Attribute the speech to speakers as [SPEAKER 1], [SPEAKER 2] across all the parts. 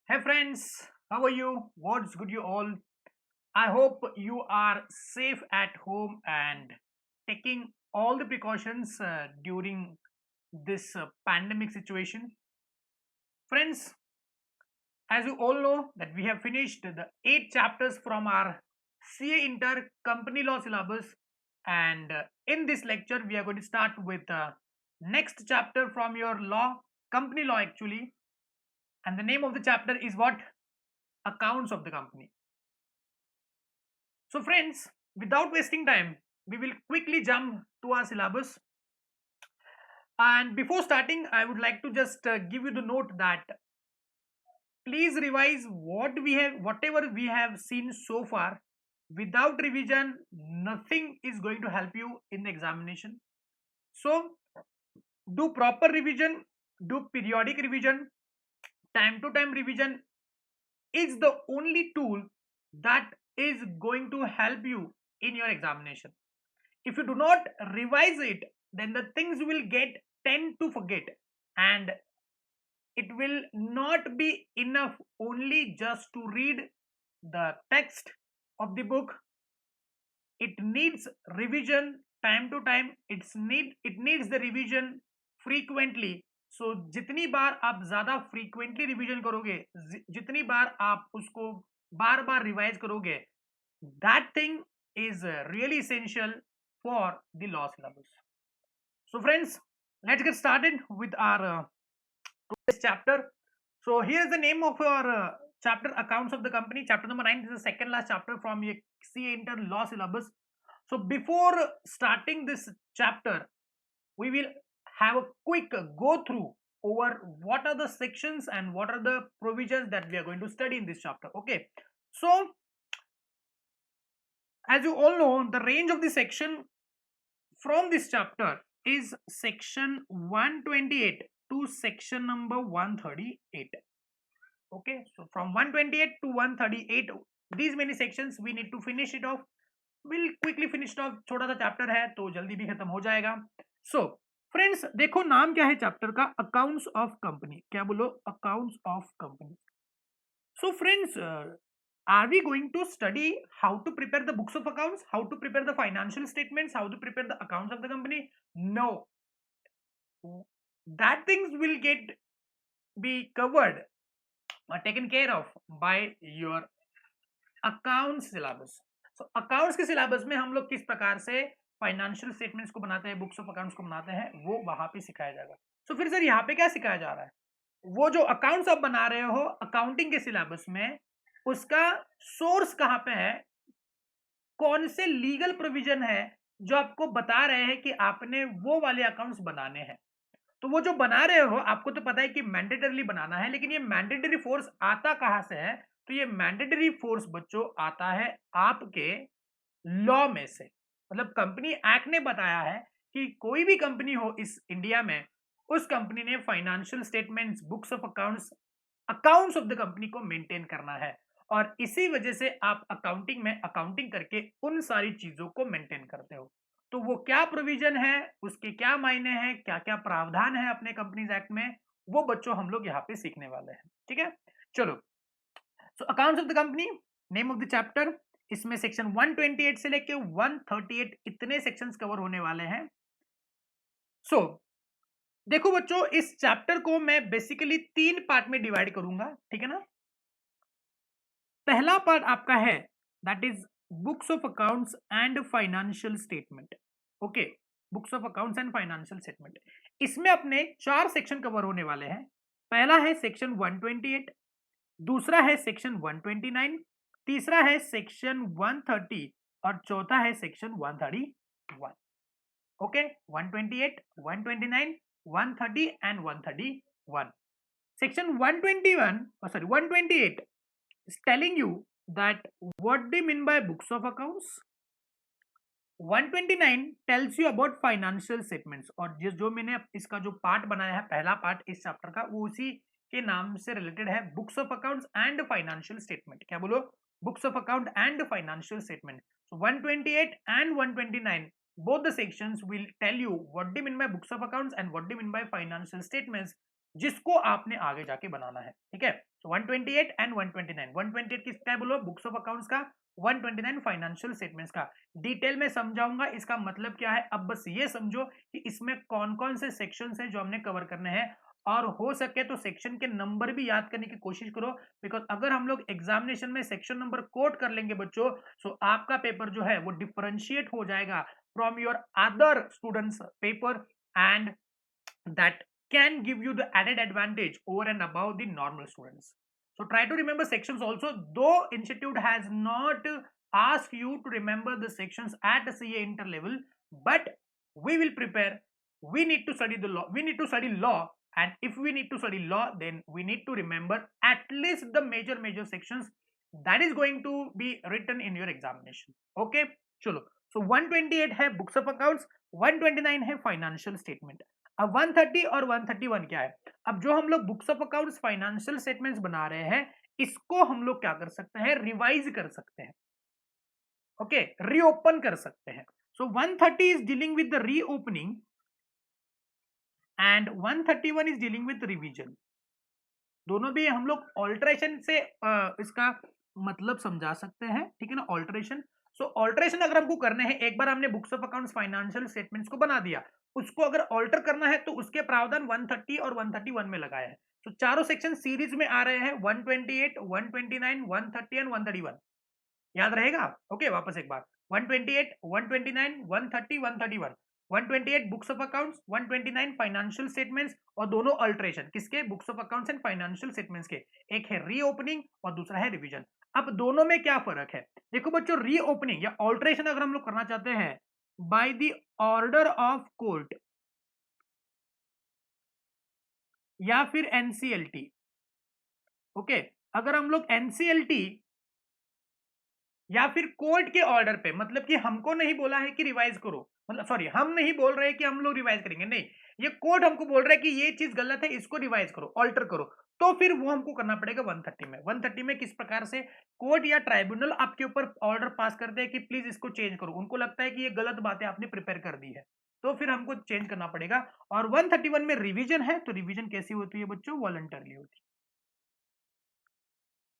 [SPEAKER 1] Hey friends, how are you? What's good, you all? I hope you are safe at home and taking all the precautions during this pandemic situation. Friends, as you all know, that we have finished the 8 chapters from our CA Inter Company Law syllabus, and in this lecture, we are going to start with next chapter from your law, company law actually, and the name of the chapter is what? Accounts of the company. So friends, without wasting time, we will quickly jump to our syllabus. And before starting, I would like to just give you the note that please revise whatever we have seen so far. Without revision, nothing is going to help you in the examination. So do proper revision, do periodic revision, time to time revision is the only tool that is going to help you in your examination. If you do not revise it, then the things will get tend to forget, and it will not be enough only just to read the text of the book. It needs revision time to time. It needs the revision frequently. So जितनी बार आप ज्यादा frequently revision करोगे, जितनी बार आप उसको बार बार revise करोगे, that thing is really essential for the law syllabus. So friends, let's get started with our today's chapter. So here is the name of our chapter, accounts of the company. Chapter number 9 is the second last chapter from your CA Inter law syllabus. So before starting this chapter, we will have a quick go through over what are the sections and what are the provisions that we are going to study in this chapter. Okay, so as you all know, the range of the section from this chapter is section 128 to section number 138. Okay, so from 128 to 138, these many sections we need to finish it off. We'll quickly finish it off. छोटा सा chapter है तो जल्दी भी खत्म हो जाएगा. So friends, देखो नाम क्या है चैप्टर का? Accounts of company. क्या बोलो? Accounts of company. So friends, are we going to study how to prepare the books of accounts, how to prepare the financial statements, how to prepare the accounts of the company? No, that things will get be covered or taken care of by your accounts syllabus. So accounts के syllabus में हम लोग किस प्रकार से financial statements को बनाते हैं, बुक्स ऑफ अकाउंट्स को बनाते हैं, वो वहां पे सिखाया जाएगा. सो फिर सर यहाँ पे क्या सिखाया जा रहा है? वो जो अकाउंट्स आप बना रहे हो अकाउंटिंग के सिलेबस में, उसका सोर्स कहाँ पे है, कौन से लीगल प्रोविजन है जो आपको बता रहे हैं कि आपने वो वाले अकाउंट्स बनाने हैं. तो वो जो बना रहे हो आपको तो पता है कि मैंडेटरीली बनाना है, लेकिन ये मैंडेटरी फोर्स आता कहां से है? तो ये मैंडेटरी फोर्स बच्चों आता है आपके लॉ में से. मतलब कंपनी एक्ट ने बताया है कि कोई भी कंपनी हो इस इंडिया में, उस कंपनी ने financial statements, books of accounts, accounts of the company को मेंटेन करना है. और इसी वजह से आप अकाउंटिंग में अकाउंटिंग करके उन सारी चीजों को मेंटेन करते हो. तो वो क्या प्रोविजन है, उसके क्या मायने हैं, क्या क्या प्रावधान है अपने कंपनीज एक्ट में, वो बच्चों हम लोग यहाँ पे सीखने वाले हैं. ठीक है, चलो. So accounts of the company, name of the chapter. इसमें सेक्शन 128 से लेके 138 इतने सेक्शंस कवर होने वाले हैं. सो देखो बच्चों, इस चैप्टर को मैं बेसिकली 3 पार्ट में डिवाइड करूंगा. ठीक है ना? पहला पार्ट आपका है that is books of accounts and financial statement. Okay, books of accounts and financial statement. इसमें अपने 4 सेक्शन कवर होने वाले हैं. पहला है सेक्शन 128, दूसरा है सेक्शन 129, तीसरा है सेक्शन 130 और चौथा है section 131. Okay, 128, 129, 130 and 131. Section 121, sorry, 128 is telling you that what they mean by books of accounts. 129 tells you about financial statements. और जो मैंने इसका जो पार्ट बनाया है, पहला पार्ट इस चैप्टर का, वो उसी के नाम से रिलेटेड है, books of accounts and financial statement. क्या बोलो? Books of account and financial statement. So 128 and 129, both the sections will tell you what they mean by books of accounts and what they mean by financial statements. जिसको आपने आगे जाके बनाना है, ठीक है। तो 128 एंड 129, 128 किसका है बोलो, बुक्स ऑफ अकाउंट्स का, 129 फाइनेंशियल स्टेटमेंट्स का। डिटेल में समझाऊंगा इसका मतलब क्या है, अब बस ये समझो कि इसमें कौन कौन से सेक्शंस हैं जो हमने कवर करने हैं, और हो सके तो सेक्शन के नंबर भी याद करने की कोशिश करो, बिकॉज अगर हम लोग एग्जामिनेशन में सेक्शन नंबर कोट कर लेंगे बच्चों, सो आपका पेपर जो है वो डिफरेंशिएट हो जाएगा from your other students paper, and that can give you the added advantage over and above the normal students. So try to remember sections also, though institute has not asked you to remember the sections at CA inter level, but we will prepare. We need to study the law, we need to study law, and if we need to study law, then we need to remember at least the major sections that is going to be written in your examination. Okay, चलो, so 128 है books of accounts, 129 है financial statement. अब 130 और 131 क्या है, अब जो हम लोग books of accounts financial statements बना रहे हैं, इसको हम लोग क्या कर सकते हैं, रिवाइज कर सकते हैं, ओके, रीओपन कर सकते हैं। सो 130 is dealing with the reopening and 131 is dealing with revision. दोनों भी हम लोग ऑल्टरेशन से इसका मतलब समझा सकते हैं, ठीक है ना, ऑल्टरेशन। सो ऑल्टरेशन अगर हमको करने हैं, एक बार हमने books of accounts financial statements को बना दिया, उसको अगर ऑल्टर करना है तो उसके प्रावधान 130 और 131 में लगाए हैं। तो चारों सेक्शन सीरीज में आ रहे हैं, 128, 129, 130 एंड 131। याद रहेगा, ओके, वापस एक बार, 128, 129, 130, 131, 128 books of accounts, 129 financial statements, और दोनों अल्टरेशन किसके, books of accounts and financial statements के, एक है रीओपनिंग और दूसरा है रिवीजन। अब दोनों में क्या फर्क है, देखो बच्चों, रीओपनिंग या ऑल्टरेशन अगर हम लोग करना चाहते हैं by the order of court या फिर एनसीएलटी, ओके, अगर हम लोग एनसीएलटी या फिर कोर्ट के ऑर्डर पे, मतलब कि हमको नहीं बोला है कि रिवाइज करो, मतलब सॉरी, हम नहीं बोल रहे कि हम लोग रिवाइज करेंगे, नहीं, ये कोर्ट हमको बोल रहा है कि ये चीज गलत है, इसको रिवाइज करो, ऑल्टर करो, तो फिर वो हमको करना पड़ेगा 130 में। 130 में किस प्रकार से कोर्ट या ट्राइब्यूनल आपके ऊपर ऑर्डर पास करते हैं कि प्लीज इसको चेंज करो, उनको लगता है कि ये गलत बातें आपने प्रिपेयर कर दी है, तो फिर हमको चेंज करना पड़ेगा। और 131 में रिवीजन है, तो रिवीजन कैसी होती है बच्चों, वॉलंटरली होती है।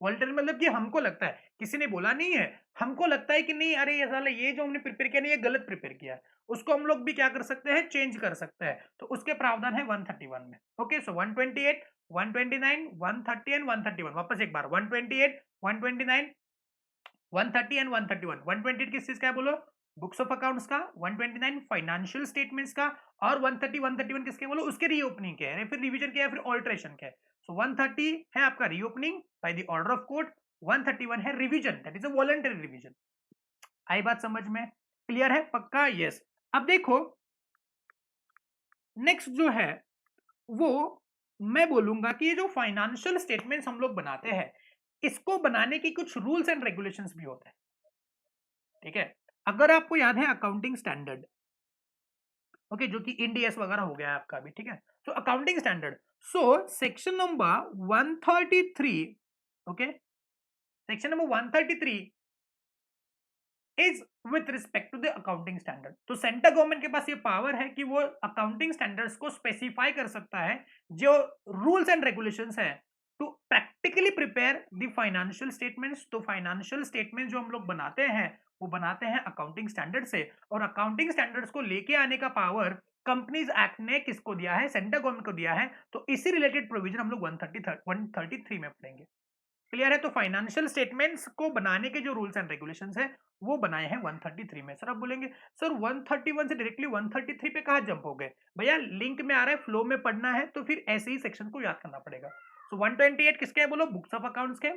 [SPEAKER 1] वॉलंटरी मतलब कि हमको लगता है, किसी ने बोला नहीं है, हमको लगता है कि नहीं, अरे ये साला ये जो हमने प्रिपेयर किया नहीं, ये गलत प्रिपेयर किया है, उसको हम लोग भी क्या कर सकते हैं, चेंज कर सकते हैं, तो उसके प्रावधान है 131 में। ओके, सो 128, 129, 130 एंड 131, वापस एक बार, 128, 129, 130 एंड 131। 128 किस चीज का है बोलो, बुक्स ऑफ अकाउंट्स का, 129 फाइनेंशियल स्टेटमेंट्स का, और 130, 131 किसके बोलो, उसके रीओपनिंग के है, फिर रिवीजन के है, फिर ऑल्टरेशन के है। सो 130 है आपका reopening by the order of court, 131 है revision, that is a voluntary revision. आई बात समझ में, क्लियर है, पक्का, यस। अब देखो नेक्स्ट जो है वो मैं बोलूंगा कि ये जो फाइनेंशियल स्टेटमेंट्स हम लोग बनाते हैं, इसको बनाने की कुछ रूल्स एंड रेगुलेशंस भी होते हैं, ठीक है। अगर आपको याद है अकाउंटिंग स्टैंडर्ड, ओके, जो कि इंडियस वगैरह हो गया है आपका भी, ठीक है, तो accounting standard, so section number 133, okay, section number 133 is with respect to the accounting standard. तो सेंट्रल गवर्नमेंट के पास ये पावर है कि वो अकाउंटिंग स्टैंडर्ड्स को स्पेसिफाई कर सकता है, जो रूल्स एंड रेगुलेशंस है, to practically prepare the financial statements. तो फाइनेंशियल स्टेटमेंट जो हम लोग बनाते हैं वो बनाते हैं अकाउंटिंग स्टैंडर्ड से, और अकाउंटिंग स्टैंडर्ड्स को लेके आने का पावर कंपनीज एक्ट ने किसको दिया है, सेंट्रल गवर्नमेंट को दिया है। तो इसी रिलेटेड प्रोविजन हम लोग 133 में पढ़ेंगे, क्लियर है। तो फाइनेंशियल स्टेटमेंट्स को बनाने के जो रूल्स एंड रेगुलेशंस है वो बनाए हैं 133 में। सर आप बोलेंगे सर 131 से डायरेक्टली 133 पे कहाँ जंप हो गए, भैया लिंक में आ रहा है, फ्लो में पढ़ना है, तो फिर ऐसे ही सेक्शन को याद करना पड़ेगा। सो 128 किसके है बोलो, बुक्स ऑफ अकाउंट्स के,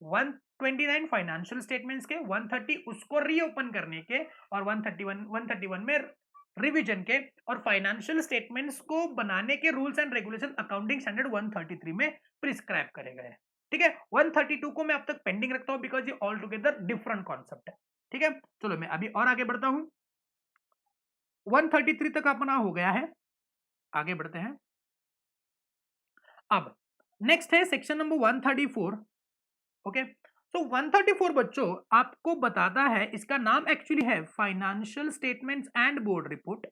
[SPEAKER 1] 129 फाइनेंशियल स्टेटमेंट्स के, 130 उसको रीओपन करने के, और 131 में रिवीजन के, और फाइनेंशियल स्टेटमेंट्स को बनाने के rules and regulation accounting standard 133 में प्रिस्क्राइब करे गए हैं, ठीक है। 132 को मैं अब तक पेंडिंग रखता हूं बिकॉज ये ऑल टुगेदर डिफरेंट कॉन्सेप्ट है, ठीक है। चलो मैं अभी और आगे बढ़ता हूं, 133 तक अपना हो गया है, आगे बढ़ते हैं। अब नेक्स्ट है सेक्शन नंबर 134, ओके। तो 134 बच्चों आपको बताता है, इसका नाम एक्चुअली है financial statements and board report,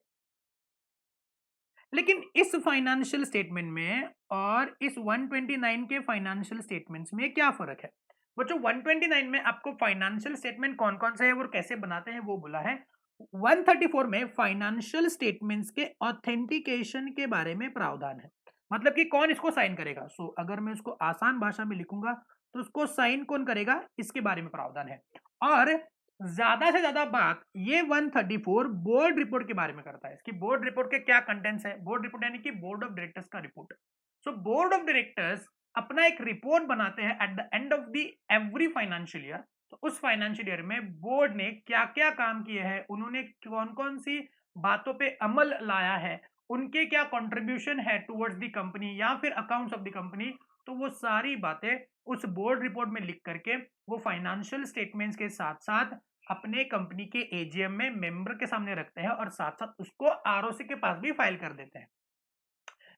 [SPEAKER 1] लेकिन इस फाइनेंशियल स्टेटमेंट में और इस 129 के फाइनेंशियल स्टेटमेंट्स में क्या फर्क है? बच्चों 129 में आपको फाइनेंशियल स्टेटमेंट कौन कौन से है और कैसे बनाते हैं वो बोला है। 134 में फाइनेंशियल स्टेटमेंट्स के ऑथेंटिकेशन के बारे में प्रावधान है, मतलब कि कौन इसको साइन करेगा। सो अगर मैं इसको आसान भाषा में लिखूंगा तो उसको साइन कौन करेगा, इसके बारे में प्रावधान है। और ज्यादा से ज्यादा बात ये 134 बोर्ड रिपोर्ट के बारे में करता है। इसकी बोर्ड रिपोर्ट के क्या कंटेंट्स है, बोर्ड रिपोर्ट यानी कि बोर्ड ऑफ डायरेक्टर्स का report. So board of directors अपना एक रिपोर्ट बनाते हैं at the end of the every financial year. तो उस फाइनेंशियल ईयर में बोर्ड ने क्या क्या काम किए हैं, उन्होंने कौन कौन सी बातों पे अमल लाया है, उनके क्या कंट्रीब्यूशन है टुवर्ड्स द कंपनी या फिर अकाउंट्स ऑफ द कंपनी, तो वो सारी बातें उस बोर्ड रिपोर्ट में लिख करके वो फाइनेंशियल स्टेटमेंट्स के साथ साथ अपने कंपनी के एजीएम में मेंबर के सामने रखते हैं और साथ साथ उसको आरओसी के पास भी फाइल कर देते हैं,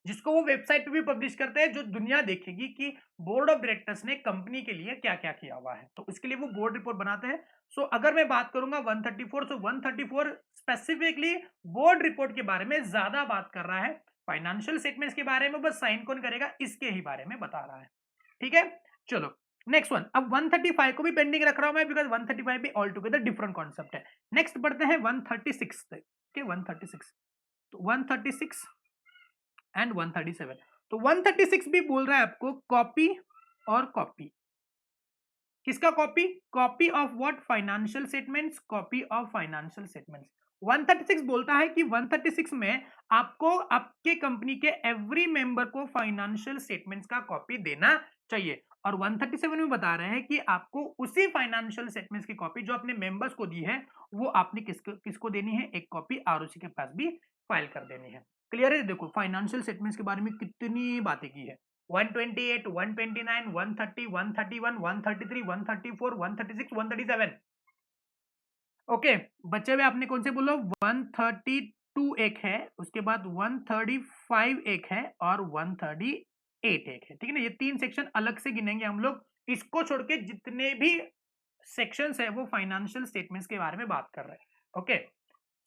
[SPEAKER 1] जिसको वो वेबसाइट पे भी पब्लिश करते हैं, जो दुनिया देखेगी कि बोर्ड ऑफ डायरेक्टर्स ने कंपनी के लिए क्या क्या किया हुआ है। तो इसके लिए वो बोर्ड रिपोर्ट बनाते हैं। सो अगर मैं बात करूंगा 134, सो 134 स्पेसिफिकली बोर्ड रिपोर्ट के बारे में ज्यादा बात कर रहा है। फाइनेंशियल स्टेटमेंट्स के बारे में बस साइन कौन करेगा इसके ही बारे में बता रहा है। ठीक है, चलो नेक्स्ट वन। अब 135 को भी पेंडिंग रख रहा हूं मैं, बिकॉज 135 भी ऑल टुगेदर डिफरेंट कॉन्सेप्ट है। नेक्स्ट बढ़ते हैं 136 पे। ओके 136, तो 136 एंड 137। तो 136 भी बोल रहा है आपको कॉपी और कॉपी। किसका copy? Copy of what? Financial statements, copy of financial statements. 136 बोलता है कि 136 में आपको आपके कंपनी के एवरी मेंबर को फाइनेंशियल स्टेटमेंट्स का कॉपी देना चाहिए। और 137 में बता रहे हैं कि आपको उसी फाइनेंशियल स्टेटमेंट्स की कॉपी जो अपने मेंबर्स को दी है वो आपने किसको देनी है, एक कॉपी आरओसी के पास भी फाइल कर देनी है। क्लियर है? देखो फाइनेंशियल स्टेटमेंट्स के बारे में कितनी बातें की है। 128, 129, 130, 131, 133, 134, 136, 137। ओके, बच्चे हुए आपने कौन से बोलो? 132 एक है, उसके बाद 135 एक है और 138 एक है। ठीक है ना, ये तीन सेक्शन अलग से गिनेंगे हम लोग। इसको छोड़ के जितने भी सेक्शंस है वो फाइनेंशियल स्टेटमेंट्स के बारे में बात कर रहे हैं। Okay,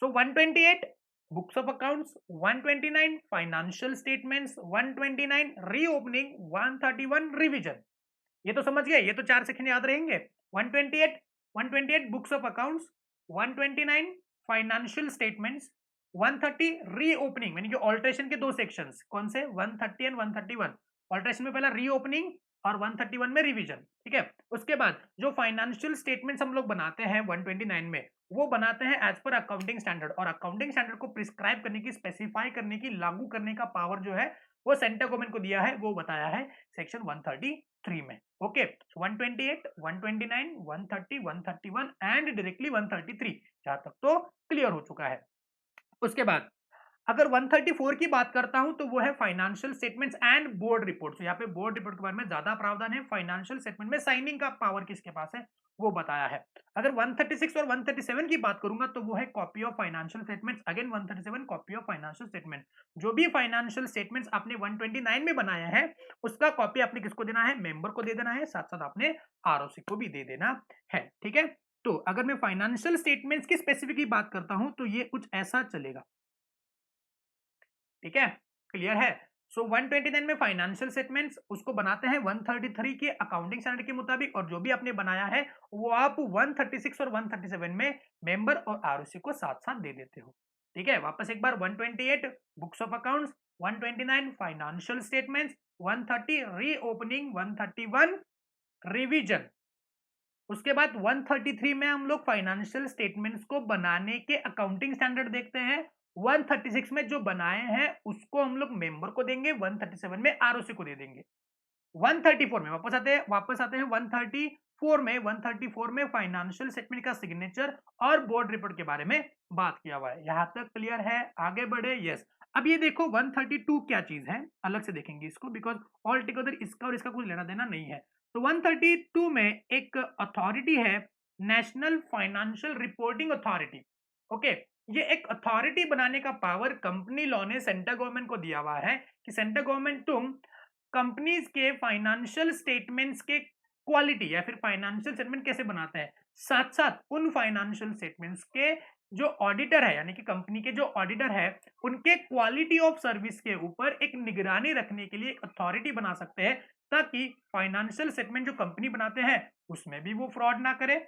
[SPEAKER 1] so 128 books of accounts, 129 financial statements, 129 reopening, 131 revision. ये तो समझ गए, ये तो चार सेक्शन याद रहेंगे। 128 books of accounts, 129 financial statements, 130 reopening यानी कि ऑल्ट्रेशन के दो सेक्शंस। कौन से? 130 एंड 131। ऑल्ट्रेशन में पहला रीओपनिंग और 131 में रिवीजन। ठीक है, उसके बाद जो फाइनेंशियल स्टेटमेंट्स हम लोग बनाते हैं 129 में, वो बनाते हैं एज पर अकाउंटिंग स्टैंडर्ड। और अकाउंटिंग स्टैंडर्ड को प्रिस्क्राइब करने की, स्पेसिफाई करने की, लागू करने का पावर जो है वो सेंट्रल गवर्नमेंट को दिया है, वो बताया है सेक्शन 133 में। ओके, 128, 129, 130, 131 एंड डायरेक्टली 133, जहां तक तो क्लियर हो चुका है। उसके बाद अगर 134 की बात करता हूं तो वो है financial statements and board reports. यहाँ पे बोर्ड रिपोर्ट के बारे में ज्यादा प्रावधान है। फाइनेंशियल स्टेटमेंट में साइनिंग का पावर किसके पास है वो बताया है। अगर 136 और 137 की बात करूंगा तो वो है copy of financial statements. Again 137 copy of financial statement. जो भी फाइनेंशियल स्टेटमेंट्स आपने 129 में बनाया है उसका कॉपी आपने किसको देना है? मेंबर को दे देना है, साथ साथ आपने आरओसी को भी दे देना है। ठीक है, तो अगर मैं फाइनेंशियल स्टेटमेंट्स की स्पेसिफिक बात करता हूं तो ये कुछ ऐसा चलेगा। ठीक है, क्लियर है? सो 129 में फाइनेंशियल स्टेटमेंट्स उसको बनाते हैं 133 के अकाउंटिंग स्टैंडर्ड के मुताबिक, और जो भी आपने बनाया है वो आप 136 और 137 में मेंबर और आरओसी को साथ साथ दे देते हो। ठीक है, वापस एक बार 128 books of accounts, 129 financial statements, 130 reopening, 131 revision. उसके बाद 133 में हम लोग फाइनेंशियल स्टेटमेंट्स को बनाने के अकाउंटिंग स्टैंडर्ड देखते हैं। 136 में जो बनाए हैं उसको हम लोग मेंबर को देंगे, 137 में आरओसी को दे देंगे। 134 में वापस आते हैं 134 में फाइनेंशियल स्टेटमेंट का सिग्नेचर और बोर्ड रिपोर्ट के बारे में बात किया हुआ है। यहां तक क्लियर है? आगे बढ़े? यस। अब ये देखो 132 क्या चीज है, अलग से देखेंगे इसको, बिकॉज ऑल टुगेदर इसका और इसका कुछ लेना देना नहीं है। तो 132 में एक अथॉरिटी है, national financial reporting authority. Okay, ये एक अथॉरिटी बनाने का पावर कंपनी लॉ ने सेंट्रल गवर्नमेंट को दिया हुआ है कि सेंट्रल गवर्नमेंट तुम कंपनीज के फाइनेंशियल स्टेटमेंट्स के क्वालिटी या फिर फाइनेंशियल स्टेटमेंट कैसे बनाते हैं, साथ साथ उन फाइनेंशियल स्टेटमेंट्स के जो ऑडिटर है यानी कि कंपनी के जो ऑडिटर है उनके क्वालिटी ऑफ सर्विस के ऊपर एक निगरानी रखने के लिए अथॉरिटी बना सकते हैं, ताकि फाइनेंशियल स्टेटमेंट जो कंपनी बनाते हैं उसमें भी वो फ्रॉड ना करे,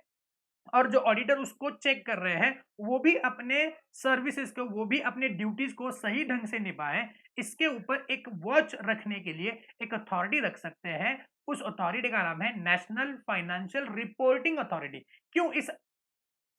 [SPEAKER 1] और जो ऑडिटर उसको चेक कर रहे हैं वो भी अपने सर्विसेज को, वो भी अपने ड्यूटीज को सही ढंग से निभाएं। इसके ऊपर एक वॉच रखने के लिए एक अथॉरिटी रख सकते हैं। उस अथॉरिटी का नाम है नेशनल फाइनेंशियल रिपोर्टिंग अथॉरिटी। क्यों इस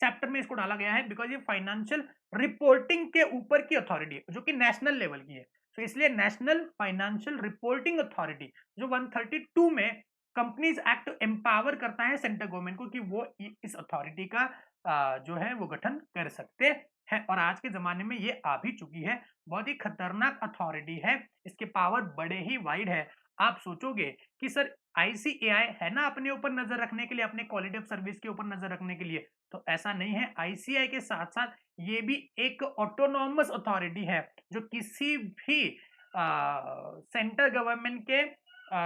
[SPEAKER 1] चैप्टर में इसको डाला गया है? बिकॉज ये फाइनेंशियल रिपोर्टिंग के ऊपर की अथॉरिटी है जो कि नेशनल लेवल की है, तो इसलिए नेशनल फाइनेंशियल रिपोर्टिंग अथॉरिटी जो 132 में कंपनीज एक्ट एम्पावर करता है सेंट्रल गवर्नमेंट को कि वो इस अथॉरिटी का जो है वो गठन कर सकते हैं, और आज के जमाने में ये आ भी चुकी है। बहुत ही खतरनाक अथॉरिटी है, इसके पावर बड़े ही वाइड है। आप सोचोगे कि सर आईसीएआई है ना अपने ऊपर नजर रखने के लिए, अपने क्वालिटी ऑफ सर्विस के ऊपर नजर रखने के लिए, तो ऐसा नहीं है। आईसीआई के साथ साथ ये भी एक ऑटोनॉमस अथॉरिटी है जो किसी भी सेंट्रल गवर्नमेंट के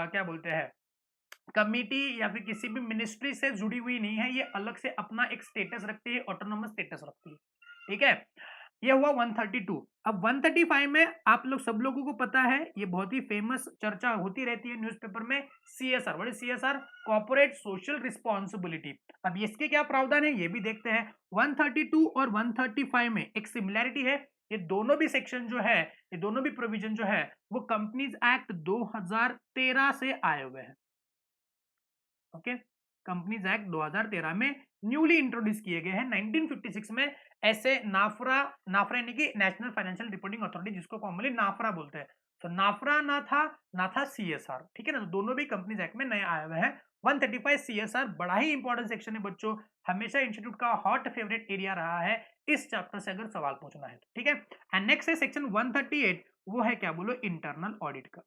[SPEAKER 1] क्या बोलते हैं कमिटी या फिर किसी भी मिनिस्ट्री से जुड़ी हुई नहीं है। ये अलग से अपना एक स्टेटस रखती है, ऑटोनॉमस स्टेटस रखती है। ठीक है, ये हुआ 132। अब 135 में आप लोग सब लोगों को पता है, ये बहुत ही फेमस चर्चा होती रहती है न्यूज़पेपर में, CSR. What is CSR? Corporate social responsibility. अब इसके क्या प्रावधान है ये भी देखते हैं। 132 और 135 में एक सिमिलैरिटी है, ये दोनों भी सेक्शन जो है, ये दोनों भी प्रोविजन जो है वो कंपनीज एक्ट 2013 से आए हुए हैं। ओके, कंपनीज एक्ट 2013 में न्यूली इंट्रोड्यूस किए गए हैं। 1956 में ऐसे नाफरा, नाफरा यानी कि नेशनल फाइनेंशियल रिपोर्टिंग अथॉरिटी, जिसको कॉमनली नाफरा बोलते हैं, तो नाफरा ना था सीएसआर। ठीक है ना, तो दोनों भी कंपनीज एक्ट में नए आए हुए हैं। 135 सीएसआर बड़ा ही इंपॉर्टेंट सेक्शन है बच्चों, हमेशा इंस्टीट्यूट का हॉट फेवरेट एरिया रहा है इस चैप्टर से अगर सवाल पूछना है तो। ठीक है, एंड नेक्स्ट है सेक्शन 138, वो है क्या बोलो, इंटरनल ऑडिट का।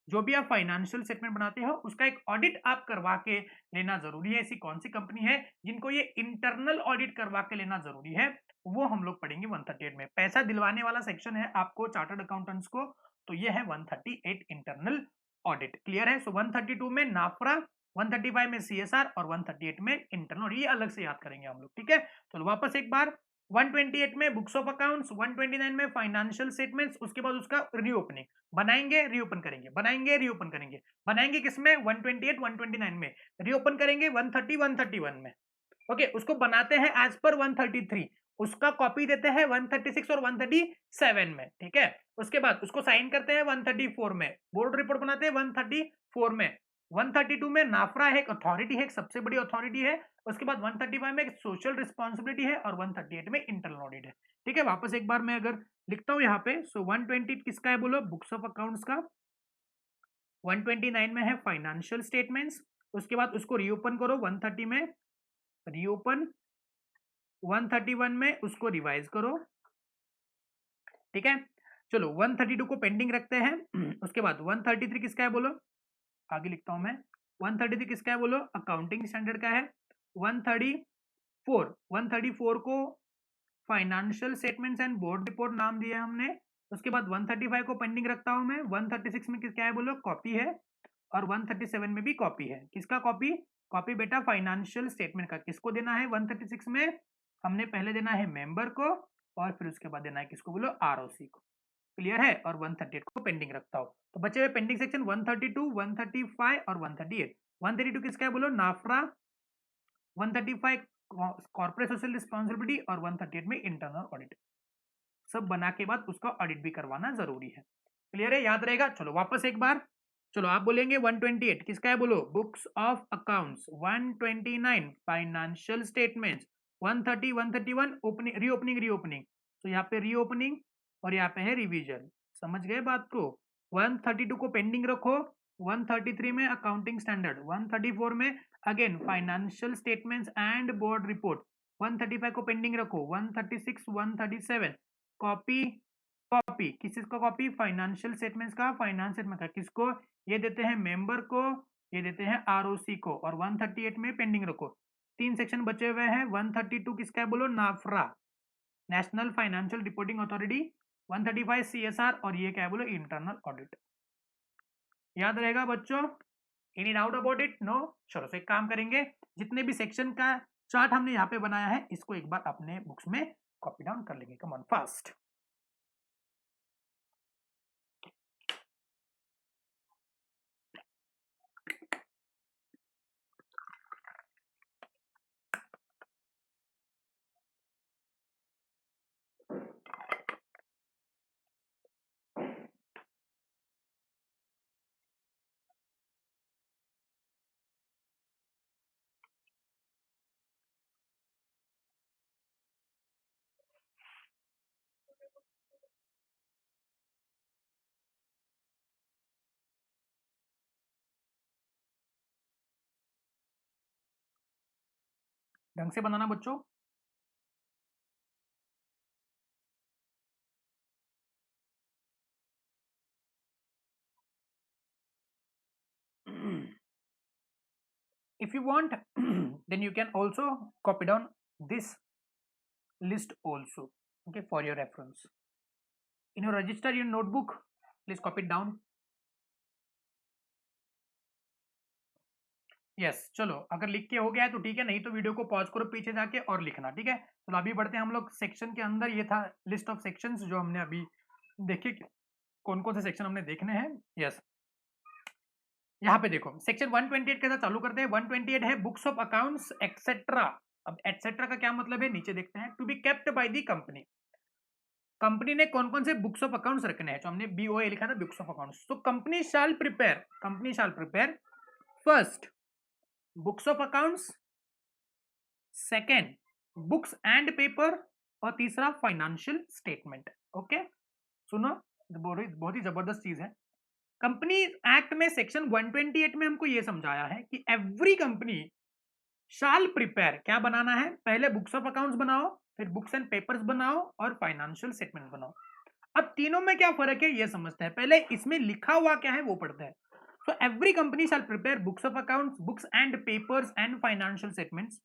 [SPEAKER 1] जो भी आप फाइनेंशियल स्टेटमेंट बनाते हो उसका एक ऑडिट आप करवा के लेना जरूरी है। ऐसी कौन सी कंपनी है जिनको ये इंटरनल ऑडिट करवा के लेना जरूरी है, वो हम लोग पढ़ेंगे 138 में। पैसा दिलवाने वाला सेक्शन है आपको चार्टर्ड अकाउंटेंट्स को, तो ये है 138 इंटरनल ऑडिट। क्लियर है? सो 132 में नाफरा, 135 में सीएसआर और 138 में इंटरनल ऑडिट, ये अलग से याद करेंगे हम लोग। ठीक है, तो वापस एक बार, 128 में बुक्स ऑफ अकाउंट्स, 129 में फाइनेंशियल स्टेटमेंट्स, उसके बाद उसका रीओपनिंग, बनाएंगे रीओपन करेंगे, बनाएंगे रीओपन करेंगे, बनाएंगे किसमें? 128 129 में, रीओपन करेंगे 130 131 में। ओके, उसको बनाते हैं एज पर 133, उसका कॉपी देते हैं 136 और 137 में। ठीक है, उसके बाद उसको साइन करते हैं 134 में, बोर्ड रिपोर्ट बनाते हैं 134 में। 132 में नाफरा है, एक अथॉरिटी है, एक सबसे बड़ी अथॉरिटी है। उसके बाद 135 में एक सोशल रिस्पॉन्सिबिलिटी है और 138 में इंटरनल ऑडिट है। ठीक है, वापस एक बार मैं अगर लिखता हूं यहाँ पे, सो 120 किसका है बोलो, बुक्स ऑफ अकाउंट्स का। 129 में है फाइनेंशियल स्टेटमेंट्स, उसके बाद उसको रीओपन करो 130 में, रीओपन 131 में उसको रिवाइज करो। ठीक है, चलो 132 को पेंडिंग रखते हैं। उसके बाद 133 किसका है बोलो, आगे लिखता हूं मैं, 133 किसका है बोलो, अकाउंटिंग स्टैंडर्ड का है। 134 को financial statements and board report नाम दिया हमने। उसके बाद 135 को पेंडिंग रखता हूं मैं। 136 में क्या है बोलो, कॉपी है, और 137 में भी कॉपी है। किसका कॉपी? कॉपी बेटा फाइनेंशियल स्टेटमेंट का। किसको देना है? 136 में हमने पहले देना है मेंबर को, और फिर उसके बाद देना है किसको बोलो, आरओसी को। क्लियर है? और 138 को पेंडिंग रखता हूं, तो बचे हुए पेंडिंग सेक्शन 132 135 और 138। 132 किसका है बोलो, नाफरा, 135 कॉर्पोरेट सोशल रिस्पॉन्सिबिलिटी, और 138 में इंटरनल ऑडिट। सब बना के बाद उसका ऑडिट भी करवाना जरूरी है। क्लियर है? याद रहेगा? चलो वापस एक बार, चलो आप बोलेंगे 128 किसका है बोलो, books of accounts. 129 financial statements. 130 131 opening reopening reopening, तो यहाँ पे रीओपनिंग और यहाँ पे है रिवीजन। समझ गए बात को? 132 को पेंडिंग रखो, 133 में अकाउंटिंग स्टैंडर्ड, 134 में again financial statements and board report, 135 को पेंडिंग रखो, 136 137 कॉपी, कॉपी किसका कॉपी, फाइनेंशियल स्टेटमेंट्स का, फाइनेंस स्टेटमेंट का। किसको? ये देते हैं मेंबर को, ये देते हैं आरओसी को, और 138 में पेंडिंग रखो। तीन सेक्शन बचे हुए हैं। 132 किसका है बोलो, NFRA, national financial reporting authority. 135 CSR, और ये क्या है बोलो, इंटरनल ऑडिट। याद रहेगा बच्चों? Any doubt about it? No? चलो, तो एक काम करेंगे, जितने भी सेक्शन का चार्ट हमने यहाँ पे बनाया है, इसको एक बार अपने बुक्स में कॉपी डाउन कर लेंगे। Come on fast. ढंग से बनाना बच्चों। If you want, then you can also copy down this list also, okay, for your reference. In your register, your notebook, please copy it down. Yes चलो, अगर लिख के हो गया है तो ठीक है, नहीं तो वीडियो को पॉज करो पीछे जाके और लिखना, ठीक है। चलो अभी बढ़ते हैं हम लोग सेक्शन के अंदर। ये था लिस्ट ऑफ सेक्शंस जो हमने अभी देखे, कौन कौन से सेक्शन हमने देखने हैं। यस, यहाँ पे देखो सेक्शन 128 के साथ चालू करते हैं। 128 है बुक्स ऑफ अकाउंट्स एक्सेट्रा। अब एक्सेट्रा का क्या मतलब है, नीचे देखते हैं। To be kept by the company. Company ने कौन कौन से बुक्स ऑफ अकाउंट्स रखने हैं, तो हमने BOA लिखा था, बुक्स ऑफ अकाउंट्स। तो company shall prepare first books of accounts, second books and paper, और तीसरा फाइनेंशियल स्टेटमेंट। ओके, सुनो, बहुत ही जबरदस्त चीज है। कंपनी एक्ट में सेक्शन 128 में हमको यह समझाया है कि एवरी कंपनी शाल प्रिपेयर, क्या बनाना है, पहले बुक्स ऑफ अकाउंट्स बनाओ, फिर बुक्स एंड पेपर्स बनाओ, और फाइनेंशियल स्टेटमेंट बनाओ। अब तीनों में क्या फर्क है ये समझते हैं। पहले इसमें लिखा हुआ क्या है वो पढ़ते हैं। So every company shall prepare books of accounts, books and papers and financial statements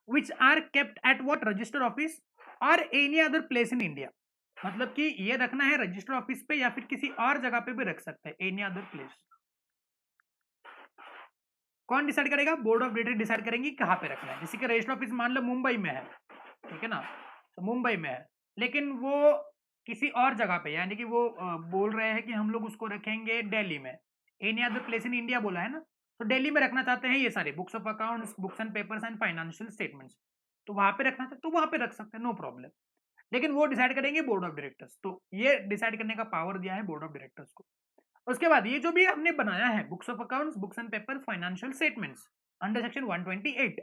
[SPEAKER 1] which are kept at what register office or any other place in India। मतलब कि ये रखना है रजिस्टर ऑफिस पे या फिर किसी और जगह पे भी रख सकते हैं, एनी अदर प्लेस। कौन डिसाइड करेगा, बोर्ड ऑफ डायरेक्टर डिसाइड करेंगे कहाँ पे रखना है। जैसे कि रजिस्टर ऑफिस मान लो मुंबई में है, ठीक है ना, तो मुंबई में है, लेकिन वो किसी और जगह पे, यानी कि वो बोल रहे हैं कि हम लोग उसको रखेंगे दिल्ली में, any other place in India बोला है ना, तो दिल्ली में रखना चाहते हैं ये सारे books of accounts, books and papers and financial statements, तो वहां पे रखना चाहते तो वहां पे रख सकते हैं, नो प्रॉब्लम। लेकिन वो डिसाइड करेंगे बोर्ड ऑफ डायरेक्टर्स, तो ये डिसाइड करने का पावर दिया है बोर्ड ऑफ डायरेक्टर्स को। उसके बाद ये जो भी हमने बनाया है books of accounts, books and paper, financial statements under section 128,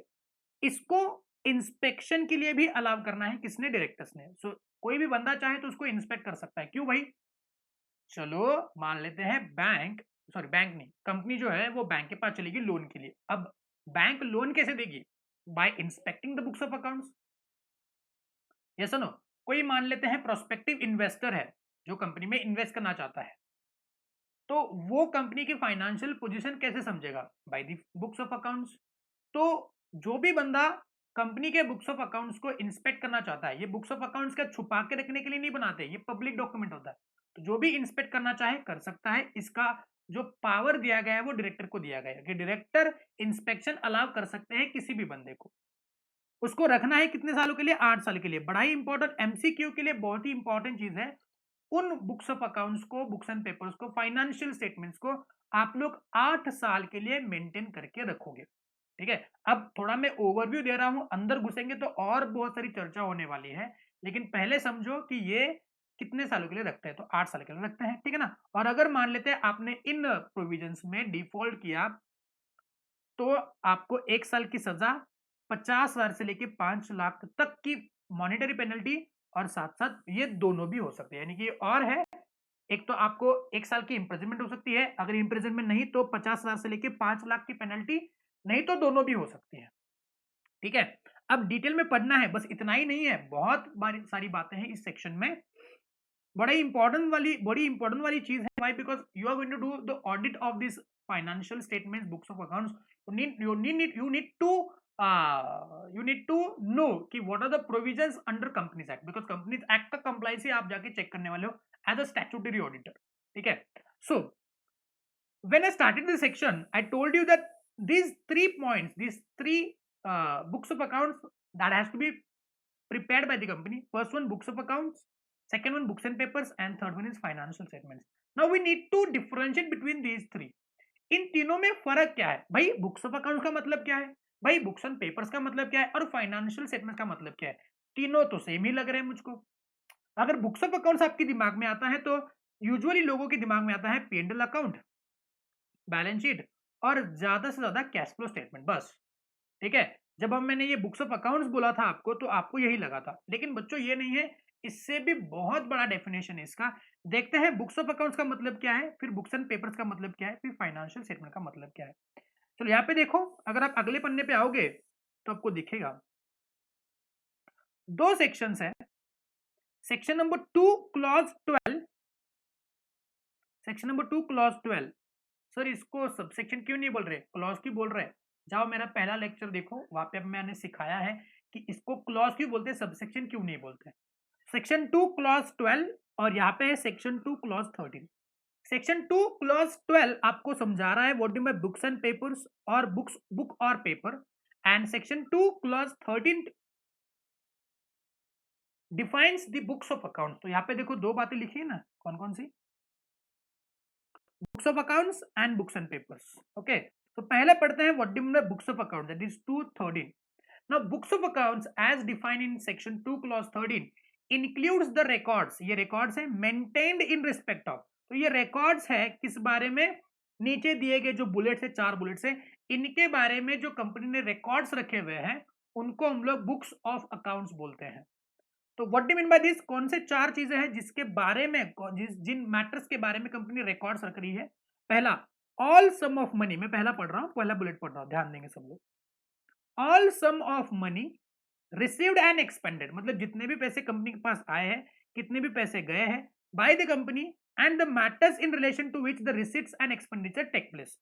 [SPEAKER 1] इसको इंस्पेक्शन के लिए भी अलाउ करना है किसने, डायरेक्टर्स ने। सो कोई भी बंदा चाहे तो उसको इंस्पेक्ट कर सकता है। क्यों भाई, चलो मान लेते हैं बैंक, सॉरी बैंक नहीं, कंपनी जो है वो बैंक के पास चलेगी लोन के लिए। अब बैंक लोन कैसे देगी, by inspecting the books of accounts. ये सुनो, कोई मान लेते हैं प्रोस्पेक्टिव इन्वेस्टर है जो कंपनी में इन्वेस्ट करना चाहता है, तो वो कंपनी की फाइनेंशियल पोजीशन कैसे समझेगा, by the books of accounts. तो जो भी बंदा कंपनी के बुक्स ऑफ अकाउंट्स को इंस्पेक्ट करना चाहता है, ये बुक्स ऑफ अकाउंट्स का छुपा के रखने के लिए नहीं बनाते, ये पब्लिक डॉक्यूमेंट होता है, तो जो भी इंस्पेक्ट करना चाहे कर सकता है। इसका जो पावर दिया गया है वो डायरेक्टर को दिया गया है कि डायरेक्टर इंस्पेक्शन अलाउ कर सकते हैं किसी भी बंदे को। उसको रखना है कितने सालों के लिए, 8 साल के लिए। बड़ा ही इंपॉर्टेंट, MCQ के लिए बहुत ही इंपॉर्टेंट चीज है। उन बुक्स ऑफ अकाउंट्स को, बुक्स एंड पेपर्स को, फाइनेंशियल स्टेटमेंट्स को आप लोग 8 साल के लिए मेंटेन करके रखोगे, ठीक है। अब थोड़ा मैं ओवरव्यू दे रहा हूं, अंदर घुसेंगे तो और बहुत सारी चर्चा होने वाली है, लेकिन पहले समझो कि ये कितने सालों के लिए रखते हैं, तो 8 साल के लिए रखते हैं, ठीक है ना। और अगर मान लेते हैं आपने इन प्रोविजंस में डिफॉल्ट किया तो आपको 1 साल की सजा, 50,000 से लेके 5 लाख तक की मॉनेटरी पेनल्टी, और साथ साथ ये दोनों भी हो सकते हैं, यानी कि और है, एक तो आपको 1 साल की इंप्रिजनमेंट हो सकती है, अगर इंप्रिजनमेंट नहीं तो 50,000 से लेके 5 लाख की पेनल्टी, नहीं तो दोनों भी हो सकती है, ठीक है। अब डिटेल में पढ़ना है, बस इतना ही नहीं है, बहुत सारी बातें हैं इस सेक्शन में। बड़ी इंपॉर्टेंट वाली चीज है। Why, because you are going to do the audit of this financial statements, books of accounts. You need to know कि what are the provisions under Companies Act, because Companies Act का compliance ही आप जाके check करने वाले हो as a statutory auditor, ठीक है। So when I started this section, I told you that these 3 points, these 3 books of accounts that has to be prepared by the company. First one, books of accounts. Second one, books and papers, and third one is financial statements. Now we need to differentiate between these three. इन तीनों में फर्क क्या है भाई? Books of account का मतलब क्या है भाई? बुक्स एंड पेपर्स का मतलब क्या है? और फाइनेंशियल स्टेटमेंट का मतलब क्या है? तीनों तो सेम ही लग रहे हैं मुझको. अगर बुक्स ऑफ अकाउंट्स आपके दिमाग में आता है तो यूजुअली लोगों के दिमाग में आता है P&L अकाउंट, बैलेंस शीट और ज्यादा से ज्यादा कैश फ्लो स्टेटमेंट, बस. ठीक है. जब हम मैंने ये बुक्स ऑफ अकाउंट्स बोला था आपको तो आपको यही लगा था, लेकिन बच्चों ये नहीं है, इससे भी बहुत बड़ा डेफिनेशन है इसका. देखते हैं बुक्स ऑफ अकाउंट्स का मतलब क्या है, फिर बुक्स एंड पेपर्स का मतलब क्या है, फिर फाइनेंशियल स्टेटमेंट का मतलब क्या है. चलो यहाँ पे देखो, अगर आप अगले पन्ने पे आओगे तो आपको दिखेगा दो सेक्शंस है. Section number 2 clause 12. Section number 2 clause 12. Sir इसको सबसेक्शन क्यों नहीं बोल रहे, क्लॉज क्यों बोल रहे? जाओ मेरा पहला लेक्चर देखो, वहां पे मैंने सिखाया है कि इसको क्लॉज क्यों बोलते हैं, सबसेक्शन क्यों नहीं बोलते. सेक्शन 2 क्लॉज 12 और यहाँ पे है सेक्शन 2 क्लॉज 13. सेक्शन 2 क्लॉज 12 आपको समझा रहा है what do mean books and papers और बुक और paper. And section 2 clause 13 defines the books of account. तो यहाँ पे देखो दो बातें लिखी है ना, कौन कौन सी? Books of accounts and books and papers. Okay, तो पहले पढ़ते हैं what do mean books of account, that is 213. Now, books of accounts as defined in section 2 clause 13 includes the records. ये records है maintained in respect of. तो ये records है किस बारे में? नीचे दिए गए जो बुलेट्स है, 4 बुलेट्स है, इनके बारे में जो कंपनी ने रिकॉर्ड्स रखे हुए हैं उनको हम लोग बुक्स ऑफ अकाउंट्स बोलते हैं. तो what do mean by this? कौन से 4 चीजें हैं जिसके बारे में, जिन मैटर्स के बारे में कंपनी रिकॉर्ड्स रख रही है? पहला, ऑल सम ऑफ मनी. मैं पहला पढ़ रहा हूँ, पहला बुलेट पढ़ रहा हूँ, ध्यान देंगे सब लोग. All sum of money received and expended, मतलब जितने भी पैसे कंपनी के पास आए हैं, कितने भी पैसे गए हैं by the company, and the matters in relation to which the receipts and expenditure take place.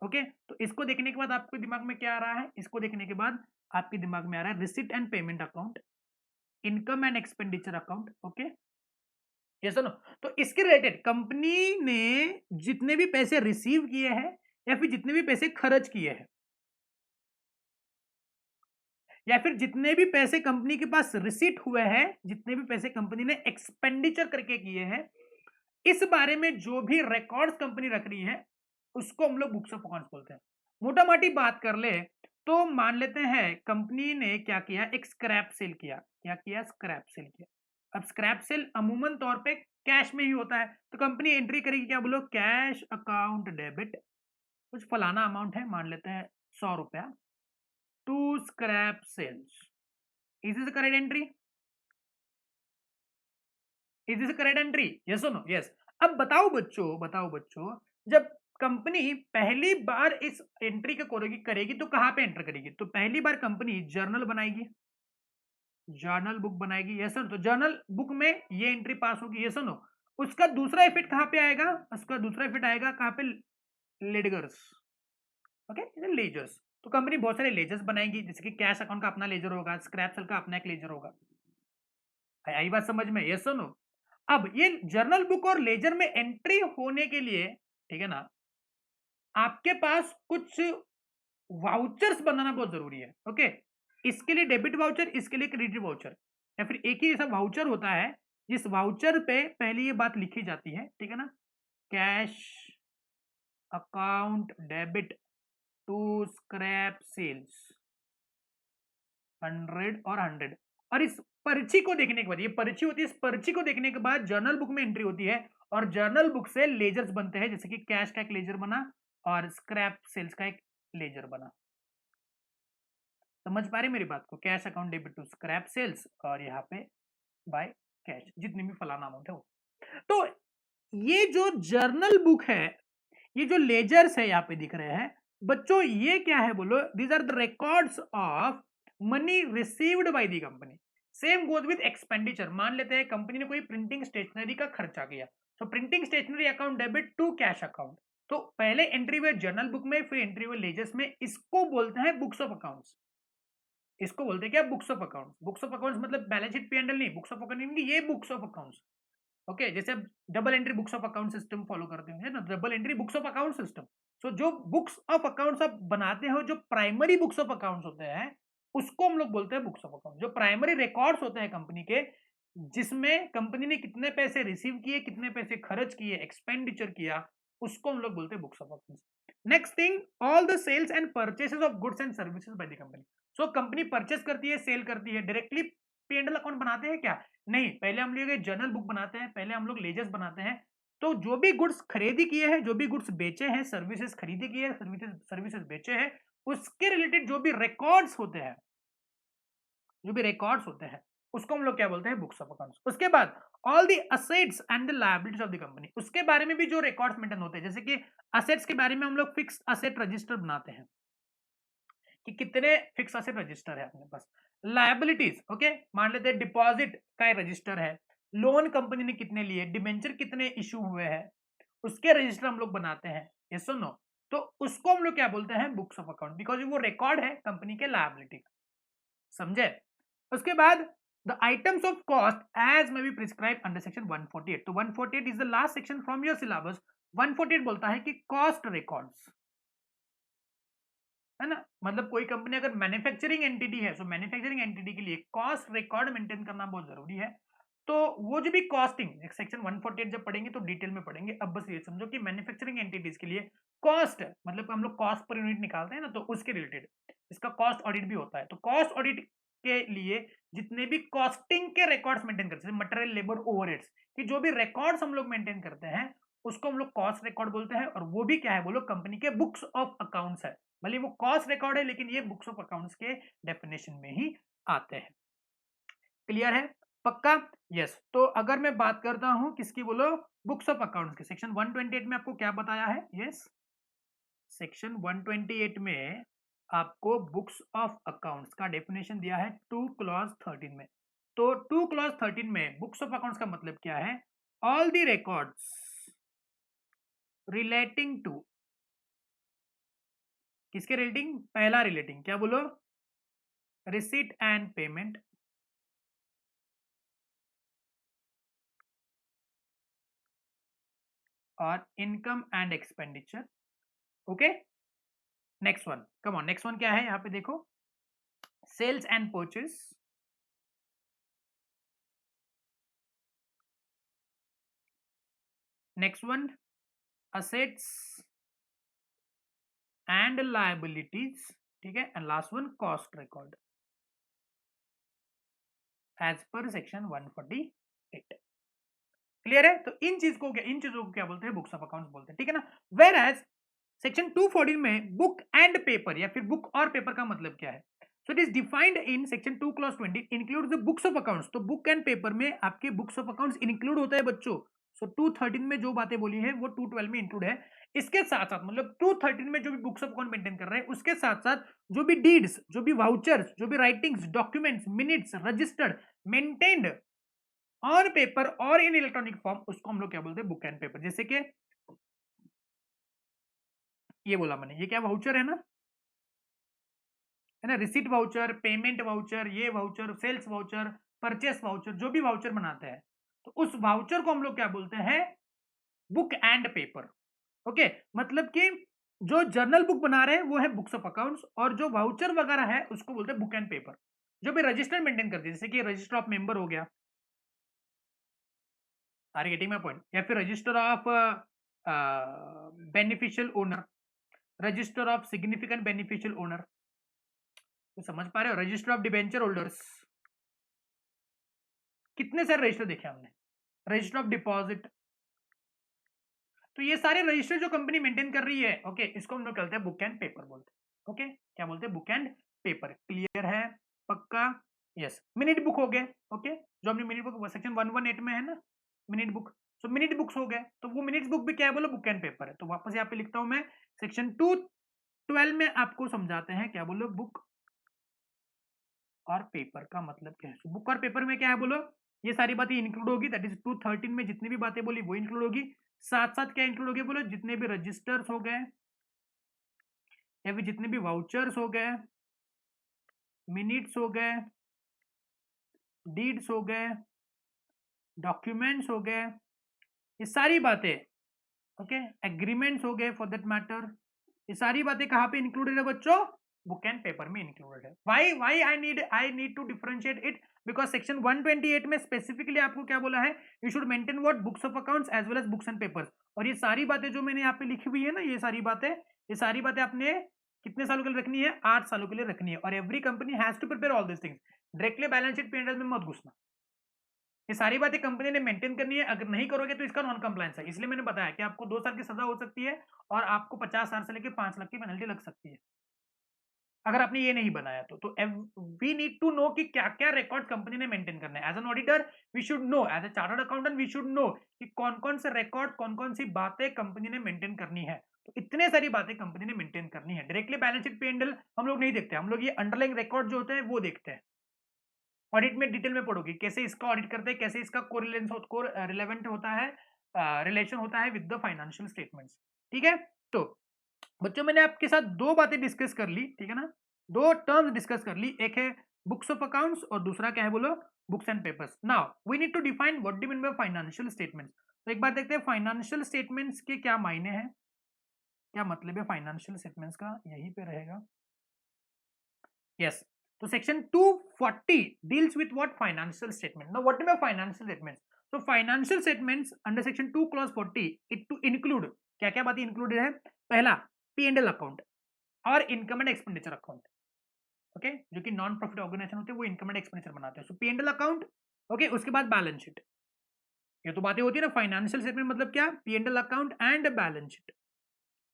[SPEAKER 1] Okay, तो इसको देखने के बाद आपके दिमाग में क्या आ रहा है? इसको देखने के बाद आपके दिमाग में आ रहा है receipt and payment account, income and expenditure account. Okay, ये सुनो. तो इसके रिलेटेड कंपनी ने जितने भी पैसे रिसीव किए हैं या फिर जितने भी पैसे खर्च किए हैं या फिर जितने भी पैसे कंपनी के पास रिसीट हुए हैं, जितने भी पैसे कंपनी ने एक्सपेंडिचर करके किए हैं, इस बारे में जो भी रिकॉर्ड्स कंपनी रख रही है उसको हम लोग बुक्स ऑफ अकाउंट्स बोलते हैं. मोटा मोटी बात कर ले तो मान लेते हैं कंपनी ने क्या किया, एक स्क्रैप सेल किया. क्या किया? स्क्रैप सेल किया. अब स्क्रैप सेल अमूमन तौर पे कैश में ही होता है, तो कंपनी एंट्री करेगी, क्या बोलो, कैश अकाउंट डेबिट, कुछ फलाना अमाउंट है, मान लेते हैं 100 रुपया, to scrap sales. Is this the correct entry? Is this the correct entry? Yes or no? Yes. अब बताओ बच्चों, जब कंपनी पहली बार इस एंट्री को करेगी तो कहां पे एंटर करेगी? तो पहली बार कंपनी जर्नल बनाएगी, जर्नल बुक बनाएगी. Yes sir. तो जर्नल बुक में ये एंट्री पास होगी. यस और नो? उसका दूसरा इफेक्ट कहां पे आएगा? उसका दूसरा इफेक्ट आएगा कहां पे? लेडगर्स. Okay, ledgers. तो कंपनी बहुत सारे लेजर्स बनाएगी, जैसे कि कैश अकाउंट का अपना लेजर होगा, स्क्रैप सेल का अपना एक लेजर होगा. आई बात समझ में? यस और नो? अब ये जर्नल बुक और लेजर में एंट्री होने के लिए, ठीक है ना, आपके पास कुछ वाउचर्स बनाना बहुत जरूरी है. ओके, इसके लिए डेबिट वाउचर, इसके लिए क्रेडिट वाउचर, या फिर एक ही ऐसा वाउचर होता है जिस वाउचर पे पहले ये बात लिखी जाती है, ठीक है ना, cash account debit to scrap sales 100 और 100. और इस पर्ची को देखने के बाद, ये पर्ची होती है, इस पर्ची को देखने के बाद जर्नल बुक में एंट्री होती है और जर्नल बुक से लेजर्स बनते हैं, जैसे कि कैश का एक लेजर बना और स्क्रैप सेल्स का एक लेजर बना. समझ पा रहे मेरी बात को? Cash account debit to scrap sales और यहाँ पे बाय कैश, जितनी भी फलाना अमाउंट है वो. तो ये जो जर्नल बुक है, ये जो लेजर्स है यहाँ पे दिख रहे हैं बच्चों, ये क्या है बोलो? These are the records of money received by the company. Same goes with expenditure. मान लेते हैं कंपनी ने कोई प्रिंटिंग स्टेशनरी का खर्चा किया, तो printing stationery account debit to cash account. तो पहले एंट्री हुए जर्नल बुक में, फिर एंट्री हुए लेजर्स में. इसको बोलते हैं बुक्स ऑफ अकाउंट्स. इसको बोलते हैं क्या? Books of accounts. Books of accounts मतलब बैलेंस शीट P&L नहीं, बुक्स ऑफ अकाउंट ये बुक्स ऑफ अकाउंट्स. ओके, जैसे double entry books of account system follow करते हैं ना, double entry books of account system. So जो बुक्स ऑफ अकाउंट्स आप बनाते हो, जो प्राइमरी बुक्स ऑफ अकाउंट्स होते हैं, उसको हम लोग बोलते हैं बुक्स ऑफ अकाउंट। जो प्राइमरी रिकॉर्ड्स होते हैं कंपनी के, जिसमें कंपनी ने कितने पैसे रिसीव किए, कितने पैसे खर्च किए, एक्सपेंडिचर किया, उसको हम लोग बोलते हैं books of accounts. Next thing, all the sales and purchases of goods and services by the company. So company purchase करती है, सेल करती है, डायरेक्टली P&L अकाउंट बनाते हैं क्या? नहीं, पहले हम लोग जर्नल बुक बनाते हैं, पहले हम लोग लेजर्स बनाते हैं। तो जो भी गुड्स खरीदी किए हैं, जो भी गुड्स बेचे हैं, सर्विसेज खरीदी की है, सर्विसेज बेचे हैं, उसके रिलेटेड जो भी रिकॉर्ड्स होते हैं, उसको हम लोग क्या बोलते हैं? Books of accounts. उसके बाद all the assets and the liabilities of the company, उसके बारे में भी जो रिकॉर्ड्स मेंटेन होते हैं, जैसे कि असेट्स के बारे में हम लोग फिक्स असेट रजिस्टर बनाते हैं कि कितने फिक्स असेट रजिस्टर है अपने पास। लायबिलिटीज, ओके, मान लेते हैं डिपॉजिट का रजिस्टर है, लोन कंपनी ने कितने लिए, डिबेंचर कितने इशू हुए हैं, उसके रजिस्टर हम लोग बनाते हैं। यस और नो? तो उसको हम लोग क्या बोलते हैं? बुक्स ऑफ अकाउंट, बिकॉज वो रिकॉर्ड है कंपनी के लायबिलिटी का। समझे? उसके बाद the items of cost as may be prescribe under section 148। तो 148 is the last section from your syllabus. 148 बोलता है कि कॉस्ट रिकॉर्ड्स, है ना? मतलब कोई कंपनी अगर मैन्युफैक्चरिंग एंटिटी है, तो मैन्युफैक्चरिंग एंटिटी के लिए कॉस्ट रिकॉर्ड मेंटेन करना बहुत जरूरी है। तो वो जो भी कॉस्टिंग सेक्शन 148 जब पढ़ेंगे तो डिटेल में पढ़ेंगे। अब बस ये समझो कि मैन्युफैक्चरिंग एंटिटीज के लिए कॉस्ट, मतलब हम लोग कॉस्ट पर यूनिट निकालते हैं ना, तो उसके रिलेटेड इसका कॉस्ट ऑडिट भी होता है। तो कॉस्ट ऑडिट के लिए जितने भी कॉस्टिंग के रिकॉर्ड्स मेंटेन करते हैं, मटेरियल, लेबर, ओवरहेड्स, कि जो भी रिकॉर्ड्स हम लोग मेंटेन करते हैं, उसको हम लोग कॉस्ट रिकॉर्ड बोलते हैं। और वो भी क्या है बोलो? कंपनी के बुक्स ऑफ अकाउंट्स है। भले वो कॉस्ट रिकॉर्ड है, लेकिन ये बुक्स ऑफ अकाउंट्स के डेफिनेशन में ही आते हैं। क्लियर है? पक्का? यस। तो अगर मैं बात करता हूं किसकी बोलो? बुक्स ऑफ अकाउंट्स के। सेक्शन 128 में आपको क्या बताया है? यस, सेक्शन 128 में आपको बुक्स ऑफ अकाउंट्स का डेफिनेशन दिया है 2 क्लॉज 13 में। तो 2 क्लॉज 13 में बुक्स ऑफ अकाउंट्स का मतलब क्या है? All the records relating to, किसके रिलेटिंग? पहला रिलेटिंग क्या बोलो? रिसीट एंड पेमेंट, और income and expenditure. Okay, next one, come on, next one क्या है? यहां पे देखो, sales and purchase, next one assets and liabilities, ठीक है, and last one cost record as per section 148। Clear है? तो इन चीजों को क्या बोलते हैं? बुक्स ऑफ अकाउंट्स बोलते हैं, ठीक है ना? वेर एज सेक्शन 214 में बुक एंड पेपर या फिर बुक और पेपर का मतलब क्या है? So it is defined in section 2 clause 20 include the books of accounts. तो बुक एंड पेपर में आपके बुक्स ऑफ अकाउंट्स इंक्लूड होता है बच्चों। सो 213 में जो बातें बोली है वो 212 में इंक्लूड है। इसके साथ साथ, मतलब 213 में जो भी बुक्स ऑफ अकाउंट मेंटेन कर रहे हैं, उसके साथ साथ जो भी डीड्स, जो भी वाउचर्स, जो भी writings, documents, minutes registered, maintained on paper और इन इलेक्ट्रॉनिक फॉर्म, उसको हम लोग क्या बोलते हैं? Book and paper. जैसे कि ये बोला मैंने, ये क्या वाउचर है ना, है ना? रिसीट वाउचर, पेमेंट वाउचर, ये voucher, sales voucher, purchase voucher, जो भी वाउचर बनाते हैं, तो उस वाउचर को हम लोग क्या बोलते हैं? Book and paper. ओके, मतलब कि जो जर्नल बुक बना रहे हैं वो है बुक्स ऑफ अकाउंट्स, और जो वाउचर वगैरह है उसको बोलते हैं बुक एंड पेपर। जो भी रजिस्टर मेंटेन करते हैं, जैसे कि रजिस्टर ऑफ मेंबर हो गया, आर गेटिंग माय पॉइंट? या फिर register of beneficial owner, register of significant beneficial owner, तो समझ पा रहे हो? रजिस्टर ऑफ डिबेंचर होल्डर्स, कितने सारे रजिस्टर देखे हमने, रजिस्टर ऑफ डिपॉजिट। तो ये सारे रजिस्टर जो कंपनी मेंटेन कर रही है, ओके, इसको हम लोग कहते हैं बुक एंड पेपर बोलते हैं। ओके, क्या बोलते हैं? Book and paper. क्लियर है? पक्का? यस। मिनट बुक हो गए, ओके, जो हमने मिनट बुक सेक्शन 118 में है ना, मिनट बुक। सो मिनट बुक्स हो गए, तो वो मिनट बुक भी क्या है बोलो? बुक एंड पेपर है। तो वापस यहाँ पे लिखता हूं मैं, सेक्शन 212 में आपको समझाते हैं क्या बोलो? बुक और पेपर का मतलब क्या है। बुक और पेपर में क्या है बोलो? ये सारी बातें इंक्लूड होगी, दैट इज 213 में जितनी भी बातें बोली वो इंक्लूड होगी। साथ साथ क्या इंक्लूड होगी बोलो? जितने भी रजिस्टर्स हो गए, या फिर जितने भी वाउचर्स हो गए, मिनट्स हो गए, डीड्स हो गए, डॉक्यूमेंट्स हो गए, ये सारी बातें, ओके, एग्रीमेंट्स हो गए फॉर दैट मैटर, ये सारी बातें कहाँ पे इंक्लूडेड है बच्चों? बुक एंड पेपर में इंक्लूडेड है। Why I need to differentiate it, because section 128 में स्पेसिफिकली आपको क्या बोला है? You should maintain what? Books of accounts as well as books and papers. और ये सारी बातें जो मैंने यहाँ पे लिखी हुई है ना, ये सारी बातें आपने कितने सालों के लिए रखनी है? 8 सालों के लिए रखनी है। और every company has to prepare all this things. Directly balance sheet P&L में मत घुसना। ये सारी बातें कंपनी ने मेंटेन करनी है। अगर नहीं करोगे तो इसका नॉन कंप्लायंस है। इसलिए मैंने बताया कि आपको 2 साल की सजा हो सकती है और आपको 50,000 से लेकर 5 लाख की पेनल्टी लग सकती है, अगर आपने ये नहीं बनाया तो वी नीड टू नो कि क्या क्या रिकॉर्ड कंपनी ने मेंटेन करना है। As an auditor we should know, as a chartered accountant we should know कि कौन कौन से रिकॉर्ड, कौन कौन सी बातें कंपनी ने मेंटेन करनी है। तो इतने सारी बातें कंपनी ने मेंटेन करनी है। डायरेक्टली बैलेंस शीट P&L हम लोग नहीं देखते, हम लोग ये अंडरलाइंग रिकॉर्ड जो होते हैं वो देखते हैं। ऑडिट में डिटेल में पढ़ोगे कैसे इसका ऑडिट करते हैं, कैसे इसका रिलेवेंट होता है, रिलेशन होता है विद द फाइनेंशियल स्टेटमेंट्स। ठीक है, तो बच्चों मैंने आपके साथ दो बातें डिस्कस कर ली, ठीक है ना, दो टर्म्स डिस्कस कर ली। एक है बुक्स ऑफ अकाउंट्स और दूसरा क्या है बोलो? Books and papers. Now we need to define what do mean by financial statements. तो एक बार देखते हैं फाइनेंशियल स्टेटमेंट्स के क्या मायने हैं, क्या मतलब है फाइनेंशियल स्टेटमेंट्स का, यहीं पे रहेगा। Yes, so section 240 deals with what? Financial statement. Now what are financial statements? So financial statements under section 2 clause 40 it to include क्या क्या बातें इंक्लूडेड है? पहला P&L अकाउंट और income and expenditure account. Okay, जो कि नॉन प्रॉफिट ऑर्गेनाइजेशन होते हैं वो इनकम एंड एक्सपेंडिचर बनाते हैं। सो P&L अकाउंट, ओके, उसके बाद बैलेंस शीट। ये तो बातें होती है ना, फाइनेंशियल स्टेटमेंट मतलब क्या? P&L account and balance sheet.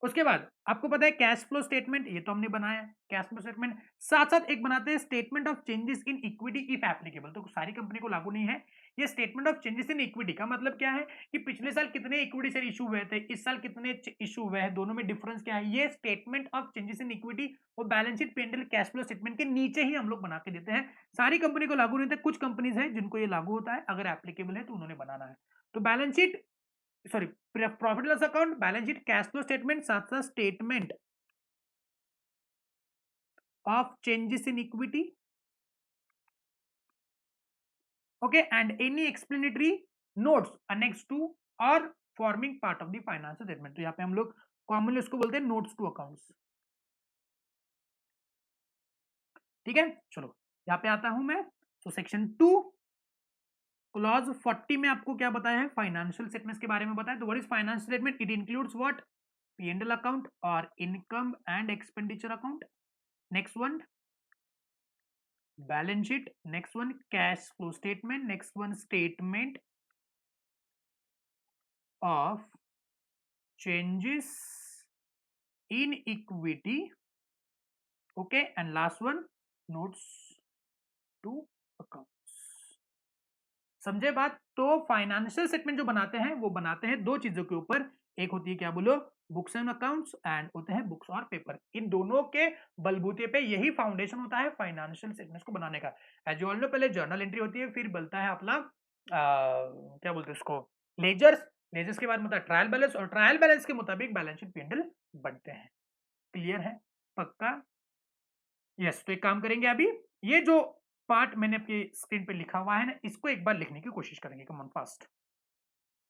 [SPEAKER 1] उसके बाद आपको पता है कैश फ्लो स्टेटमेंट, ये तो हमने बनाया कैश फ्लो स्टेटमेंट। साथ साथ एक बनाते हैं statement of changes in equity if applicable. तो सारी कंपनी को लागू नहीं है ये statement of changes in equity. का मतलब क्या है कि पिछले साल कितने इक्विटी शेयर इशू हुए थे, इस साल कितने इशू हुए हैं, दोनों में डिफरेंस क्या है, ये statement of changes in equity और balance sheet P&L cash flow statement के नीचे ही हम लोग बना के देते हैं। सारी कंपनी को लागू नहीं होता, कुछ कंपनीज है जिनको ये लागू होता है, अगर एप्लीकेबल है तो उन्होंने बनाना है। तो balance sheet, sorry, profit loss account, balance sheet, cash flow statement, साथ साथ statement of changes in equity, okay, and any explanatory notes annexed to or forming part of the financial statement। तो यहाँ पे हम लोग कॉमनली उसको बोलते हैं नोट्स टू अकाउंट्स। ठीक है, चलो यहाँ पे आता हूं मैं। तो सेक्शन 2 क्लॉज 40 में आपको क्या बताया है? फाइनेंशियल स्टेटमेंट्स के बारे में बताया। तो what is financial statement? It includes what? P&L account और income and expenditure account. Next one balance sheet, next one cash flow statement, next one statement of changes in equity, okay, and last one notes to accounts। समझे बात? तो financial statement जो बनाते हैं वो बनाते हैं दो चीजों के ऊपर, एक होती है क्या बोलो? बुक्स एंड अकाउंट्स, एंड होते हैं बुक्स और पेपर। इन दोनों के बलबूते पे यही फाउंडेशन होता है फाइनेंशियल स्टेटमेंट्स को बनाने का। एज ऑल नो, पहले जर्नल एंट्री होती है, फिर बनता है अपना क्या बोलते हैं उसको? लेजर्स। लेजर्स के बाद मतलब ट्रायल बैलेंस, और ट्रायल बैलेंस के मुताबिक बैलेंस शीट P&L बनते हैं। क्लियर है? पक्का? यस, तो एक काम करेंगे अभी, ये जो पार्ट मैंने आपकी स्क्रीन पे लिखा हुआ है ना, इसको एक बार लिखने की कोशिश करेंगे। Come on fast,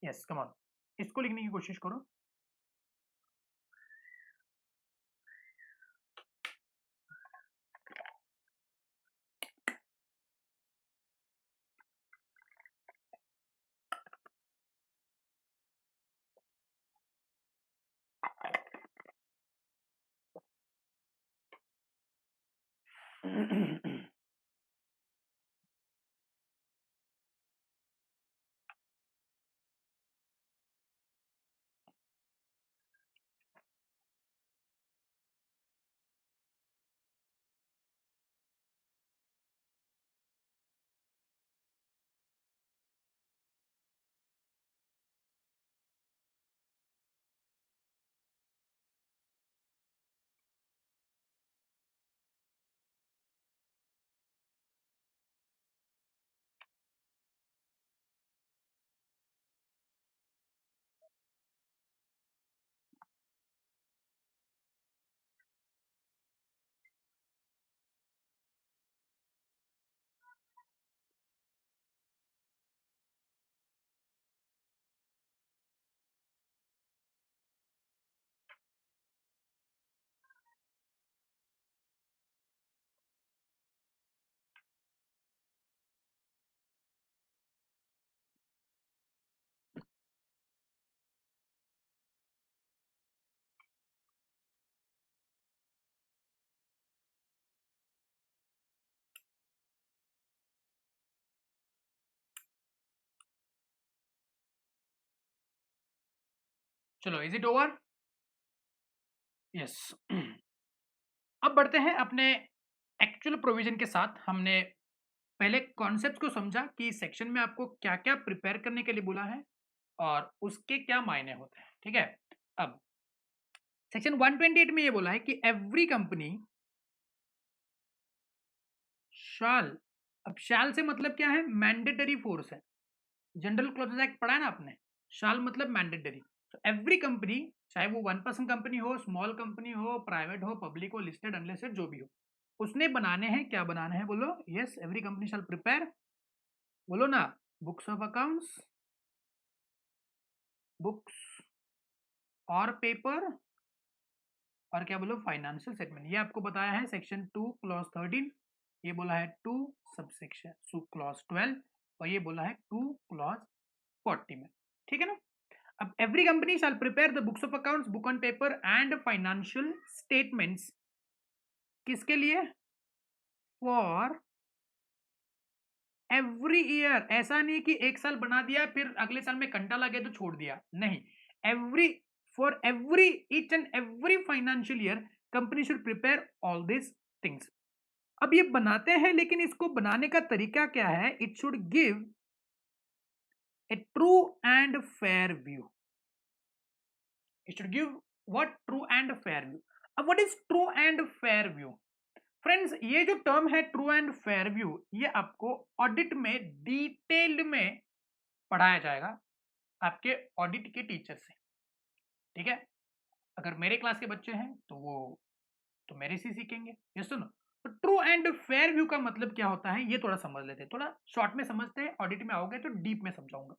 [SPEAKER 1] yes come on, इसको लिखने की कोशिश करो। चलो, इज इट ओवर? यस। अब बढ़ते हैं अपने एक्चुअल प्रोविजन के साथ। हमने पहले कॉन्सेप्ट को समझा कि सेक्शन में आपको क्या क्या प्रिपेयर करने के लिए बोला है और उसके क्या मायने होते हैं, ठीक है। अब सेक्शन 128 में ये बोला है कि एवरी कंपनी शाल। अब शाल से मतलब क्या है? मैंडेटरी फोर्स है। जनरल क्लॉजेज एक्ट पढ़ा है ना आपने? शाल मतलब मैंडेटरी। तो एवरी कंपनी, चाहे वो 1% कंपनी हो, स्मॉल कंपनी हो, प्राइवेट हो, पब्लिक हो, लिस्टेड अनलिस्टेड, जो भी हो, उसने बनाने हैं। क्या बनाने हैं बोलो? यस, एवरी कंपनी शाल प्रिपेयर, बोलो ना, बुक्स ऑफ अकाउंट्स, बुक्स और पेपर, और क्या बोलो? Financial statement. ये आपको बताया है सेक्शन 2 क्लॉज 13, ये बोला है 2 सबसेक्शन क्लॉज 12, और ये बोला है 2 क्लॉज 40 में, ठीक है ना। अब every company shall prepare the books of accounts, book on paper and financial statements. किसके लिए? For every year. ऐसा नहीं कि एक साल बना दिया फिर अगले साल में घंटा लगे तो छोड़ दिया, नहीं। Every, for every, each and every financial year company should prepare all this things. अब ये बनाते हैं, लेकिन इसको बनाने का तरीका क्या है? It should give a true and fair view. It should give what? True and fair view. अब what is true and fair view? Friends, ये जो टर्म है ट्रू एंड फेयर व्यू, ये आपको ऑडिट में डिटेल में पढ़ाया जाएगा आपके ऑडिट के टीचर से, ठीक है। अगर मेरे क्लास के बच्चे हैं तो वो तो मेरे से सीखेंगे। ये सुनो, तो ट्रू एंड फेयर व्यू का मतलब क्या होता है ये थोड़ा समझ लेते हैं। थोड़ा शॉर्ट में समझते हैं, ऑडिट में आओगे तो डीप में समझाऊंगा।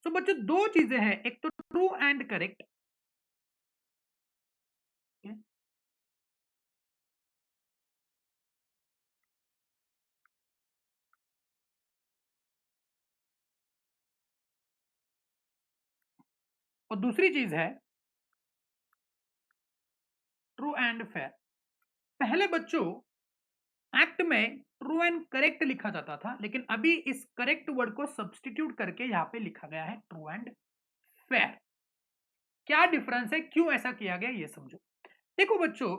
[SPEAKER 1] तो बच्चों, दो चीजें हैं, एक तो ट्रू एंड करेक्ट, और दूसरी चीज है ट्रू एंड फेयर। पहले बच्चों एक्ट में ट्रू एंड करेक्ट लिखा जाता था, लेकिन अभी इस करेक्ट वर्ड को सब्स्टिट्यूट करके यहां पे लिखा गया है ट्रू एंड फेयर। क्या डिफरेंस है, क्यों ऐसा किया गया, ये समझो। देखो बच्चों,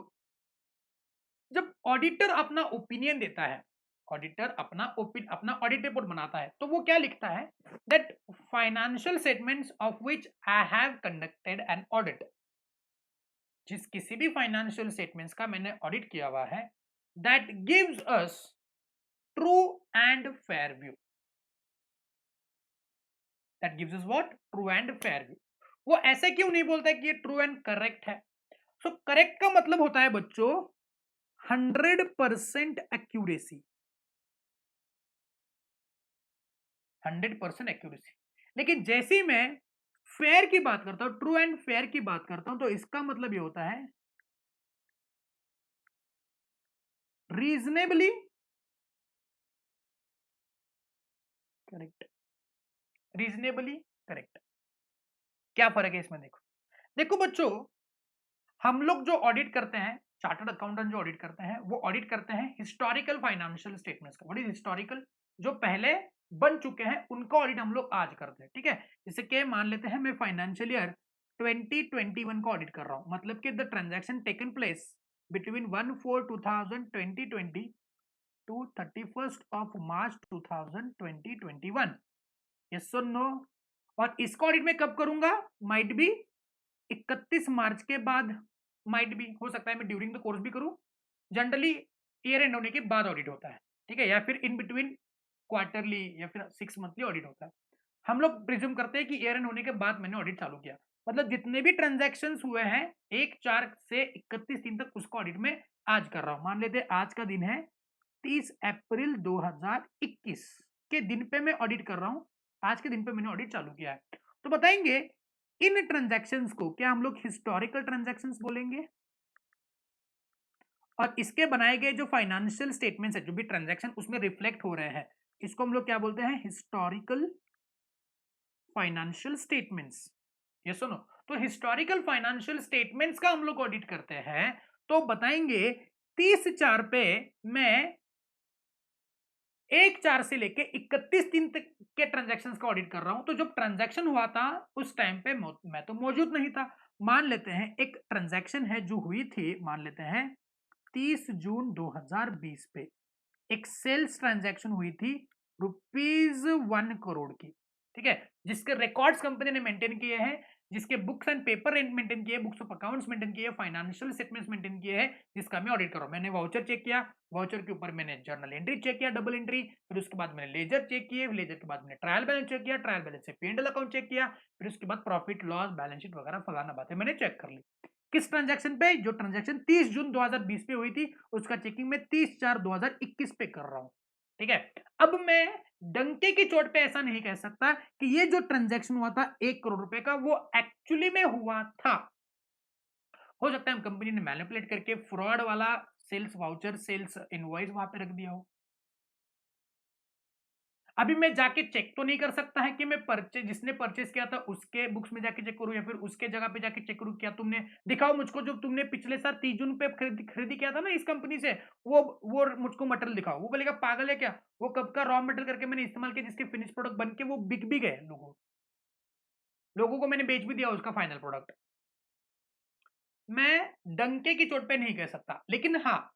[SPEAKER 1] जब ऑडिटर अपना ओपिनियन देता है, ऑडिटर अपना ऑडिट रिपोर्ट बनाता है, तो वो क्या लिखता है? That financial statements of which I have conducted an audit. जिस किसी भी फाइनेंशियल स्टेटमेंट्स का मैंने ऑडिट किया हुआ है, that gives us true and fair view. That gives us what? True and fair view. वो ऐसे क्यों नहीं बोलता कि ये ट्रू एंड करेक्ट है? सो करेक्ट का मतलब होता है बच्चों 100% एक्यूरेसी, 100% एक्यूरेसी। लेकिन जैसे ही मैं फेयर की बात करता हूं, ट्रू एंड फेयर की बात करता हूं, तो इसका मतलब ये होता है रीजनेबली करेक्ट। Reasonably correct. क्या फर्क है इसमें? देखो, देखो बच्चों, हम लोग जो ऑडिट करते हैं, चार्टर्ड अकाउंटेंट जो ऑडिट करते हैं, वो ऑडिट करते हैं हिस्टोरिकल फाइनेंशियल स्टेटमेंट्स का। What is historical? जो पहले बन चुके हैं उनका ऑडिट हम लोग आज करते हैं, ठीक है। जैसे कि मान लेते हैं मैं फाइनेंशियल ईयर 2021 का ऑडिट कर रहा हूं, मतलब कि the transaction taken place between 1/4/2020 to 31st of March 2021। Yes और नो? और इसका ऑडिट मैं कब करूंगा? माइट बी 31 मार्च के बाद, माइट भी हो सकता है मैं ड्यूरिंग द कोर्स भी करूं। जनरली ईयर एंड होने के बाद ऑडिट होता है, ठीक है, या फिर इन बिटवीन क्वार्टरली या फिर 6 मंथली ऑडिट होता है। हम लोग प्रिज्यूम करते हैं कि ईयर एंड होने के बाद मैंने ऑडिट चालू किया, मतलब जितने भी ट्रांजैक्शन हुए हैं 1/4 से 31 दिन तक, उसका ऑडिट में आज कर रहा हूं। मान लेते आज का दिन है 30 अप्रैल 2021 के दिन पे मैं ऑडिट कर रहा हूं। आज के दिन पे मैंने ऑडिट चालू किया है। तो बताएंगे इन ट्रांजैक्शंस को क्या हम लोग हिस्टोरिकल ट्रांजैक्शंस बोलेंगे, और इसके बनाए गए जो फाइनेंशियल स्टेटमेंट्स है, जो भी ट्रांजैक्शन उसमें रिफ्लेक्ट हो रहे हैं, इसको हम लोग क्या बोलते हैं? Historical financial statements. ये सुनो, तो हिस्टोरिकल फाइनेंशियल स्टेटमेंट्स का हम लोग ऑडिट करते हैं। तो बताएंगे 30/4 पे मैं 1/4 से लेके 31/3 तक के ट्रांजैक्शंस का ऑडिट कर रहा हूं। तो जब ट्रांजैक्शन हुआ था उस टाइम पे मैं तो मौजूद नहीं था। मान लेते हैं एक ट्रांजैक्शन है जो हुई थी, मान लेते हैं 30 जून 2020 पे एक सेल्स ट्रांजैक्शन हुई थी ₹1 करोड़ की, ठीक है, जिसके रिकॉर्ड्स कंपनी ने मेंटेन किए हैं, जिसके बुक्स एंड पेपर मेंटेन किए, बुक्स ऑफ अकाउंट्स मेंटेन किए, फाइनेंशियल स्टेटमेंट्स मेंटेन किए हैं, जिसका मैं ऑडिट कर रहा हूं। मैंने वाउचर चेक किया, वाउचर के ऊपर मैंने जर्नल एंट्री चेक किया, डबल एंट्री, फिर उसके बाद मैंने लेजर चेक किए, लेजर के बाद मैंने ट्रायल बैलेंस चेक किया, ट्रायल बैलेंस से P&L अकाउंट चेक किया, फिर उसके बाद प्रॉफिट लॉस बैलेंस शीट वगैरह फलाना बातें मैंने चेक कर ली। किस ट्रांजैक्शन पे? जो ट्रांजैक्शन 30 जून 2020 पे हुई थी, उसका चेकिंग मैं 30/4/2021 पे कर रहा हूं, ठीक है। अब मैं डंके की चोट पे ऐसा नहीं कह सकता कि ये जो ट्रांजैक्शन हुआ था 1 करोड़ रुपए का, वो एक्चुअली में हुआ था। हो सकता है हम कंपनी ने मैनिपुलेट करके फ्रॉड वाला सेल्स वाउचर, सेल्स इनवॉइस वहां पे रख दिया हो। अभी मैं जाके चेक तो नहीं कर सकता है कि मैं परचेज, जिसने परचेज किया था उसके बुक्स में जाके चेक करूं या फिर उसके जगह पे जाके चेक करूं। क्या तुमने दिखाओ मुझको जो तुमने पिछले साल 30 जून पे खरीदी किया था ना इस कंपनी से, वो मुझको मटेरियल दिखाओ। वो बोलेगा पागल है क्या, वो कब का रॉ मटेरियल करके मैंने इस्तेमाल किया, जिसके फिनिश प्रोडक्ट बन के वो बिक भी गए, लोगों को मैंने बेच भी दिया उसका फाइनल प्रोडक्ट। मैं डंके की चोट पे नहीं कह सकता, लेकिन हाँ,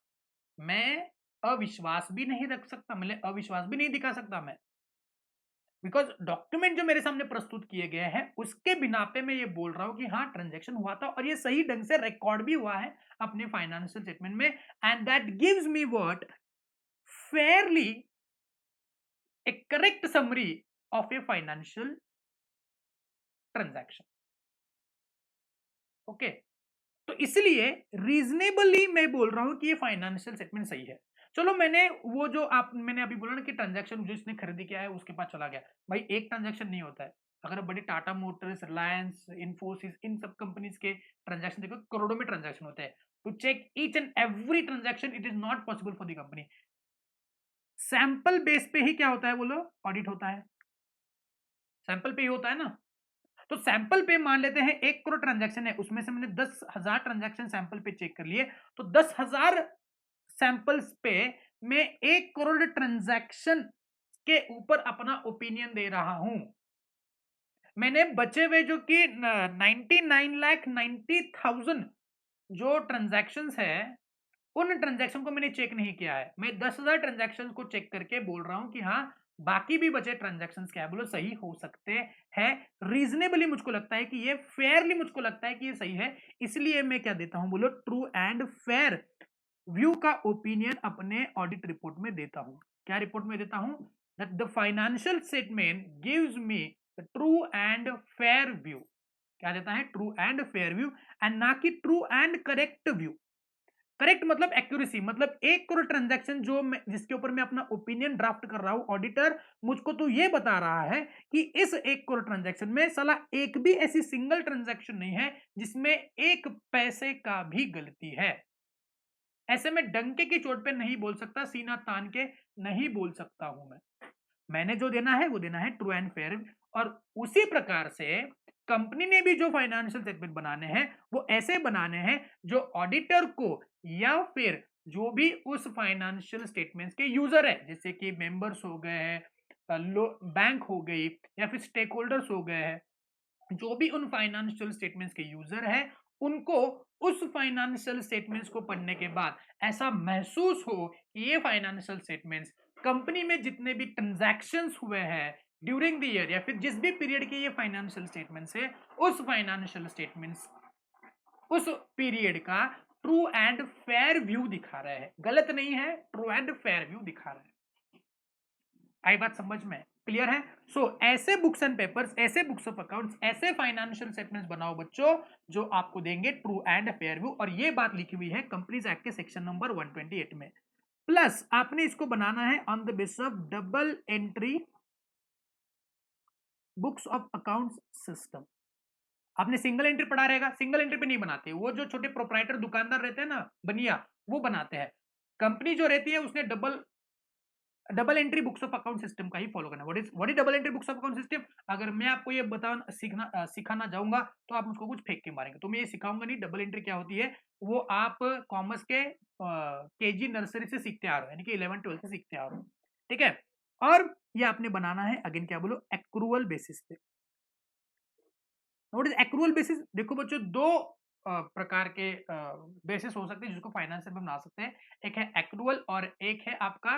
[SPEAKER 1] मैं अविश्वास भी नहीं रख सकता, मतलब अविश्वास भी नहीं दिखा सकता मैं, बिकॉज डॉक्यूमेंट जो मेरे सामने प्रस्तुत किए गए हैं उसके बिना पे मैं ये बोल रहा हूं कि हाँ ट्रांजैक्शन हुआ था और ये सही ढंग से रिकॉर्ड भी हुआ है अपने फाइनेंशियल स्टेटमेंट में, and that gives me what Fairlie A correct summary of a financial transaction. Okay, तो इसलिए रीजनेबली मैं बोल रहा हूं कि ये फाइनेंशियल स्टेटमेंट सही है। चलो मैंने वो जो आप मैंने अभी बोला ना कि ट्रांजैक्शन जो इसने खरीदी किया है उसके पास चला गया, भाई एक ट्रांजैक्शन नहीं होता है। अगर आप बड़ी टाटा मोटर्स, रिलायंस, इन्फोसिस, इन सब कंपनीज के ट्रांजैक्शन देखो, करोड़ों में ट्रांजैक्शन होते हैं। To check each and every transaction it is not possible for the company. Sample base पे ही क्या होता है बोलो, ऑडिट होता है। सैंपल पे ही होता है ना। तो सैंपल पे मान लेते हैं 1 करोड़ ट्रांजैक्शन है, उसमें से मैंने 10,000 ट्रांजैक्शन सैंपल पे चेक कर लिए, तो 10,000 सैंपल्स पे मैं 1 करोड़ ट्रांजैक्शन के ऊपर अपना ओपिनियन दे रहा हूं। मैंने बचे हुए जो कि 99,90,000 जो ट्रांजैक्शंस है, उन ट्रांजैक्शन को मैंने चेक नहीं किया है। मैं 10,000 ट्रांजैक्शन को चेक करके बोल रहा हूं कि हाँ बाकी भी बचे ट्रांजैक्शंस क्या है बोलो सही हो सकते हैं। रीजनेबली मुझको लगता है कि ये फेयरली, मुझको लगता है कि ये सही है, इसलिए मैं क्या देता हूं बोलो, ट्रू एंड फेयर व्यू का ओपिनियन अपने ऑडिट रिपोर्ट में देता हूं। क्या रिपोर्ट में देता हूं? That the financial statement gives me the true and fair view. क्या देता है? True and fair view, and ना कि true and correct view. Correct मतलब एक्यूरेसी, मतलब 1 करोड़ ट्रांजैक्शन जो मैं, जिसके ऊपर मैं अपना ओपिनियन ड्राफ्ट कर रहा हूं, ऑडिटर मुझको तो ये बता रहा है कि इस 1 करोड़ ट्रांजैक्शन में साला एक भी ऐसी सिंगल ट्रांजैक्शन नहीं है जिसमें 1 पैसे का भी गलती है। ऐसे में डंके की चोट पे नहीं बोल सकता, सीना तान के नहीं बोल सकता हूं मैं। मैंने जो देना है वो देना है ट्रू एंड फेयर। और उसी प्रकार से कंपनी ने भी जो फाइनेंशियल स्टेटमेंट बनाने हैं वो ऐसे बनाने हैं जो ऑडिटर को या फिर जो भी उस फाइनेंशियल स्टेटमेंट्स के यूजर है, जैसे कि मेंबर्स हो गए हैं, बैंक हो गई, या फिर स्टेक होल्डर्स हो गए हैं, जो भी उन फाइनेंशियल स्टेटमेंट्स के यूजर हैं, उनको उस फाइनेंशियल स्टेटमेंट्स को पढ़ने के बाद ऐसा महसूस हो कि ये फाइनेंशियल स्टेटमेंट्स कंपनी में जितने भी ट्रांजैक्शंस हुए हैं ड्यूरिंग द ईयर या फिर जिस भी पीरियड के ये फाइनेंशियल स्टेटमेंट्स है, उस फाइनेंशियल स्टेटमेंट्स उस पीरियड का ट्रू एंड फेयर व्यू दिखा रहे हैं। गलत नहीं है, ट्रू एंड फेयर व्यू दिखा रहे हैं। आई बात समझ में? क्लियर है? ऐसे बुक्स एंड पेपर्स, ऐसे बुक्स ऑफ अकाउंट्स, ऐसे फाइनेंशियल स्टेटमेंट्स बनाओ बच्चों जो आपको देंगे ट्रू एंड फेयर व्यू। और ये बात लिखी हुई है कंपनीज एक्ट के सेक्शन नंबर 128 में। प्लस आपने इसको बनाना है on the basis of double entry books of accounts system. आपने सिंगल एंट्री पढ़ा रहेगा, सिंगल एंट्री पे नहीं बनाते, वो जो छोटे प्रोप्राइटर दुकानदार रहते हैं ना बनिया, वो बनाते हैं। कंपनी जो रहती है उसने double entry books of account system का ही फॉलो करना। What is double entry books of account system? अगर मैं आपको ये सिखाना जाऊंगा तो आप मुझको कुछ फेंक के मारेंगे, तो मैं ये सिखाऊंगा नहीं। डबल एंट्री क्या होती है वो आप कॉमर्स के केजी नर्सरी से सीखते आ रहे हो, यानी कि 11 12 से सीखते आ रहे हो। ठीक है। और ये आपने बनाना है अगेन क्या बोलो, एक्रूअल बेसिस पे। What is accrual basis? देखो बच्चों, दो प्रकार के बेसिस हो सकते हैं जिसको फाइनेंस में बना सकते हैं। एक है एक्रूअल और एक है आपका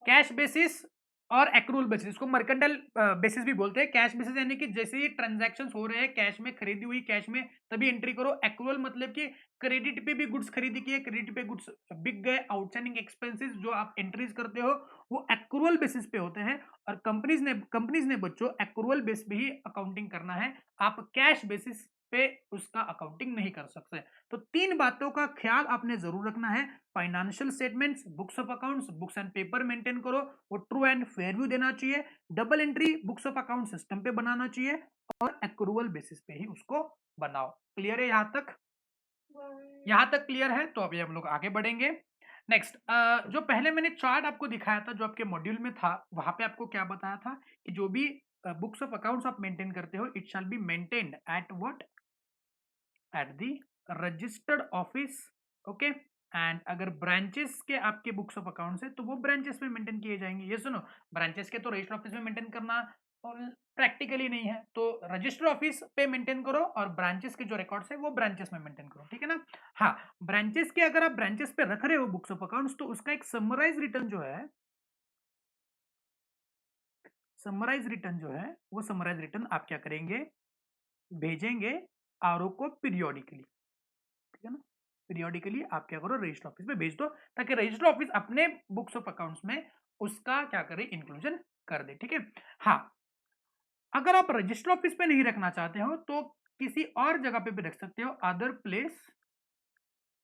[SPEAKER 1] कैश बेसिस और एक्रूअल बेसिस। इसको मर्केंटाइल बेसिस भी बोलते हैं। कैश बेसिस यानी कि जैसे ही ट्रांजैक्शंस हो रहे हैं कैश में, खरीदी हुई कैश में, तभी एंट्री करो। एक्रूअल मतलब कि क्रेडिट पे भी गुड्स खरीदी की है, क्रेडिट पे गुड्स बिक गए, आउटस्टैंडिंग एक्सपेंसेस जो आप एंट्रीज करते हो वो एक्रूअल बेसिस पे होते हैं। और कंपनीज ने बच्चों एक्रूअल बेस पे ही अकाउंटिंग करना है। आप कैश बेसिस पे उसका अकाउंटिंग नहीं कर सकते। तो तीन बातों का ख्याल आपने जरूर रखना है। Financial statements, books of accounts, books and paper maintain करो, वो ट्रू एंड फेयर व्यू देना चाहिए। Double entry books of account system पे बनाना चाहिए और एक्रूअल बेसिस पे ही उसको बनाओ। क्लियर है यहाँ तक? यहाँ तक क्लियर है? तो अभी हम लोग आगे बढ़ेंगे। नेक्स्ट, जो पहले मैंने चार्ट आपको दिखाया था जो आपके मॉड्यूल में था, वहां पे आपको क्या बताया था कि जो भी बुक्स ऑफ अकाउंट्स आप मेंटेन करते हो, it shall be maintained at what, at the registered office. Okay. And अगर ब्रांचेस के आपके बुक्स ऑफ अकाउंट्स है तो वो ब्रांचेस में मेंटेन किए जाएंगे। ये सुनो, ब्रांचेस के तो रजिस्टर ऑफिस में मेंटेन करना प्रैक्टिकली नहीं है, तो रजिस्टर ऑफिस पे मेंटेन करो और ब्रांचेस के जो रिकॉर्ड्स है वो ब्रांचेस में मेंटेन करो, ठीक है ना। हाँ, ब्रांचेस के अगर आप ब्रांचेस पे रख रहे हो बुक्स ऑफ अकाउंट्स, तो उसका एक समराइज रिटर्न जो है, समराइज रिटर्न जो है वो समराइज रिटर्न आप क्या करेंगे, भेजेंगे आरओ को पीरियोडिकली, ठीक है ना। पीरियोडिकली आप क्या करो, रजिस्टर ऑफिस में भेज दो, ताकि रजिस्टर ऑफिस अपने बुक्स ऑफ अकाउंट्स में उसका क्या करे, इंक्लूजन कर दे, ठीक है। हाँ, अगर आप रजिस्टर ऑफिस पे नहीं रखना चाहते हो तो किसी और जगह पे भी रख सकते हो, other place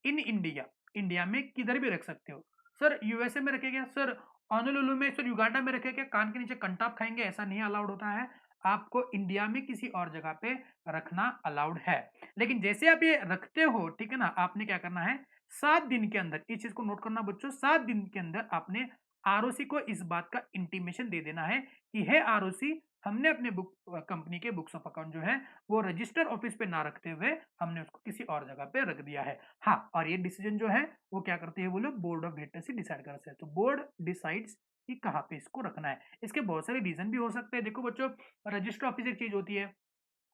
[SPEAKER 1] in India. India में किधर भी रख सकते हो। सर यूएसए में रखेगा, सर ऑनोलुलु में, सर युगांडा में रखेगा, कान के नीचे कंटाप खाएंगे, ऐसा नहीं अलाउड होता है। आपको इंडिया में किसी और जगह पे रखना अलाउड है। लेकिन जैसे आप ये रखते हो, ठीक है ना, आपने क्या करना है, 7 दिन के अंदर, इस चीज को नोट करना बच्चों, 7 दिन के अंदर आपने आरओसी को इस बात का इंटीमेशन दे देना है कि है आरओसी, हमने अपने बुक कंपनी के बुक्स ऑफ अकाउंट जो है वो रजिस्टर ऑफिस पे ना रखते हुए हमने उसको किसी और जगह पे रख दिया है। हाँ, और ये डिसीजन जो है वो क्या करते हैं वो लोग, board of directors he decide करते हैं। तो बोर्ड डिसाइड्स कि कहाँ पे इसको रखना है। इसके बहुत सारे रीजन भी हो सकते हैं। देखो बच्चों, रजिस्टर ऑफिस एक चीज होती है,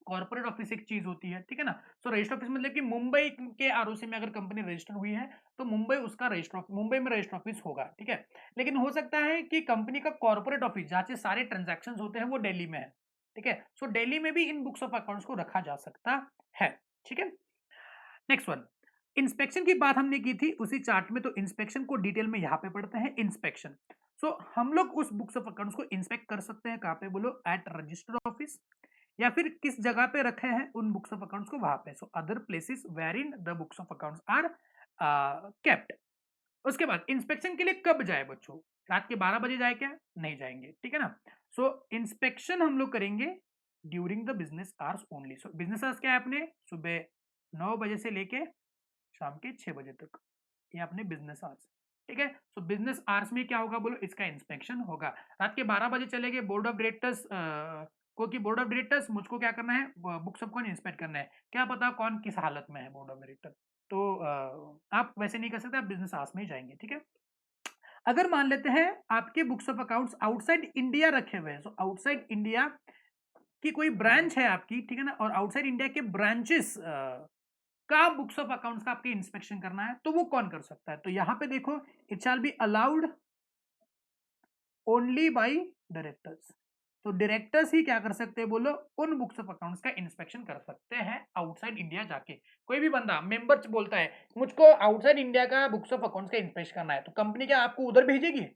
[SPEAKER 1] कॉर्पोरेट ऑफिस एक चीज होती है, ठीक है ना। सो रजिस्टर ऑफिस मतलब कि मुंबई के आरओसी में अगर कंपनी रजिस्टर हुई है तो मुंबई उसका रजिस्टर, मुंबई में रजिस्टर ऑफिस होगा, ठीक है। लेकिन हो सकता है कि कंपनी का कॉर्पोरेट ऑफिस जहाँ से सारे ट्रांजैक्शन होते हैं वो दिल्ली में है, ठीक है। सो दिल्ली में भी इन बुक्स ऑफ अकाउंट्स को रखा जा सकता है, ठीक है। नेक्स्ट वन, इंस्पेक्शन की बात हमने की थी उसी चार्ट में, तो इंस्पेक्शन को डिटेल में यहाँ पे पढ़ते हैं। इंस्पेक्शन, सो हम लोग उस बुक्स ऑफ अकाउंट्स को इंस्पेक्ट कर सकते हैं कहाँ पे बोलो, एट रजिस्टर ऑफिस, या फिर किस जगह पे रखे हैं उन बुक्स ऑफ अकाउंट्स को, वहां पे। So other places where in the books of accounts are kept. उसके बाद इंस्पेक्शन के लिए कब जाए बच्चों, रात के 12 बजे जाए क्या, नहीं जाएंगे, ठीक है ना। सो इंस्पेक्शन हम लोग करेंगे during the business hours only. So business hours क्या है अपने, सुबह 9 बजे से लेके शाम के 6 बजे तक, ये अपने बिजनेस आवर्स, ठीक है। सो बिजनेस आवर्स में क्या होगा बोलो, इसका इंस्पेक्शन होगा। रात के 12 बजे चले गए बोर्ड ऑफ डायरेक्टर्स को, कि बोर्ड ऑफ डायरेक्टर्स मुझको क्या करना है, बुक्स ऑफ कौन इंस्पेक्ट करना है, क्या पता कौन किस हालत में है बोर्ड ऑफ डायरेक्टर, तो आप वैसे नहीं कर सकते, आप बिजनेस आवर्स में ही जाएंगे, ठीक है। अगर मान लेते हैं आपके books of accounts outside India रखे हुए हैं, सो आउटसाइड इंडिया की कोई ब्रांच है आपकी, ठीक है ना, और आउटसाइड इंडिया के ब्रांचेस का बुक्स ऑफ अकाउंट्स का आपके इंस्पेक्शन करना है, तो वो कौन कर सकता है, तो यहां पे देखो, it shall be allowed only by directors. तो डायरेक्टर्स ही क्या कर सकते हैं बोलो, उन बुक्स ऑफ अकाउंट्स का इंस्पेक्शन कर सकते हैं आउटसाइड इंडिया जाके। कोई भी बंदा मेंबर बोलता है मुझको आउटसाइड इंडिया का बुक्स ऑफ अकाउंट्स का इंस्पेक्शन करना है, तो कंपनी क्या आपको उधर भेजेगी,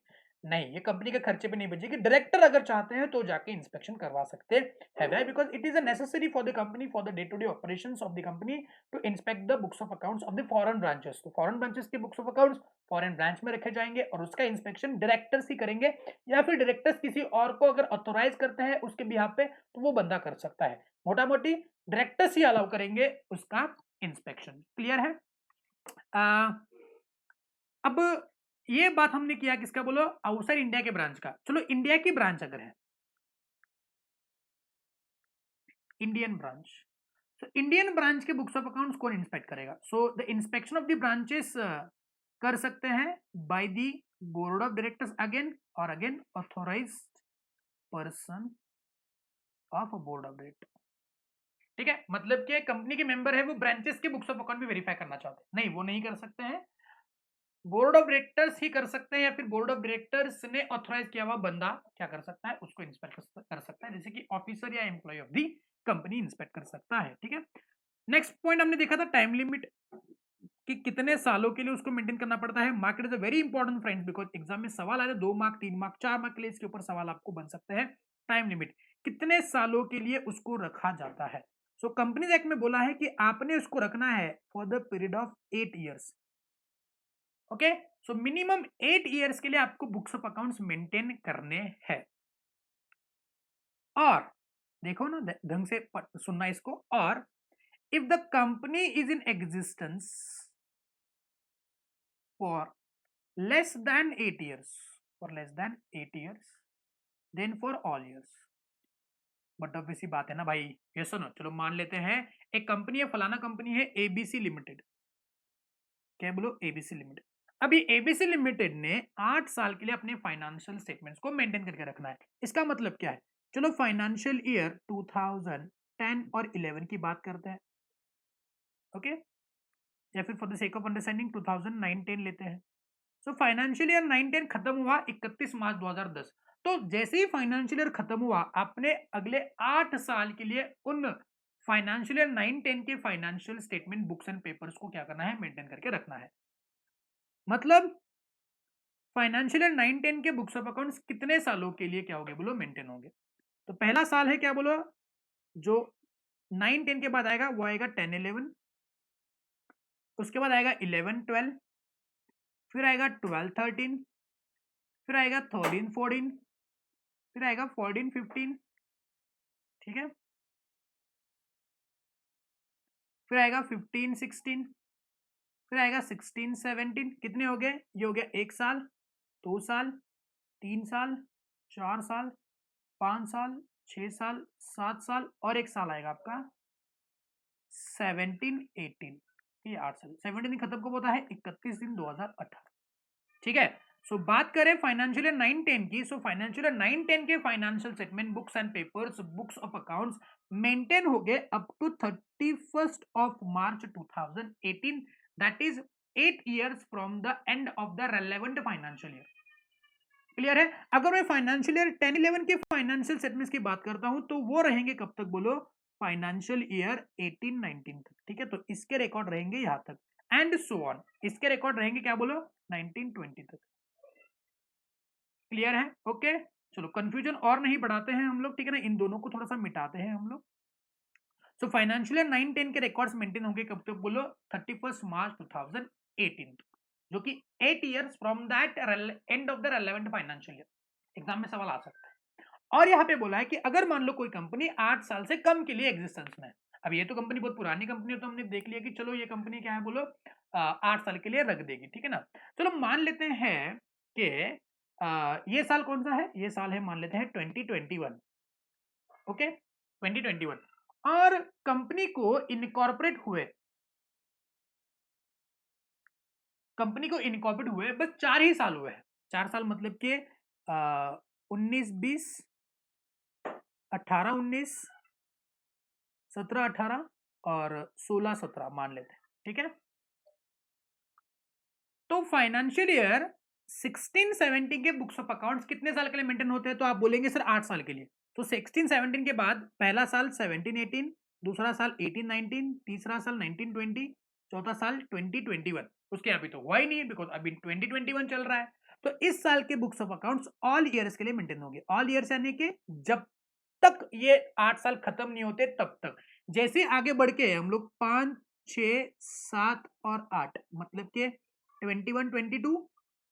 [SPEAKER 1] नहीं, ये कंपनी के खर्चे पे नहीं भेजेगी। डायरेक्टर अगर चाहते हैं तो जाके इंस्पेक्शन करवा सकते हैं, why, because it is a necessary for the company for the day to day operations of the company to inspect the books of accounts of the foreign branches. तो फॉरेन ब्रांचेस के books of accounts foreign branch में रखे जाएंगे और उसका inspection directors ही करेंगे, या फिर डायरेक्टर्स किसी और को अगर ऑथोराइज करते हैं उसके बिहाफ पे तो वो बंदा कर सकता है। मोटा मोटी डायरेक्टर्स ही अलाउ करेंगे उसका इंस्पेक्शन। क्लियर है? आ, अब ये बात हमने किया किसका बोलो, आउटसाइड इंडिया के ब्रांच का। चलो इंडिया की ब्रांच अगर है, इंडियन ब्रांच, तो इंडियन ब्रांच के बुक्स ऑफ अकाउंट्स कौन इंस्पेक्ट करेगा, so the inspection of the branches कर सकते हैं by the board of directors again और again authorised person of board of director. ठीक है, मतलब कि कंपनी के मेंबर है वो ब्रांचेस के बुक्स ऑफ अकाउंट भी वेरीफाई करना चाहते हैं, नहीं वो नहीं कर सकते हैं, बोर्ड ऑफ डायरेक्टर्स ही कर सकते हैं, या फिर बोर्ड ऑफ डायरेक्टर्स ने ऑथराइज किया हुआ बंदा क्या कर सकता है, उसको इंस्पेक्ट कर सकता है, जैसे कि ऑफिसर या employee of the company inspect कर सकता है। ठीक है, नेक्स्ट पॉइंट हमने देखा था टाइम लिमिट कि कितने सालों के लिए उसको मेंटेन करना पड़ता है। Market is a very important friends, because exam में सवाल आए 2 मार्क 3 मार्क 4 मार्क के लिए इसके ऊपर सवाल आपको बन सकते हैं। टाइम लिमिट कितने सालों के लिए उसको रखा जाता है। सो कंपनीज एक्ट में बोला है कि आपने उसको रखना है for the period of 8 years. Okay, so minimum 8 years के लिए आपको बुक्स ऑफ अकाउंट्स मेंटेन करने हैं। और देखो ना ढंग से सुनना इसको, और if the company is in existence for less than 8 years, for less than 8 years, then for all years। But obvious सी बात है ना भाई, ये सुनो, चलो मान लेते हैं एक कंपनी है, फलाना कंपनी है एबीसी लिमिटेड, क्या बोलो एबीसी लिमिटेड। अभी एबीसी लिमिटेड ने 8 साल के लिए अपने फाइनेंशियल स्टेटमेंट्स को मेंटेन करके रखना है। इसका मतलब क्या है, चलो फाइनेंशियल ईयर 2010 और 11 की बात करते हैं, ओके, या फिर for the sake of understanding 2009-10 लेते हैं। सो फाइनेंशियल ईयर 9-10 खत्म हुआ 31 मार्च 2010। तो जैसे ही फाइनेंशियल ईयर खत्म हुआ, आपने अगले 8 साल के लिए उन फाइनेंशियल ईयर 9-10 के financial statement books and papers को क्या करना है, मेंटेन करके रखना है। मतलब फाइनेंशियल ईयर 9-10 के बुक्स ऑफ अकाउंट्स कितने सालों के लिए क्या होंगे बोलो, मेंटेन होंगे। तो पहला साल है क्या बोलो, जो 9-10 के बाद आएगा वो आएगा 10-11, उसके बाद आएगा 11-12, फिर आएगा 12-13, फिर आएगा 13-14, फिर आएगा 14-15, ठीक है, फिर आएगा 15-16, फिर आएगा 16-17। कितने हो गए, ये हो गया 1 साल, 2 साल, 3 साल, 4 साल, 5 साल, 6 साल, 7 साल, और 1 साल आएगा आपका 17-18। ये 8 साल। 17 खत्म कब होता है, 31 दिन 2018। ठीक है, सो बात करें फाइनेंशियल ईयर 9-10 की, सो फाइनेंशियल ईयर 9-10 के financial statement books and papers books of accounts maintain हो गए up to 31st of March 2018, that is 8 years from the end of the relevant financial year. Clear है। अगर मैं financial year 10-11 के financial statements की बात करता हूं तो वो रहेंगे कब तक बोलो, फाइनेंशियल ईयर 18-19 तक। ठीक है, तो इसके रिकॉर्ड रहेंगे यहां तक, एंड सो ऑन, इसके रिकॉर्ड रहेंगे क्या बोलो 19-20 तक। क्लियर है, ओके। चलो कंफ्यूजन और नहीं बढ़ाते हैं हम लोग, ठीक है ना, इन दोनों को थोड़ा सा मिटाते हैं हम लोग। सो फाइनेंशियल ईयर 9-10 के रिकॉर्ड्स मेंटेन होंगे कब तक बोलो, 31 मार्च 2018, जो कि 8 years from that and of the relevant financial year. Exam में सवाल आ सकता है। और यहाँ पे बोला है कि अगर मान लो कोई कंपनी 8 साल से कम के लिए एग्जिस्टेंस में है, अब ये तो कंपनी बहुत पुरानी कंपनी है, तो हमने देख लिया कि चलो ये कंपनी क्या है बोलो 8 साल के लिए रख देगी, ठीक है ना। चलो मान लेते हैं कि ये साल कौन सा है, ये साल है मान लेते हैं 2021, ओके 2021, और कंपनी को इनकॉर्पोरेट हुए बस 4 ही साल हुए हैं। 4 साल मतलब कि 19-20, 18-19, 17-18 और 16-17 मान लेते हैं, ठीक है। तो फाइनेंशियल ईयर 16-17 के बुक्स ऑफ अकाउंट्स कितने साल के लिए मेंटेन होते हैं, तो आप बोलेंगे सर 8 साल के लिए। तो 16-17 के बाद पहला साल 17-18, दूसरा साल 18-19, तीसरा साल 19-20, चौथा साल 20-21। उसके अभी तो हुआ ही नहीं है, बिकॉज अभी 2021 चल रहा है। तो इस साल के books of accounts all years के लिए मेंटेन होंगे। ऑल ईयर्स यानी कि जब तक ये 8 साल खत्म नहीं होते तब तक। जैसे आगे बढ़ के हम लोग 5, 6, 7 और 8 मतलब के 21-22,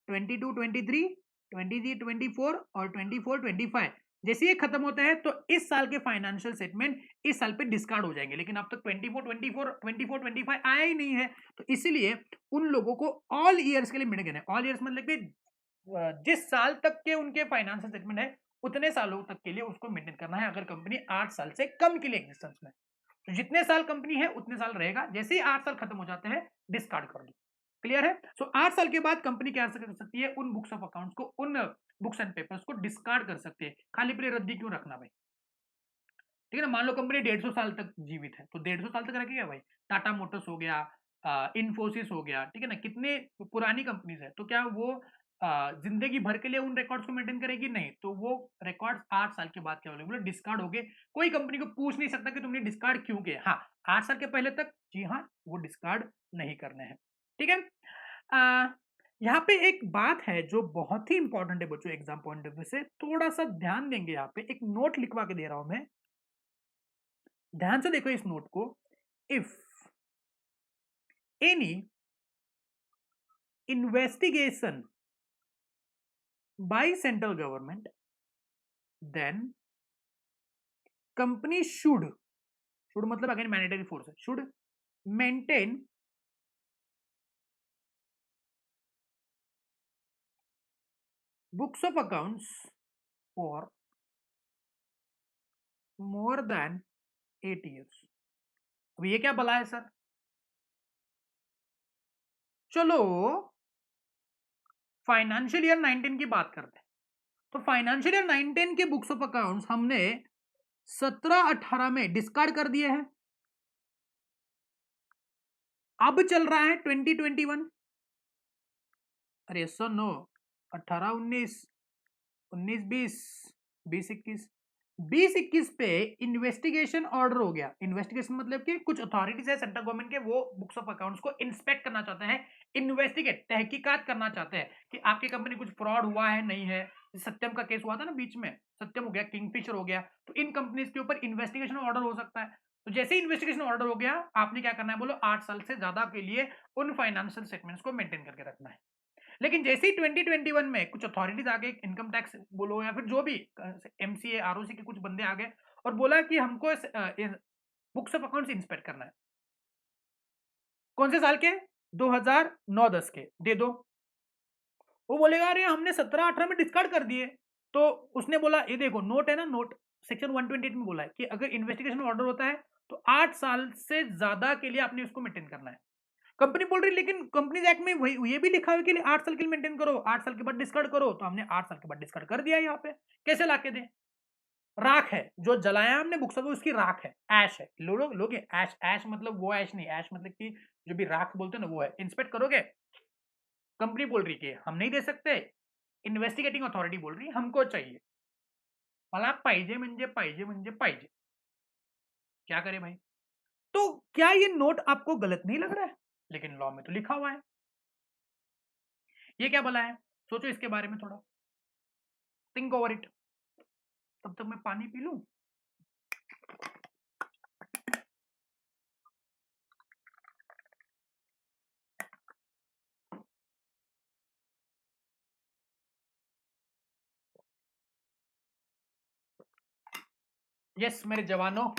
[SPEAKER 1] 22-23, 23-24 और 24-25 जैसे ये खत्म होता है तो इस साल के फाइनेंशियल स्टेटमेंट इस साल पे डिस्कार्ड हो जाएंगे। लेकिन अब तक 24-25 आया ही नहीं है, तो इसीलिए उन लोगों को ऑल ईयर्स के लिए मेंटेन करना है। ऑल ईयर्स मतलब कि जिस साल तक के उनके फाइनेंशियल स्टेटमेंट है उतने सालों तक के लिए उसको मेंटेन करना है, अगर कंपनी 8 साल से कम के लिए एग्जिस्टेंस में। तो जितने साल कंपनी है उतने साल रहेगा, जैसे ही 8 साल खत्म हो जाते हैं डिस्कार्ड कर दो। क्लियर है? सो 8 साल के बाद कंपनी क्या कर सकती है, उन बुक्स ऑफ अकाउंट्स को, उन बुक्स एंड पेपर्स को डिस्कार्ड कर सकती है। खाली पीली रद्दी क्यों रखना भाई? ठीक है ना? मान लो कंपनी 150 साल तक जीवित है, तो 150 साल तक रखेगा भाई। टाटा मोटर्स हो गया, इन्फोसिस हो गया, ठीक है ना? कितने पुरानी कंपनीज है, तो क्या वो जिंदगी भर के लिए उन रिकॉर्ड्स को मेंटेन करेगी? नहीं। तो वो रिकॉर्ड्स 8 साल के बाद क्या होंगे, डिस्कार्ड हो गए। कोई कंपनी को पूछ नहीं सकता कि तुमने डिस्कार्ड क्यों किए। हाँ, 8 साल के पहले तक जी हाँ, वो डिस्कार्ड नहीं करने हैं। ठीक है? यहाँ पे एक बात है जो बहुत ही इंपॉर्टेंट है बच्चों, एग्जाम पॉइंट ऑफ व्यू से थोड़ा सा ध्यान देंगे। यहाँ पे एक नोट लिखवा के दे रहा हूं मैं, ध्यान से देखो इस नोट को। If any investigation by central government, then company should मतलब अगेन मैंडेटरी फोर्स है, should maintain books of accounts for more than 8 years। अब ये क्या बला है सर? चलो फाइनेंशियल ईयर 19 की बात करते हैं। तो फाइनेंशियल ईयर 19 के बुक्स ऑफ अकाउंट्स हमने 17-18 में डिस्कार्ड कर दिए हैं। अब चल रहा है 2021। अरे सुनो, 18-19, 19-20, 20-21, 20-21 पे इन्वेस्टिगेशन ऑर्डर हो गया। इन्वेस्टिगेशन मतलब कि कुछ अथॉरिटीज है सेंट्रल गवर्नमेंट के, वो बुक्स ऑफ अकाउंट्स को इंस्पेक्ट करना चाहते हैं, इन्वेस्टिगेट तहकीकात करना चाहते हैं कि आपकी कंपनी कुछ फ्रॉड हुआ है नहीं है। सत्यम का केस हुआ था ना बीच में, सत्यम हो गया, किंगफिशर हो गया, तो इन कंपनीज के ऊपर इन्वेस्टिगेशन ऑर्डर हो सकता है। तो जैसे ही इन्वेस्टिगेशन ऑर्डर हो गया, आपने क्या करना है बोलो, 8 साल से ज्यादा के लिए उन फाइनेंशियल स्टेटमेंट्स को मेंटेन करके रखना है। लेकिन जैसे ही 2021 में कुछ अथॉरिटीज आ गए, इनकम टैक्स बोलो या फिर जो भी एमसीए आरओसी के कुछ बंदे आ गए और बोला कि हमको बुक्स ऑफ अकाउंट्स इंस्पेक्ट करना है। कौन से साल के? 2009-10 के दे दो। वो बोलेगा अरे हमने 17-18 में डिस्कार्ड कर दिए। तो उसने बोला ये देखो नोट है ना, नोट सेक्शन 128 में बोला है कि अगर इन्वेस्टिगेशन ऑर्डर होता है तो 8 साल से ज्यादा के लिए आपने उसको मेंटेन करना है। कंपनी बोल रही लेकिन कंपनीज एक्ट में वही ये भी लिखा हुआ है कि 8 साल के लिए मेंटेन करो, 8 साल के बाद डिस्कार्ड करो। तो हमने 8 साल के बाद डिस्कार्ड कर दिया। यहाँ पे कैसे लाके दें? राख है जो जलाया हमने बुक्स ऑफ, उसकी राख है, ऐश है। लोगे ऐश? ऐश मतलब वो ऐश नहीं, ऐश मतलब कि जो भी राख बोलते हैं ना वो है। इंस्पेक्ट करोगे? कंपनी बोल रही कि हम नहीं दे सकते, इन्वेस्टिगेटिंग अथॉरिटी बोल रही हमको चाहिए। मला पाहिजे म्हणजे पाहिजे म्हणजे पाहिजे। क्या करे भाई? तो क्या ये नोट आपको गलत नहीं लग रहा है? लेकिन लॉ में तो लिखा हुआ है। ये क्या बोला है? सोचो इसके बारे में थोड़ा, थिंक ओवर इट। तब तक मैं पानी पी लूं। यस मेरे जवानों,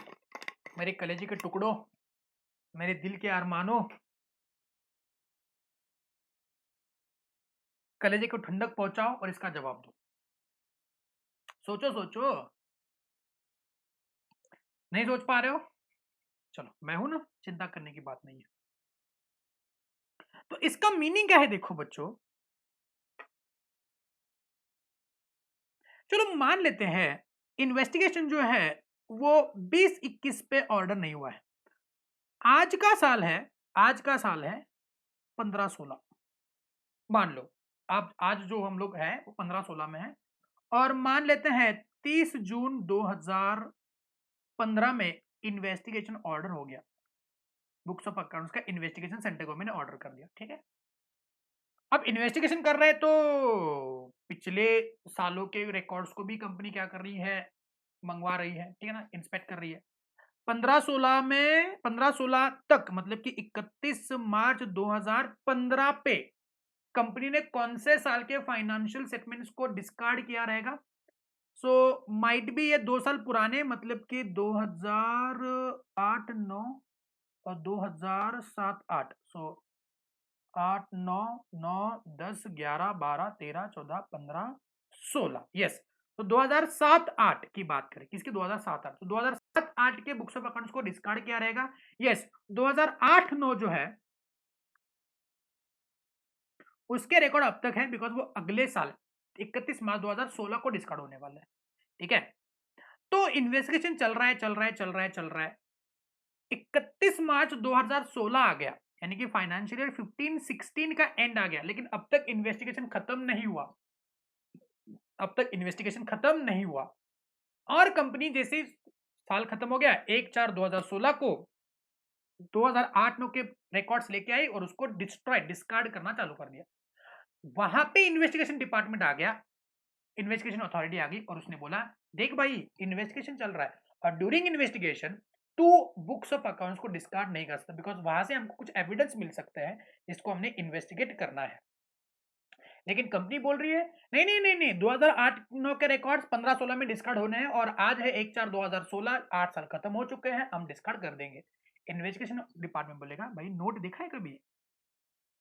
[SPEAKER 1] मेरे कलेजे के टुकड़ों, मेरे दिल के अरमानों, कलेजे को ठंडक पहुंचाओ और इसका जवाब दो। सोचो सोचो। नहीं सोच पा रहे हो? चलो मैं हूं ना, चिंता करने की बात नहीं है। तो इसका मीनिंग क्या है देखो बच्चों। चलो मान लेते हैं इन्वेस्टिगेशन जो है वो 20-21 पे ऑर्डर नहीं हुआ है। आज का साल है, आज का साल है 15-16, मान लो। आप आज जो हम लोग हैं वो 15-16 में है, और मान लेते हैं 30 जून 2015 में इन्वेस्टिगेशन ऑर्डर हो गया। बुक्स ऑफ अकाउंट्स का इन्वेस्टिगेशन सेंट्रल गवर्नमेंट ने ऑर्डर कर दिया। ठीक है, अब इन्वेस्टिगेशन कर रहे हैं तो पिछले सालों के रिकॉर्ड्स को भी कंपनी क्या कर रही है, मंगवा रही है। ठीक है ना, इंस्पेक्ट कर रही है। 15-16 में, 15-16 तक मतलब कि 31 मार्च 2015 पे कंपनी ने कौन से साल के फाइनेंशियल स्टेटमेंट्स को डिस्कार्ड किया रहेगा? सो माइट बी ये 2 साल पुराने, मतलब कि 2008-9 और 2007-8। सो 8-9-9-10-11-12-13-14-15-16, यस। तो 2007-8 की बात करें, किसकी? 2007-8। तो 2007-8 के बुक्स ऑफ अकाउंट्स को डिस्कार्ड किया रहेगा। यस, 2008-9 जो है उसके रिकॉर्ड अब तक है, बिकॉज वो अगले साल 31 मार्च 2016 को डिस्कार्ड होने वाला है। ठीक है, तो इन्वेस्टिगेशन चल रहा है चल रहा है चल रहा है चल रहा है। 31 मार्च 2016 आ गया, यानी कि फाइनेंशियल ईयर 15-16 का एंड आ गया, लेकिन अब तक इन्वेस्टिगेशन खत्म नहीं हुआ। अब तक इन्वेस्टिगेशन खत्म नहीं हुआ और कंपनी जैसे साल खत्म हो गया 1/4/2016 को 2008-9 के रिकॉर्ड्स लेके आई और उसको डिस्कार्ड करना चालू कर दिया। वहां पे इन्वेस्टिगेशन डिपार्टमेंट आ गया, इन्वेस्टिगेशन अथॉरिटी आ गई और उसने बोला देख भाई इन्वेस्टिगेशन चल रहा है और during investigation to books of accounts को डिस्कार्ड नहीं कर सकता, बिकॉज वहां से हमको कुछ एविडेंस मिल सकता है जिसको हमने इन्वेस्टिगेट करना है। लेकिन कंपनी बोल रही है नहीं नहीं नहीं नहीं, 2008-9 के रिकॉर्ड्स 15-16 में डिस्कार्ड होने हैं और आज है 1/4/2016, 8 साल खत्म हो चुके हैं, हम डिस्कार्ड कर देंगे। इन्वेस्टिगेशन डिपार्टमेंट बोलेगा भाई नोट देखा है कभी,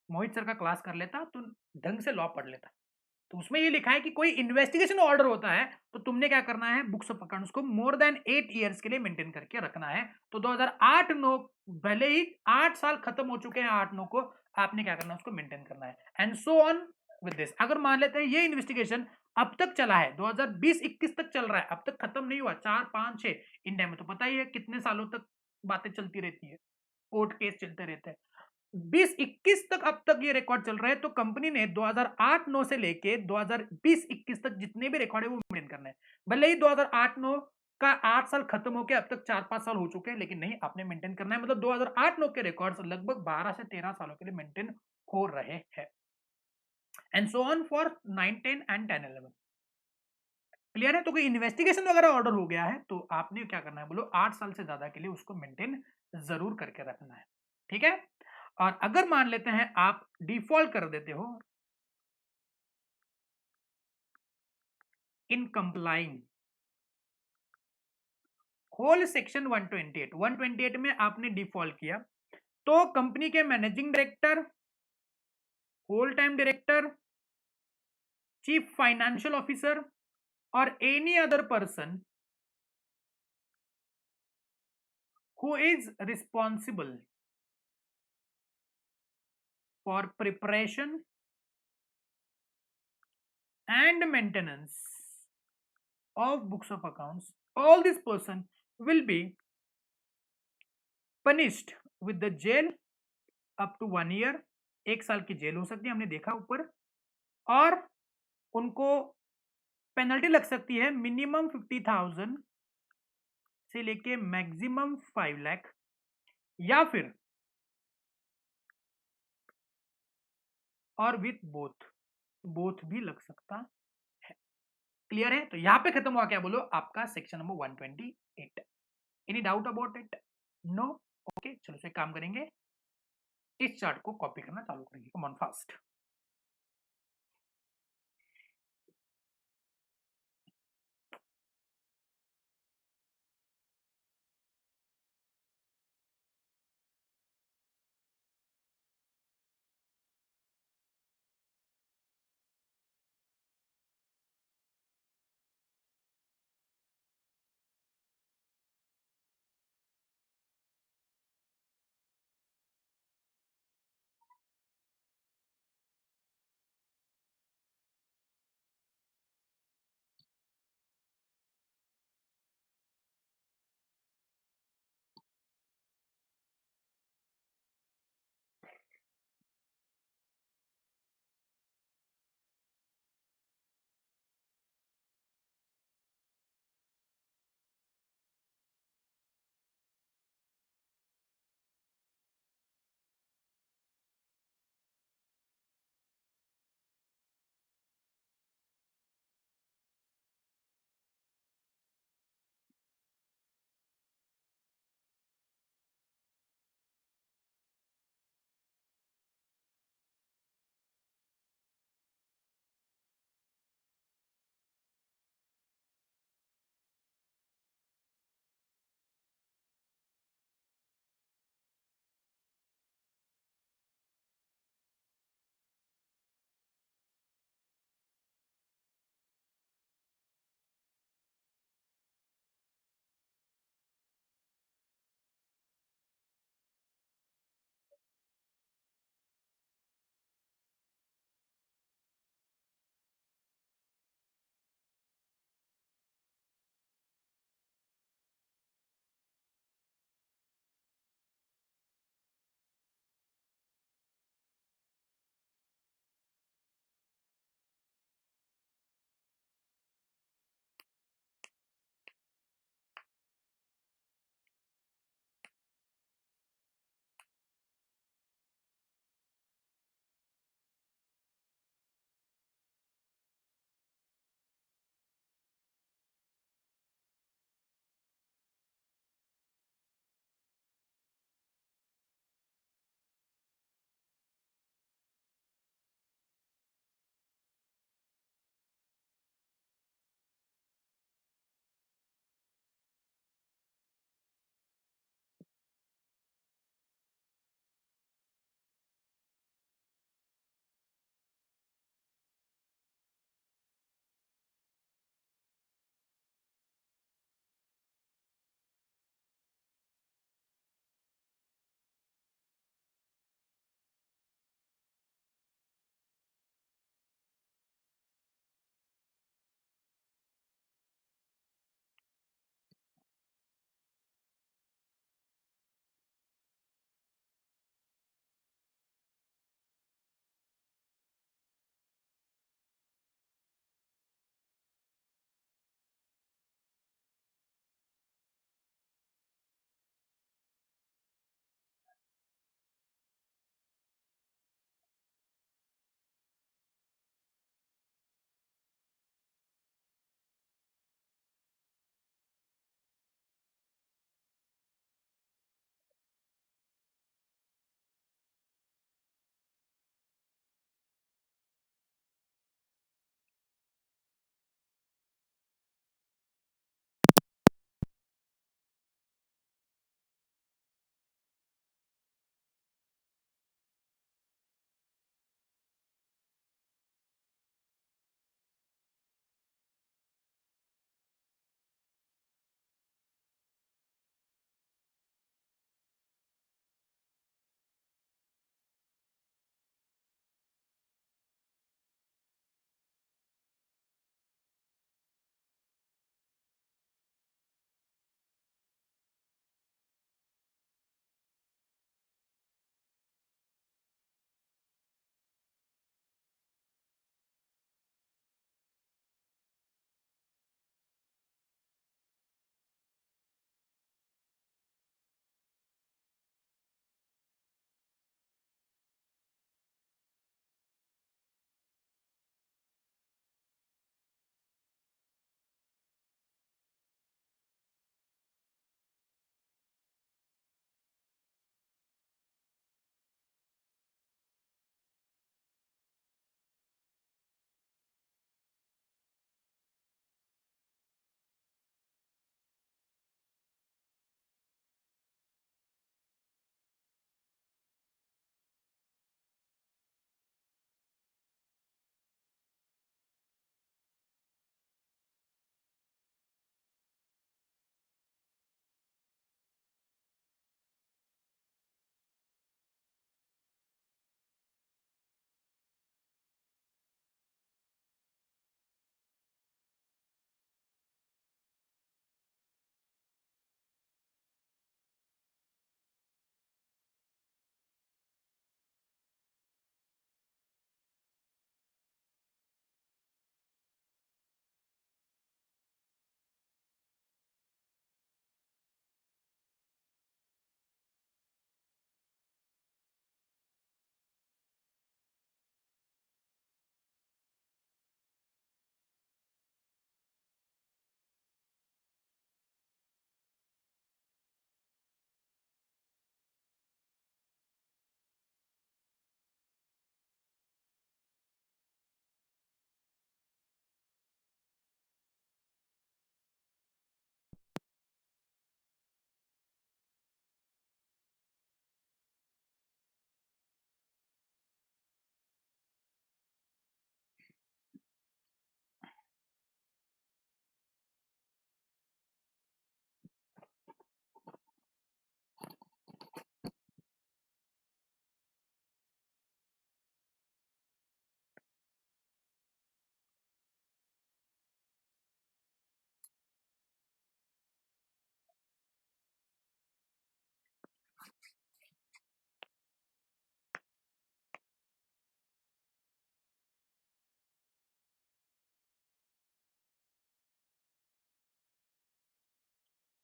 [SPEAKER 1] मोहित सर का क्लास कर लेता तो ढंग से लॉ पढ़ लेता। तो उसमें ये लिखा है कि कोई इन्वेस्टिगेशन ऑर्डर होता है तो तुमने क्या करना है, बुक्स ऑफ अकाउंट्स को मोर देन 8 ईयर्स के लिए मेंटेन करके रखना है। तो 2008-9 भले ही 8 साल खत्म हो चुके हैं 8-9 को, आपने क्या करना है उसको मेंटेन करना है and so on with this. अगर मान लेते हैं ये इन्वेस्टिगेशन अब तक चला है, 2020-21 तक चल रहा है, अब तक खत्म नहीं हुआ, 4-5-6 इंडिया में तो पता ही है कितने सालों तक बातें चलती रहती है, कोर्ट केस चलते रहते हैं। 20-21 तक अब तक ये रिकॉर्ड चल रहा है, तो कंपनी ने 2008-9 से लेके 2020-21 तक जितने भी रिकॉर्ड है वो मेंटेन करना है। भले ही 2008-9 का 8 साल खत्म होके अब तक 4-5 साल हो चुके हैं, लेकिन नहीं, आपने मेंटेन करना है। मतलब 2008-9 के रिकॉर्ड्स लगभग 12 से 13 सालों के लिए मेंटेन हो रहे हैं and so on for 9-10 and 10-11। Clear है? तो कोई इन्वेस्टिगेशन वगैरह ऑर्डर हो गया है तो आपने क्या करना है, बोलो 8 साल से ज्यादा के लिए उसको मेंटेन जरूर करके रखना है। ठीक है, और अगर मान लेते हैं आप डिफॉल्ट कर देते हो इन कंप्लाइंग होल सेक्शन 128 में आपने डिफॉल्ट किया, तो कंपनी के managing director, whole time director, chief financial officer और any other person who is responsible for preparation and maintenance of books of accounts, all this person will be punished with the jail up to 1 year, 1 साल की jail हो सकती है, हमने देखा ऊपर, और उनको पेनल्टी लग सकती है मिनिमम 50,000 से लेके मैक्सिमम 5 लाख, या फिर और विथ बोथ भी लग सकता है। क्लियर है? तो यहां पे खत्म हुआ क्या, बोलो आपका section number 128। Any doubt about it? No? Okay, चलो से काम करेंगे, इस चार्ट को कॉपी करना चालू करेंगे, कम ऑन फास्ट।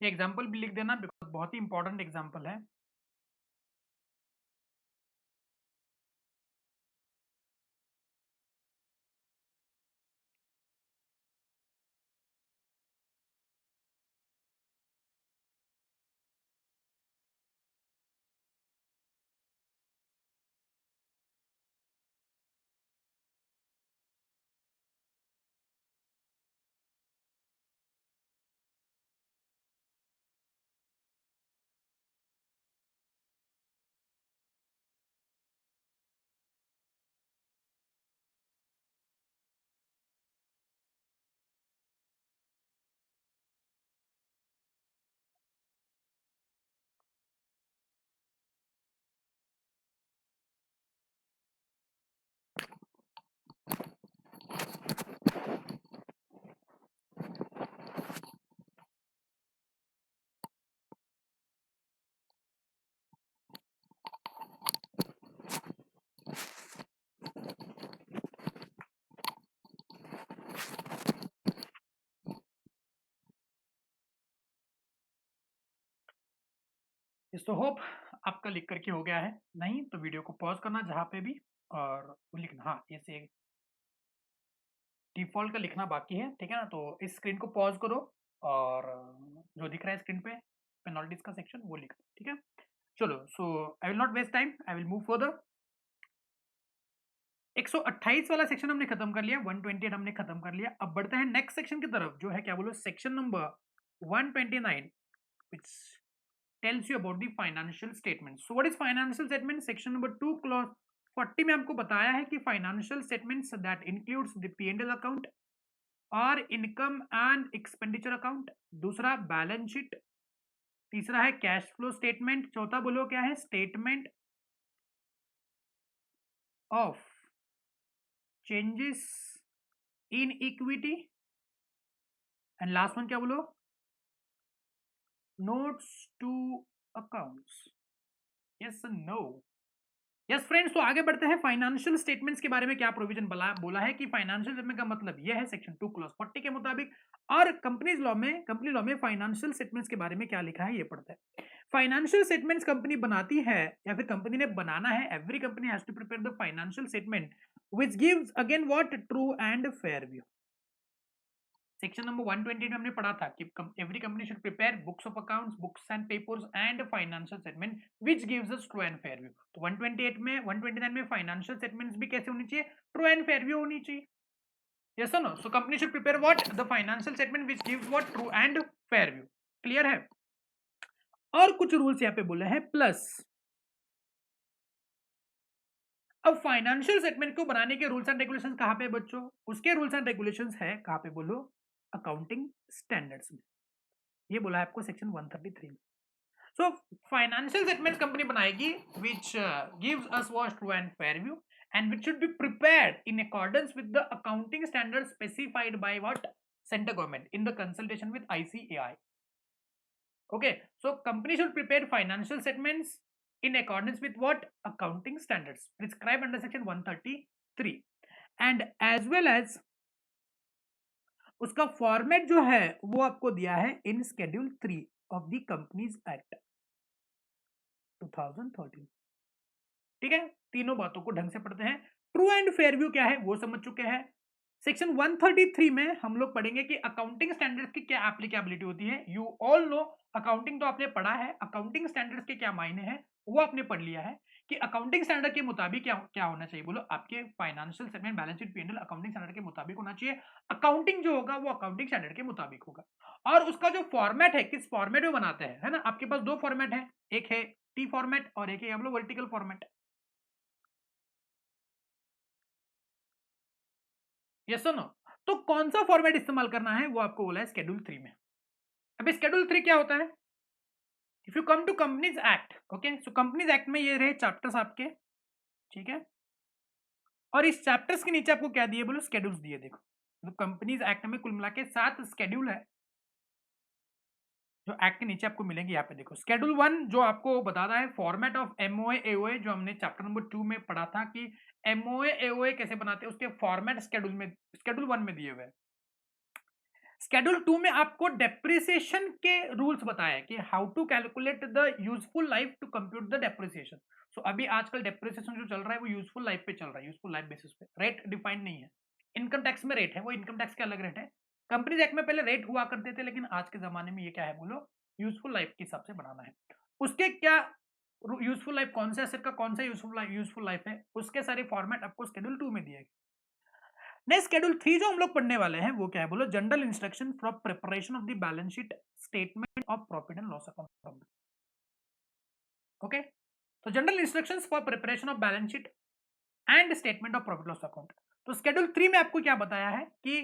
[SPEAKER 1] ये एग्जाम्पल भी लिख देना बिकॉज बहुत ही इंपॉर्टेंट एग्जाम्पल है। सो होप आपका लिख करके हो गया है, नहीं तो वीडियो को पॉज करना जहाँ पे भी और लिखना। हाँ, ऐसे डिफॉल्ट का लिखना बाकी है, ठीक है ना। तो इस स्क्रीन को पॉज करो और जो दिख रहा है स्क्रीन पे पेनल्टीज का सेक्शन वो लिख दो, ठीक है। चलो, so I will not waste time, I will move further. 128 वाला सेक्शन हमने खत्म कर लिया, 128 हमने खत्म कर लिया। अब बढ़ते हैं नेक्स्ट सेक्शन की तरफ, जो है क्या बोलो, section number 129 which tells you about the financial statement. So what is financial statement? Section number 2 clause 40 में आपको बताया है कि financial statements that includes the P&L account और इनकम एंड एक्सपेंडिचर अकाउंट, दूसरा बैलेंस शीट, तीसरा है कैश फ्लो स्टेटमेंट, चौथा बोलो क्या है, statement of changes in equity, and last one क्या बोलो, notes to accounts. Yes no, yes friends. तो आगे बढ़ते हैं फाइनेंशियल स्टेटमेंट्स के बारे में क्या प्रोविजन बोला है कि फाइनेंशियल स्टेटमेंट का मतलब यह है सेक्शन 2 क्लॉज 40 के मुताबिक। और कंपनी लॉ में फाइनेंशियल स्टेटमेंट्स के बारे में क्या लिखा है ये पढ़ते हैं। फाइनेंशियल स्टेटमेंट्स कंपनी बनाती है या फिर कंपनी ने बनाना है, every company has to prepare the financial statement which gives again what, true and fair view. Section number 120 में हमने पढ़ा था कि every company should prepare books of accounts, books and papers and financial statement which gives us true and fair view. तो 128 में 129 में financial statements भी कैसे होनी चाहिए, ट्रू एंड फेयर व्यू होनी चाहिए। यस और no? So company should prepare what, the financial statement which gives what, true and fair view. Clear है? और कुछ रूल्स यहाँ पे बोले हैं प्लस। अब फाइनेंशियल स्टेटमेंट को बनाने के रूल्स एंड रेगुलेशंस कहाँ पे बच्चों, उसके रूल्स एंड रेगुलेशंस है कहाँ पे बोलो, अकाउंटिंग स्टैंडर्ड्स में। ये बोला है आपको सेक्शन 133 में। सो फाइनेंशियल स्टेटमेंट्स कंपनी बनाएगी which gives us what, true and fair view, and which should be prepared in accordance with the accounting standards specified by what, center government in the consultation with ICAI. Okay, so company should prepare financial statements in accordance with what, accounting standards prescribed under section 133, and as well as उसका format जो है वो आपको दिया है इन schedule 3 of the companies act 2013। ठीक है, तीनों बातों को ढंग से पढ़ते हैं। ट्रू एंड फेयर व्यू क्या है वो समझ चुके हैं। सेक्शन 133 में हम लोग पढ़ेंगे कि अकाउंटिंग स्टैंडर्ड्स की क्या एप्लीकेबिलिटी होती है। यू ऑल नो, अकाउंटिंग तो आपने पढ़ा है, अकाउंटिंग स्टैंडर्ड्स के क्या मायने हैं वो आपने पढ़ लिया है कि अकाउंटिंग स्टैंडर्ड के मुताबिक क्या क्या होना चाहिए बोलो, आपके financial statement, balance sheet, P and L accounting standard के मुताबिक होना चाहिए। अकाउंटिंग जो होगा वो अकाउंटिंग स्टैंडर्ड के मुताबिक होगा। और उसका जो फॉर्मेट है, किस फॉर्मेट में बनाते हैं, है ना, आपके पास दो फॉर्मेट है, एक है टी फॉर्मेट और एक है हम लोग वर्टिकल फॉर्मेट। यस और नो? तो कौन सा फॉर्मेट इस्तेमाल करना है वो आपको बोला है शेड्यूल 3 में। अब शेड्यूल 3 क्या होता है, if you come to companies act, okay, so companies act में ये रहे चैप्टर्स आपके, ठीक है। और इस चैप्टर्स के नीचे आपको क्या दिए बोलो, शेड्यूल्स दिए। देखो, तो कंपनीज एक्ट में कुल मिला के 7 शेड्यूल है जो एक्ट के नीचे आपको मिलेंगे। यहाँ पे देखो, शेड्यूल 1 जो आपको बताता है फॉर्मेट ऑफ एमओए एओए, जो हमने चैप्टर नंबर 2 में पढ़ा था कि एमओए एओए कैसे बनाते हैं, उसके फॉर्मेट शेड्यूल 1 में दिए हुए हैं। स्केड्यूल 2 में आपको डेप्रिसिएशन के रूल्स बताया कि how to calculate the useful life to compute the depreciation. So अभी आजकल डेप्रिसिएशन जो चल रहा है वो यूजफुल लाइफ पे चल रहा है, यूजफुल लाइफ बेसिस पे, रेट डिफाइंड नहीं है। इनकम टैक्स में रेट है, वो इनकम टैक्स के अलग रेट है। कंपनीज एक्ट में पहले रेट हुआ करते थे, लेकिन आज के जमाने में ये क्या है बोलो, यूजफुल लाइफ के हिसाब से बनाना है। उसके क्या यूजफुल लाइफ, कौन से एसेट का कौन सा यूजफुल लाइफ है, उसके सारे फॉर्मेट आपको शेड्यूल 2 में दिए गए। नेक्स्ट शेड्यूल 3 जो हम लोग पढ़ने वाले हैं वो क्या है बोलो, general instruction for preparation of the balance sheet, statement of profit and loss account. Okay, तो general instructions for preparation of balance sheet and statement of profit loss account. तो शेड्यूल 3 में आपको क्या बताया है कि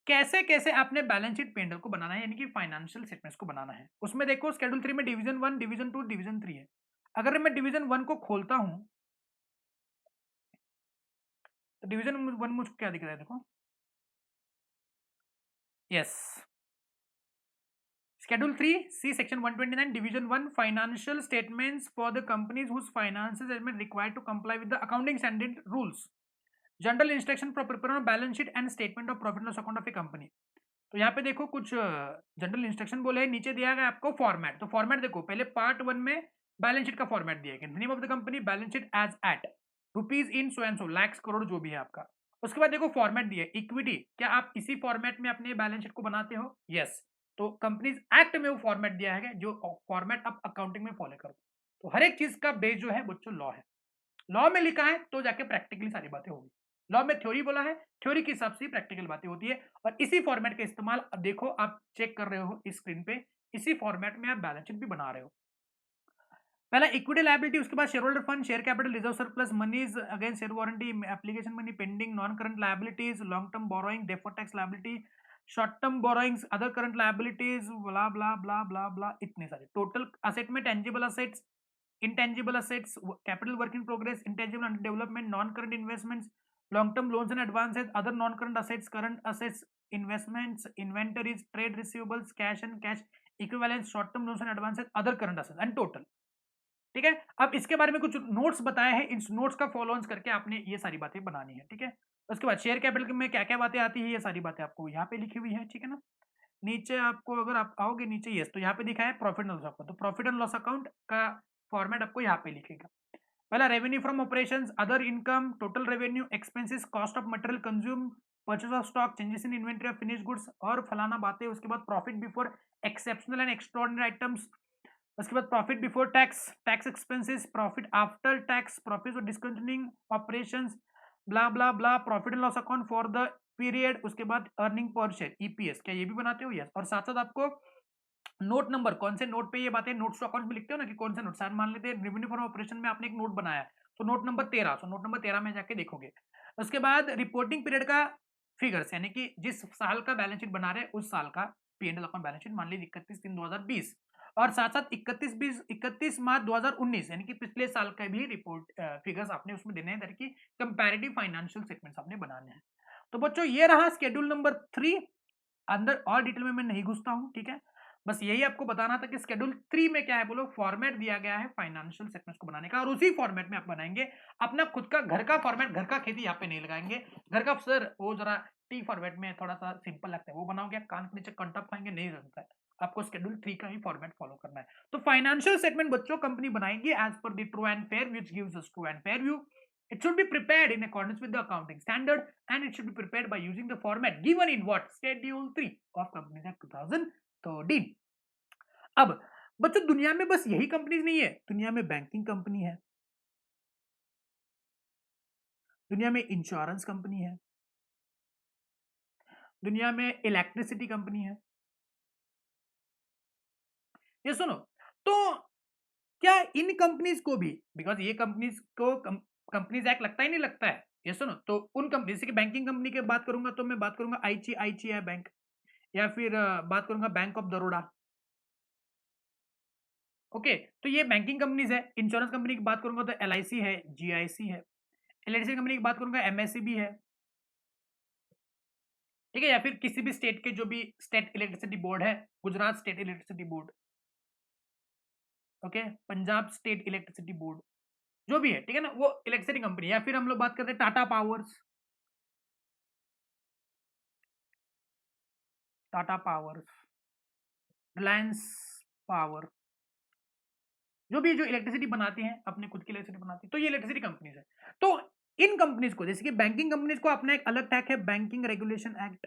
[SPEAKER 1] कैसे कैसे आपने बैलेंस शीट पेंडल को बनाना है, यानी कि फाइनेंशियल स्टेटमेंट्स को बनाना है। उसमें देखो शेड्यूल 3 में डिवीजन 1, डिवीजन 2, डिवीजन 3 है। अगर मैं डिवीजन 1 को खोलता हूं तो डिवीजन 1 मुझको क्या दिख रहा है, देखो, yes, Schedule 3, see section 129, division 1, financial statements for the companies whose finances have been required to comply with the accounting standard rules. General instruction for preparation of balance sheet and statement of profit and loss account of a company. तो यहाँ पे देखो कुछ general instruction बोले हैं, नीचे दिया गया आपको फॉर्मेट। तो फॉर्मेट देखो, पहले पार्ट 1 में बैलेंस शीट का फॉर्मेट दिया गया, name of the company, balance sheet as at, rupees in so and so, lakh crore जो भी है आपका। उसके बाद देखो फॉर्मेट दिया, इक्विटी, क्या आप इसी फॉर्मेट में अपने बैलेंस शीट को बनाते हो? यस। तो कंपनीज एक्ट में वो फॉर्मेट दिया है जो फॉर्मेट आप अकाउंटिंग में फॉलो करो। तो हर एक चीज का बेस जो है बच्चों लॉ है, लॉ में लिखा है तो जाके प्रैक्टिकली सारी बातें होगी। लॉ में थ्योरी बोला है, थ्योरी के हिसाब से प्रैक्टिकल बातें होती है, और इसी फॉर्मेट का इस्तेमाल, अब देखो आप चेक कर रहे हो इस स्क्रीन पे, इसी फॉर्मेट में आप बैलेंस शीट भी बना रहे हो। पहला इक्विटी लायबिलिटी, उसके बाद share holder fund, share capital, reserve surplus, monies against share warranty, application money pending, non current liabilities, long term borrowing, deferred tax liability, short term borrowings, other current liabilities, blah blah blah blah blah, इतने सारे। Total asset में tangible assets, intangible assets, capital work in progress, intangible under development, non-current investments, long-term loans and advances, other non-current assets, current assets, investments, inventories, trade receivables, cash and cash equivalents, short-term loans and advances, other current assets and total। ठीक है, अब इसके बारे में कुछ notes बताए हैं, इन notes का फॉलो ऑन करके आपने ये सारी बातें बनानी है। ठीक है, उसके बाद शेयर कैपिटल में क्या क्या बातें आती है, ये सारी बातें आपको यहाँ पे लिखी हुई है। ठीक है ना, नीचे आपको अगर आप आओगे नीचे, यस, तो यहाँ पे दिखा है प्रॉफिट एंड लॉस अकाउंट। तो प्रॉफिट एंड लॉस अकाउंट का फॉर्मेट आपको यहाँ पे लिखेगा। पहला revenue from operations, other income, total revenue, expenses, cost of material consume, purchase of stock, changes in inventory of finish goods और फलाना बातें। उसके बाद profit before exceptional and extraordinary items, उसके बाद profit before tax, tax expenses, profit after tax, profit और डिस्कंटिन्यूइंग operations, blah blah blah, profit and loss account for the period. उसके बाद अर्निंग पर शेयर, ईपीएस, क्या ये भी बनाते हो? यस। और साथ साथ आपको नोट नंबर, कौन से नोट पे ये बातें नोट्स टू अकाउंट में लिखते हो ना कि कौन से नोट, सर मान लेते हैं रेवेन्यू फॉर ऑपरेशन में आपने एक नोट बनाया, तो नोट नंबर 13, तो नोट नंबर 13 में जाके देखोगे। उसके बाद रिपोर्टिंग पीरियड का फिगर्स, यानी कि जिस साल का बैलेंस शीट बना रहे उस साल का पी&एल अकाउंट बैलेंस शीट, मान लीजिए 31/3/2020, और साथ साथ 31 मार्च 2019 यानी कि पिछले साल का भी रिपोर्ट फिगर्स आपने उसमें देने हैं, कि कंपैरेटिव फाइनेंशियल स्टेटमेंट्स आपने बनाने हैं। तो बच्चों ये रहा शेड्यूल नंबर 3। अंदर और डिटेल में मैं नहीं घुसता हूं, ठीक है, बस यही आपको बताना था कि शेड्यूल 3 में क्या है बोलो, फॉर्मेट दिया गया है फाइनेंशियल स्टेटमेंट्स को बनाने का, और उसी फॉर्मेट में आप बनाएंगे। अपना खुद का घर का फॉर्मेट, घर का खेती यहाँ पे नहीं लगाएंगे। घर का सर वो जरा टी फॉर्मेट में थोड़ा सा सिंपल लगता है, वो बनाओगे, कान के नीचे कंटा खाएंगे, नहीं रहता है। आपको शेड्यूल 3 का ही फॉर्मेट फॉलो करना है। तो फाइनेंशियल स्टेटमेंट बच्चों कंपनी बनाएगी as per the true and fair, which gives us true and fair view. It should be prepared in accordance with the accounting standard, and it should be prepared by using the format given in what? Schedule 3 of Companies Act 2013। अब बच्चों दुनिया में बस यही companies नहीं है, दुनिया में बैंकिंग कंपनी है, दुनिया में इंश्योरेंस कंपनी है, दुनिया में इलेक्ट्रिसिटी कंपनी है। ये सुनो, तो क्या इन कंपनीज को भी, बिकॉज ये कंपनीज को कंपनीज एक्ट लगता ही नहीं लगता है, ये सुनो, तो उन कंपनी, जैसे कि बैंकिंग कंपनी की बात करूंगा तो मैं बात करूंगा आईसीआईसीआई बैंक, या फिर बात करूंगा बैंक ऑफ बड़ौदा। ओके, तो ये बैंकिंग कंपनीज है। इंश्योरेंस कंपनी की बात करूंगा तो एलआईसी है, जीआईसी है। इलेक्ट्रिसिटी कंपनी की बात करूंगा एमएससीबी है, ठीक है, या फिर किसी भी स्टेट के जो भी स्टेट इलेक्ट्रिसिटी बोर्ड है, Gujarat state electricity board, okay, Punjab state electricity board, जो भी है, ठीक है ना, वो इलेक्ट्रिसिटी कंपनी। या फिर हम लोग बात करते हैं Tata powers, Tata power, Reliance power, जो भी जो इलेक्ट्रिसिटी बनाती हैं, अपने खुद की इलेक्ट्रिसिटी बनाती है, तो ये इलेक्ट्रिसिटी कंपनीज है। तो इन कंपनीज को, जैसे कि बैंकिंग कंपनीज को अपना एक अलग टैग है, banking regulation act.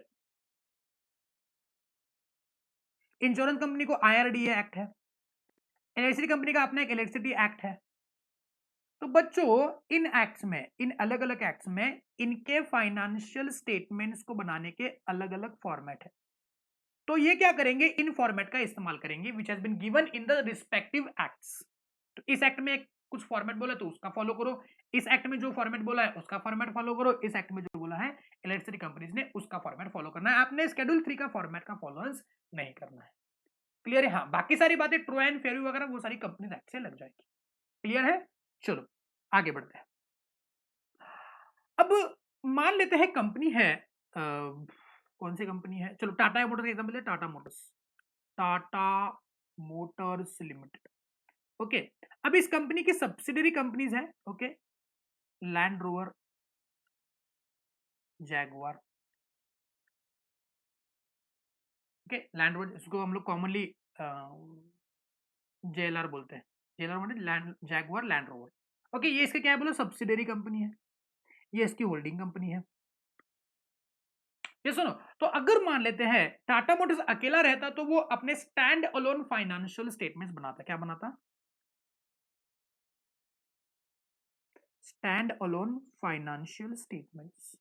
[SPEAKER 1] Insurance company को IRDA एक्ट है। इलेक्ट्रिसिटी कंपनी का अपना एक इलेक्ट्रिसिटी एक्ट है। तो बच्चों, इन एक्ट्स में, इन अलग अलग एक्ट्स में इनके फाइनेंशियल स्टेटमेंट्स को बनाने के अलग अलग फॉर्मेट है। तो ये क्या करेंगे, इन फॉर्मेट का इस्तेमाल करेंगे which has been given in the respective acts. तो इस एक्ट में कुछ फॉर्मेट बोला तो उसका फॉलो करो, इस एक्ट में जो फॉर्मेट बोला है उसका फॉर्मेट फॉलो करो, इस एक्ट में जो बोला है इलेक्ट्रिसिटी कंपनीज ने उसका फॉर्मेट फॉलो करना है। आपने शेड्यूल 3 का फॉर्मेट का फॉलो नहीं करना है। क्लियर है? हाँ, बाकी सारी बातें ट्रू एंड फेयर वगैरह वो सारी कंपनीज एक्ट से लग जाएगी। क्लियर है? चलो आगे बढ़ते हैं। अब मान लेते हैं कंपनी है, कौन सी कंपनी है, चलो टाटा मोटर्स का एग्जांपल है, Tata Motors, Tata Motors limited. Okay, अब इस कंपनी की सब्सिडरी कंपनीज है, okay, land rover, Jaguar, okay, land rover, इसको हम लोग कॉमनली JLR बोलते हैं, JLR मतलब land, Jaguar land rover. Okay, ये इसके क्या है बोलो, सब्सिडरी कंपनी है, ये इसकी होल्डिंग कंपनी है। ये सुनो, तो अगर मान लेते हैं टाटा मोटर्स अकेला रहता तो वो अपने स्टैंड अलोन फाइनेंशियल स्टेटमेंट्स बनाता, क्या बनाता, stand alone financial statements.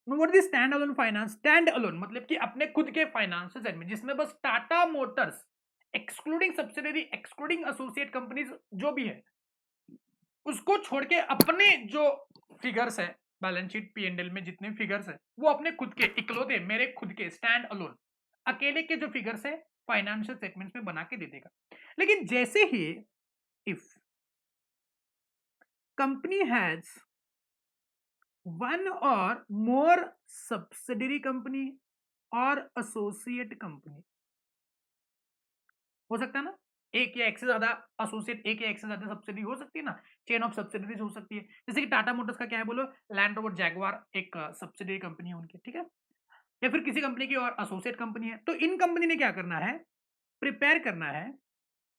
[SPEAKER 1] What is stand alone finance, stand alone मतलब कि अपने खुद के फाइनेंशियल स्टेटमेंट जिसमें बस Tata Motors excluding subsidiary, excluding associate companies जो भी है उसको छोड़ के अपने जो फिगर्स है बैलेंस शीट P&L में जितने फिगर्स है वो अपने खुद के इकलौते मेरे खुद के स्टैंड अलोन अकेले के जो फिगर्स है फाइनेंशियल स्टेटमेंट्स में बना के दे देगा। लेकिन जैसे ही इफ कंपनी हैज वन और मोर सब्सिडरी कंपनी और एसोसिएट कंपनी, हो सकता है ना, एक या एक से ज्यादा एसोसिएट, एक या एक से ज्यादा सब्सिडी हो सकती है ना, चेन ऑफ सब्सिडरीज हो सकती है। जैसे कि टाटा मोटर्स का क्या है बोलो, लैंड रोवर जैगवार एक सब्सिडरी कंपनी है उनकी, ठीक है, या फिर किसी कंपनी की और एसोसिएट कंपनी है। तो इन कंपनी ने क्या करना है, प्रिपेयर करना है,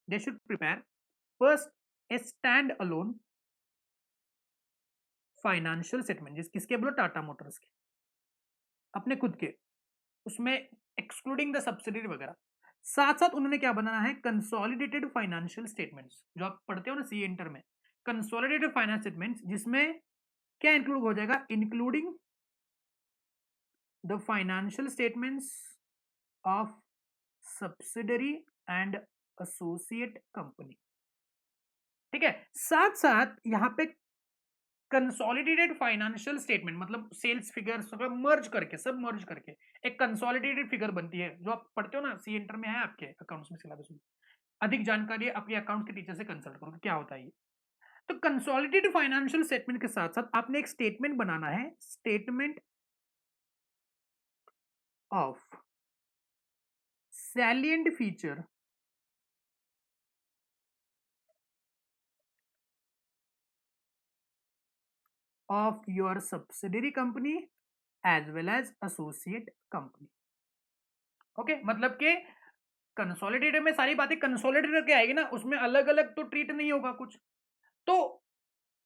[SPEAKER 1] they should prepare first A stand alone financial statement, जिस किसके बोलो, टाटा मोटर्स के, अपने खुद के, उसमें एक्सक्लूडिंग द सब्सिडरी वगैरह। साथ साथ उन्होंने क्या बनाना है, कंसोलिडेटेड फाइनेंशियल स्टेटमेंट्स, जो आप पढ़ते हो ना सी इंटर में, कंसोलिडेटेड फाइनेंस स्टेटमेंट्स, जिसमें क्या इंक्लूड हो जाएगा, including the financial statements of subsidiary and associate company. ठीक है, साथ साथ यहां पे कंसोलिडेटेड फाइनेंशियल स्टेटमेंट मतलब सेल्स फिगर्स मर्ज करके, सब मर्ज करके एक कंसोलिडेटेड फिगर बनती है, जो आप पढ़ते हो ना सी इंटर में है आपके अकाउंट्स में, सिलेबस में। अधिक जानकारी अपने अकाउंट के टीचर से कंसल्ट करो क्या होता है ये। तो कंसोलिडेटेड फाइनेंशियल स्टेटमेंट के साथ साथ आपने एक स्टेटमेंट बनाना है, statement of salient feature of your subsidiary company as well as associate company। Okay, मतलब कि कंसोलिडेटेड में सारी बातें कंसोलिडेट करके आएगी ना, उसमें अलग अलग तो ट्रीट नहीं होगा कुछ। तो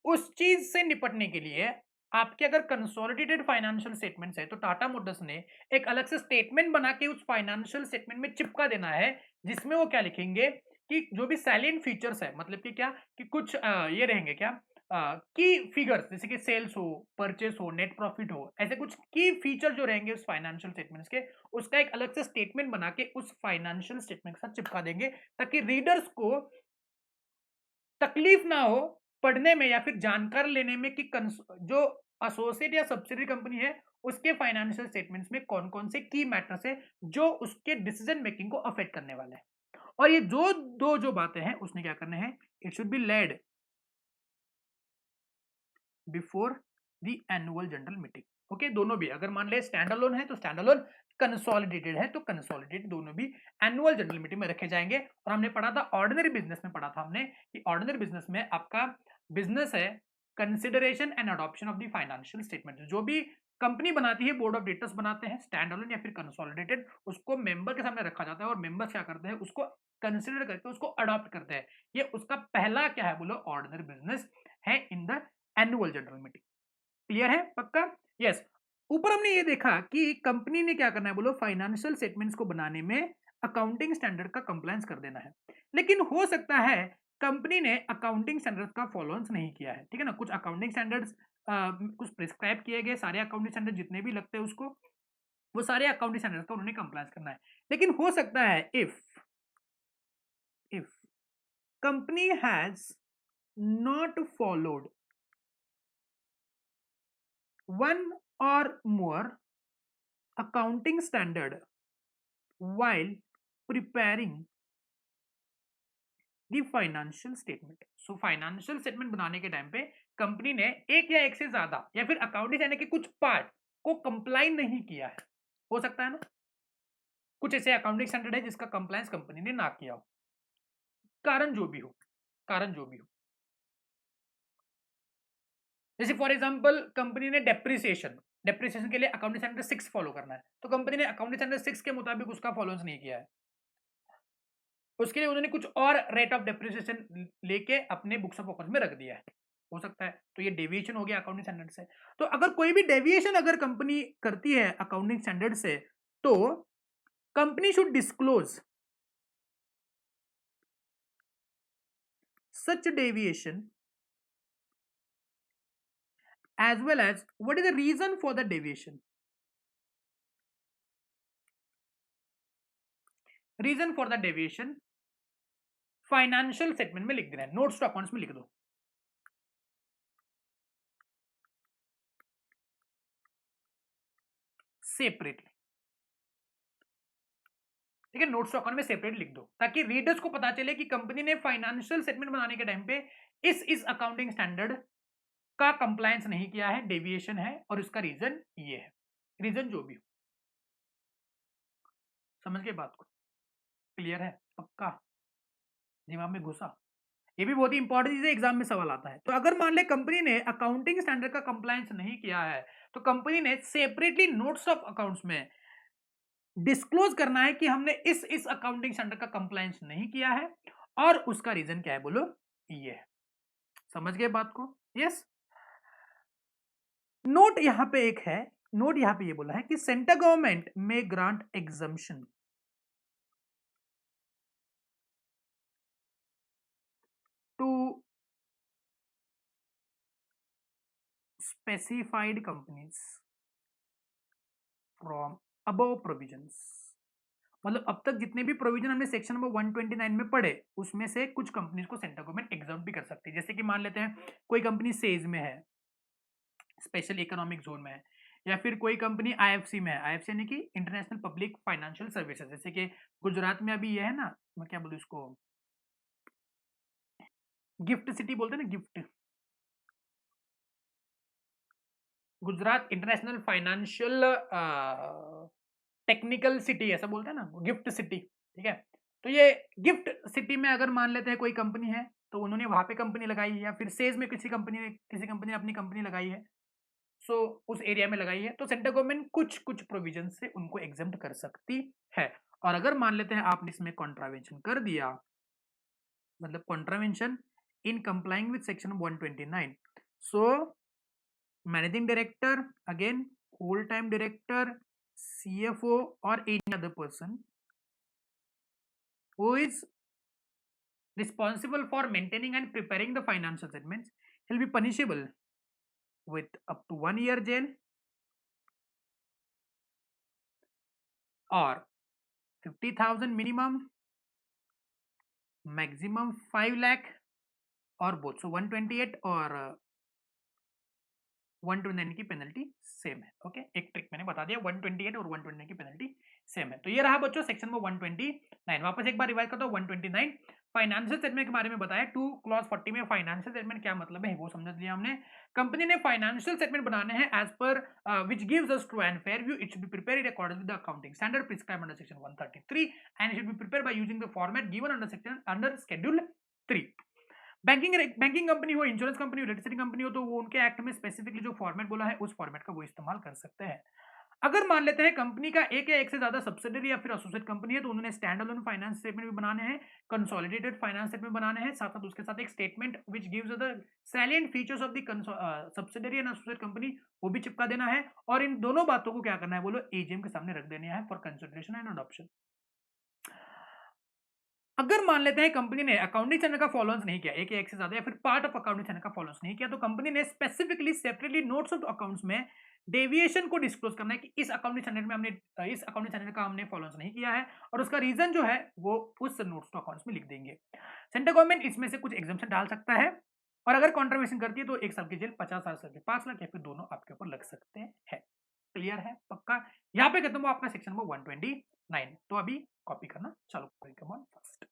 [SPEAKER 1] उस चीज से निपटने के लिए आपके अगर कंसोलिडेटेड फाइनेंशियल स्टेटमेंट्स है तो टाटा मोटर्स ने एक अलग से स्टेटमेंट बना के उस फाइनेंशियल स्टेटमेंट में चिपका देना है, जिसमें वो क्या लिखेंगे कि जो भी सैलिएंट फीचर्स है, मतलब कि क्या कि कुछ ये रहेंगे क्या की फिगर्स, जैसे कि सेल्स हो, परचेस हो, नेट प्रॉफिट हो, ऐसे कुछ की फीचर जो रहेंगे उस फाइनेंशियल स्टेटमेंट्स के, उसका एक अलग से स्टेटमेंट बना के उस फाइनेंशियल स्टेटमेंट के साथ चिपका देंगे, ताकि रीडर्स को तकलीफ ना हो पढ़ने में या फिर जानकारी लेने में कि जो एसोसिएट या सब्सिडरी कंपनी है उसके फाइनेंशियल स्टेटमेंट्स में कौन कौन से की मैटर्स है जो उसके डिसीजन मेकिंग को अफेक्ट करने वाले हैं। और ये जो बातें हैं उसने क्या करने हैं, it should B laid before the annual general meeting. Okay, दोनों भी, अगर मान ले स्टैंड अलोन है तो स्टैंड अलोन, कंसोलिडेटेड है तो कंसोलिडेटेड, दोनों भी एनुअल जनरल मीटिंग में रखे जाएंगे। और हमने पढ़ा था ऑर्डिनरी बिजनेस में, पढ़ा था हमने कि ऑर्डिनरी बिजनेस में आपका बिजनेस है consideration and adoption of the financial statement, जो भी कंपनी बनाती है, बोर्ड ऑफ डायरेक्टर्स बनाते हैं, स्टैंड अलोन या फिर कंसोलिडेटेड, उसको मेंबर के सामने रखा जाता है और मेंबर्स क्या करते हैं, उसको कंसिडर करके उसको अडॉप्ट करते हैं। ये उसका पहला क्या है बोलो, ऑर्डिनरी बिजनेस है in the annual general meeting. Clear है, पक्का? यस। ऊपर हमने ये देखा कि कंपनी ने क्या करना है बोलो, फाइनेंशियल स्टेटमेंट्स को बनाने में अकाउंटिंग स्टैंडर्ड का कंप्लायंस कर देना है। लेकिन हो सकता है कंपनी ने अकाउंटिंग स्टैंडर्ड्स का फॉलोअंस नहीं किया है, ठीक है ना, कुछ अकाउंटिंग स्टैंडर्ड्स कुछ प्रिस्क्राइब किए गए, सारे अकाउंटिंग स्टैंडर्ड जितने भी लगते हैं उसको, वो सारे अकाउंटिंग स्टैंडर्ड्स का उन्होंने कंप्लायंस करना है। लेकिन हो सकता है if company has not followed one or more accounting standard while preparing the financial statement। So financial statement बनाने के टाइम पे कंपनी ने एक या एक से ज्यादा या फिर अकाउंटिंग यानी कि कुछ पार्ट को कंप्लाई नहीं किया है, हो सकता है ना, कुछ ऐसे अकाउंटिंग स्टैंडर्ड है जिसका कंप्लायंस कंपनी ने ना किया हो, कारण जो भी हो, कारण जो भी हो। जैसे फॉर एग्जांपल कंपनी ने डेप्रिसिएशन के लिए अकाउंटिंग स्टैंडर्ड 6 फॉलो करना है, तो कंपनी ने अकाउंटिंग स्टैंडर्ड 6 के मुताबिक उसका फॉलोअंस नहीं किया है, उसके लिए उन्होंने कुछ और रेट ऑफ डेप्रिसिएशन लेके अपने बुक्स ऑफ अकाउंट्स में रख दिया है, हो सकता है। तो ये डेविएशन हो गया अकाउंटिंग स्टैंडर्ड से। तो अगर कोई भी डेविएशन अगर कंपनी करती है अकाउंटिंग स्टैंडर्ड से, तो company should disclose such deviation as well as what is the reason for the deviation, reason for the deviation financial statement में लिख देना है, नोट्स टू अकाउंट्स में लिख दो, सेपरेटली, ठीक है, नोट्स टू अकाउंट में सेपरेट लिख दो, ताकि रीडर्स को पता चले कि कंपनी ने फाइनेंशियल स्टेटमेंट बनाने के टाइम पे इस अकाउंटिंग स्टैंडर्ड का कंप्लायंस नहीं किया है, डेविएशन है और इसका रीजन ये है, रीजन जो भी हो। समझ गए बात को? क्लियर है, पक्का दिमाग में घुसा? ये भी बहुत ही इंपॉर्टेंट चीज है, एग्जाम में सवाल आता है। तो अगर मान ले कंपनी ने अकाउंटिंग स्टैंडर्ड का कंप्लायंस नहीं किया है, तो कंपनी ने सेपरेटली नोट्स ऑफ अकाउंट्स में डिस्क्लोज करना है कि हमने इस अकाउंटिंग स्टैंडर्ड का कंप्लायंस नहीं किया है और उसका रीजन क्या है बोलो, ये है। समझ गए बात को? यस। नोट यहां पे एक है, नोट यहां पे ये बोला है कि central government may grant exemption to specified companies from above provisions. मतलब अब तक जितने भी प्रोविजन हमने सेक्शन नंबर 129 में पढ़े, उसमें से कुछ कंपनीज को सेंट्रल गवर्नमेंट एग्जाम भी कर सकती है। जैसे कि मान लेते हैं कोई कंपनी सेज में है, स्पेशल इकोनॉमिक जोन में है, या फिर कोई कंपनी आईएफसी में है, आईएफसी यानी कि इंटरनेशनल पब्लिक फाइनेंशियल सर्विसेज, जैसे कि गुजरात में अभी ये है ना, मैं क्या बोलूँ इसको, गिफ्ट सिटी बोलते हैं ना, gift, Gujarat international financial technical city ऐसा बोलते हैं ना, गिफ्ट सिटी, ठीक है। तो ये गिफ्ट सिटी में अगर मान लेते हैं कोई कंपनी है, तो उन्होंने वहां पे कंपनी लगाई है, या फिर सेज में किसी कंपनी ने अपनी कंपनी लगाई है, सो उस एरिया में लगाई है, तो सेंट्रल गवर्नमेंट कुछ कुछ प्रोविजन से उनको एग्जम्प्ट कर सकती है। और अगर मान लेते हैं आपने इसमें कॉन्ट्रावेंशन कर दिया, मतलब contravention in complying with section 129, so managing director, again whole time director, CFO or any other person who is responsible for maintaining and preparing the financial statements, he'll be punishable with up to 1 year jail or 50,000 minimum, maximum 5 lakh, or both. So 128 और 129 की penalty same है। Okay, एक trick मैंने बता दिया, 128 और 129 की penalty same है। तो ये रहा बच्चों सेक्शन में 129। वापस एक बार रिवाइज करता हूँ, 129 फाइनेंशियल स्टेटमेंट के बारे में बताया, 2 क्लॉज 40 में फाइनेंशियल स्टेटमेंट क्या मतलब है वो समझ लिया हमने। कंपनी ने फाइनेंशियल स्टेटमेंट बनाने हैं as per which gives us true and fair view, it should be prepared in accordance with the accounting standard prescribed under section 133 and it should be prepared by using the format given under schedule 3। Banking company हो, insurance company हो, electricity company हो, तो वो उनके act में specifically जो format बोला है उस फॉर्मेट का वो इस्तेमाल कर सकते हैं। अगर मान लेते हैं कंपनी का एक या एक से ज्यादा सब्सिडरी या फिर एसोसिएट कंपनी है, तो उन्होंने स्टैंड अलोन फाइनेंस स्टेटमेंट भी बनाने हैं, कंसोलिडेटेड फाइनेंस स्टेटमेंट बनाने हैं, साथ साथ उसके साथ एक statement which gives the salient features of the subsidiary and associate company, वो भी चिपका देना है। और इन दोनों बातों को क्या करना है, बोलो एजीएम के सामने रख देना है फॉर कंसिडरेशन एंड अडॉप्शन। अगर मान लेते हैं कंपनी ने अकाउंटिंग चैनल का फॉलोअर्स नहीं किया, एक या एक से ज्यादा या फिर पार्ट ऑफ अकाउंटिंग चैनल का फॉलोअर्स नहीं किया, तो कंपनी ने specifically separately notes of accounts में डेविएशन को डिस्क्लोज करना है कि इस अकाउंटिंग चैनल में हमने इस अकाउंटिंग चैनल का हमने फॉलोअर्स नहीं किया है, और उसका रीजन जो है वो उस नोट्स टू अकाउंट्स में लिख देंगे। सेंट्रल गवर्नमेंट इसमें से कुछ एग्जाम्पशन डाल सकता है, और अगर कॉन्ट्रीब्यूशन करती है तो 1 साल की जेल, 50,000 से 5 लाख, या फिर दोनों आपके ऊपर लग सकते हैं। क्लियर है? पक्का? यहाँ पे खत्म हुआ अपना सेक्शन नंबर 129। तो अभी कॉपी करना चालू करें। Come on first.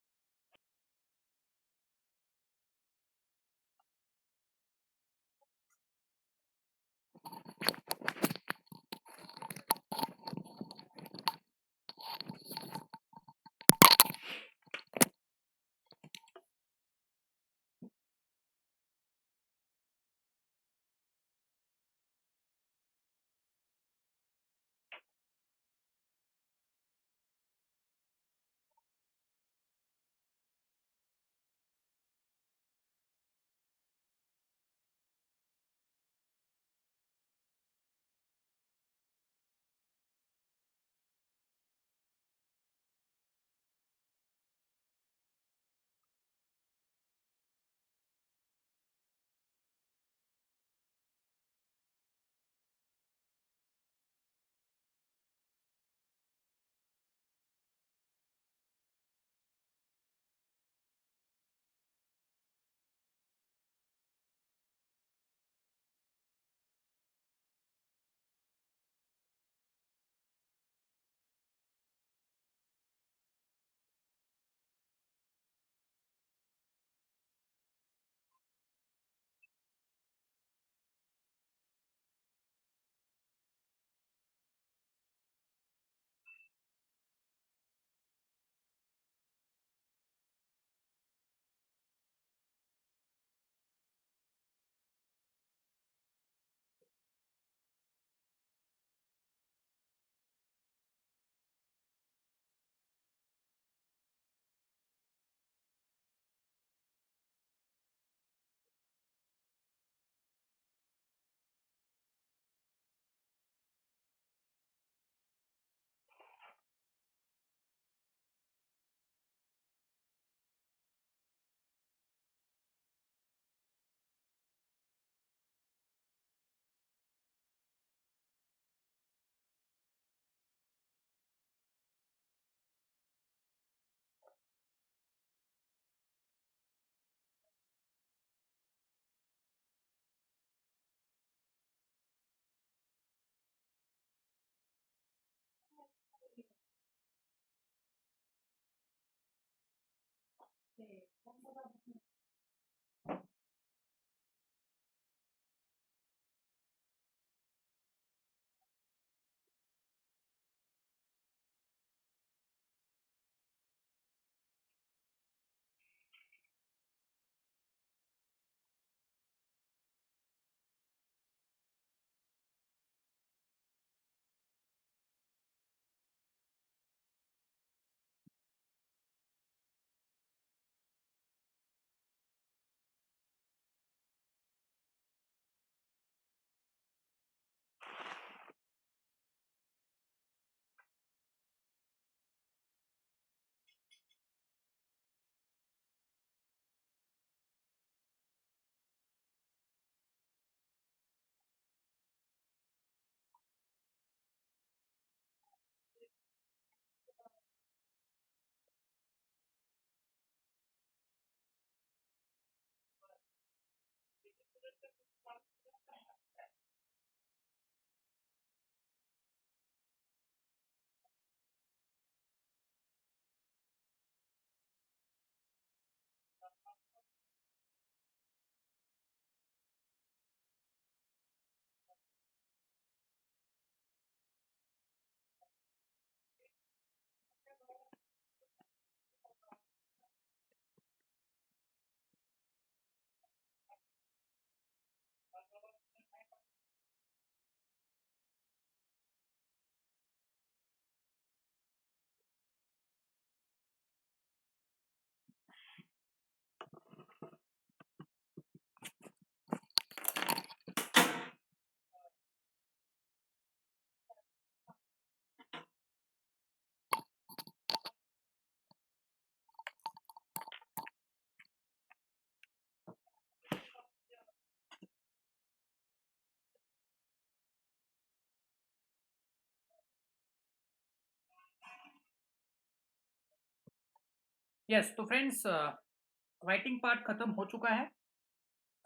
[SPEAKER 1] यस, तो फ्रेंड्स राइटिंग पार्ट खत्म हो चुका है।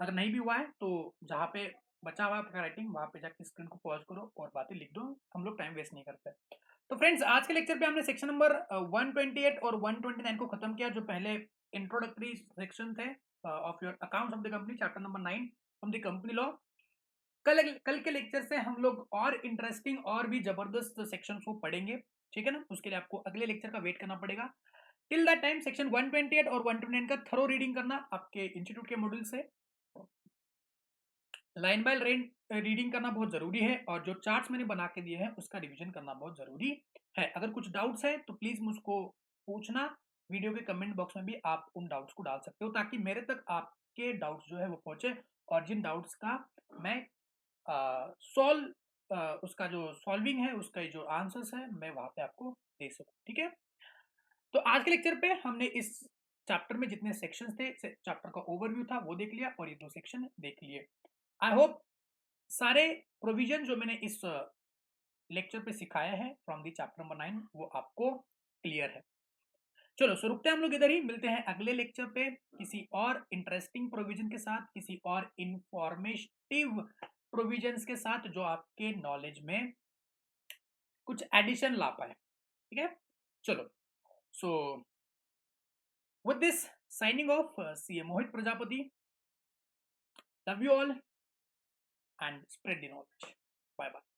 [SPEAKER 1] अगर नहीं भी हुआ है तो जहाँ पे बचा हुआ है आपका राइटिंग, वहाँ पे जाके स्क्रीन को पॉज करो और बातें लिख दो। हम लोग टाइम वेस्ट नहीं करते। तो फ्रेंड्स आज के लेक्चर पे हमने सेक्शन नंबर 128 और 129 को खत्म किया, जो पहले इंट्रोडक्टरी सेक्शन थे of your accounts of the company, chapter number 9 from the company law. कल कल के लेक्चर से हम लोग और इंटरेस्टिंग और भी जबरदस्त सेक्शन को पढ़ेंगे, ठीक है ना। उसके लिए आपको अगले लेक्चर का वेट करना पड़ेगा। टिल दैट टाइम सेक्शन 128 और 129 का थरो रीडिंग करना आपके इंस्टीट्यूट के मॉड्यूल से। लाइन बाय लाइन रीडिंग करना बहुत जरूरी है, और जो चार्ट्स मैंने बना के दिए हैं उसका रिवीजन करना बहुत जरूरी है। अगर कुछ डाउट्स है तो प्लीज मुझको पूछना। वीडियो के कमेंट बॉक्स में भी आप उन डाउट्स को डाल सकते हो, ताकि मेरे तक आपके डाउट्स जो है वो पहुंचे, और जिन डाउट्स का मैं सॉल्व उसका जो सॉल्विंग है, उसका जो आंसर्स है, मैं वहां पे आपको दे सकूं, ठीक है। तो आज के लेक्चर पे हमने इस चैप्टर में जितने सेक्शंस थे, चैप्टर का ओवरव्यू था वो देख लिया, और ये दो सेक्शन देख लिए। आई होप सारे प्रोविजन जो मैंने इस लेक्चर पे सिखाया है फ्रॉम दी चैप्टर नंबर 9 वो आपको क्लियर है। चलो सो रुकते हैं हम लोग इधर ही, मिलते हैं अगले लेक्चर पे किसी और इंटरेस्टिंग प्रोविजन के साथ, किसी और इंफॉर्मेटिव प्रोविजंस के साथ, जो आपके नॉलेज में कुछ एडिशन ला पाए, ठीक है। चलो, so with this signing off, C A Mohit Prajapati, love you all and spread the knowledge. Bye bye.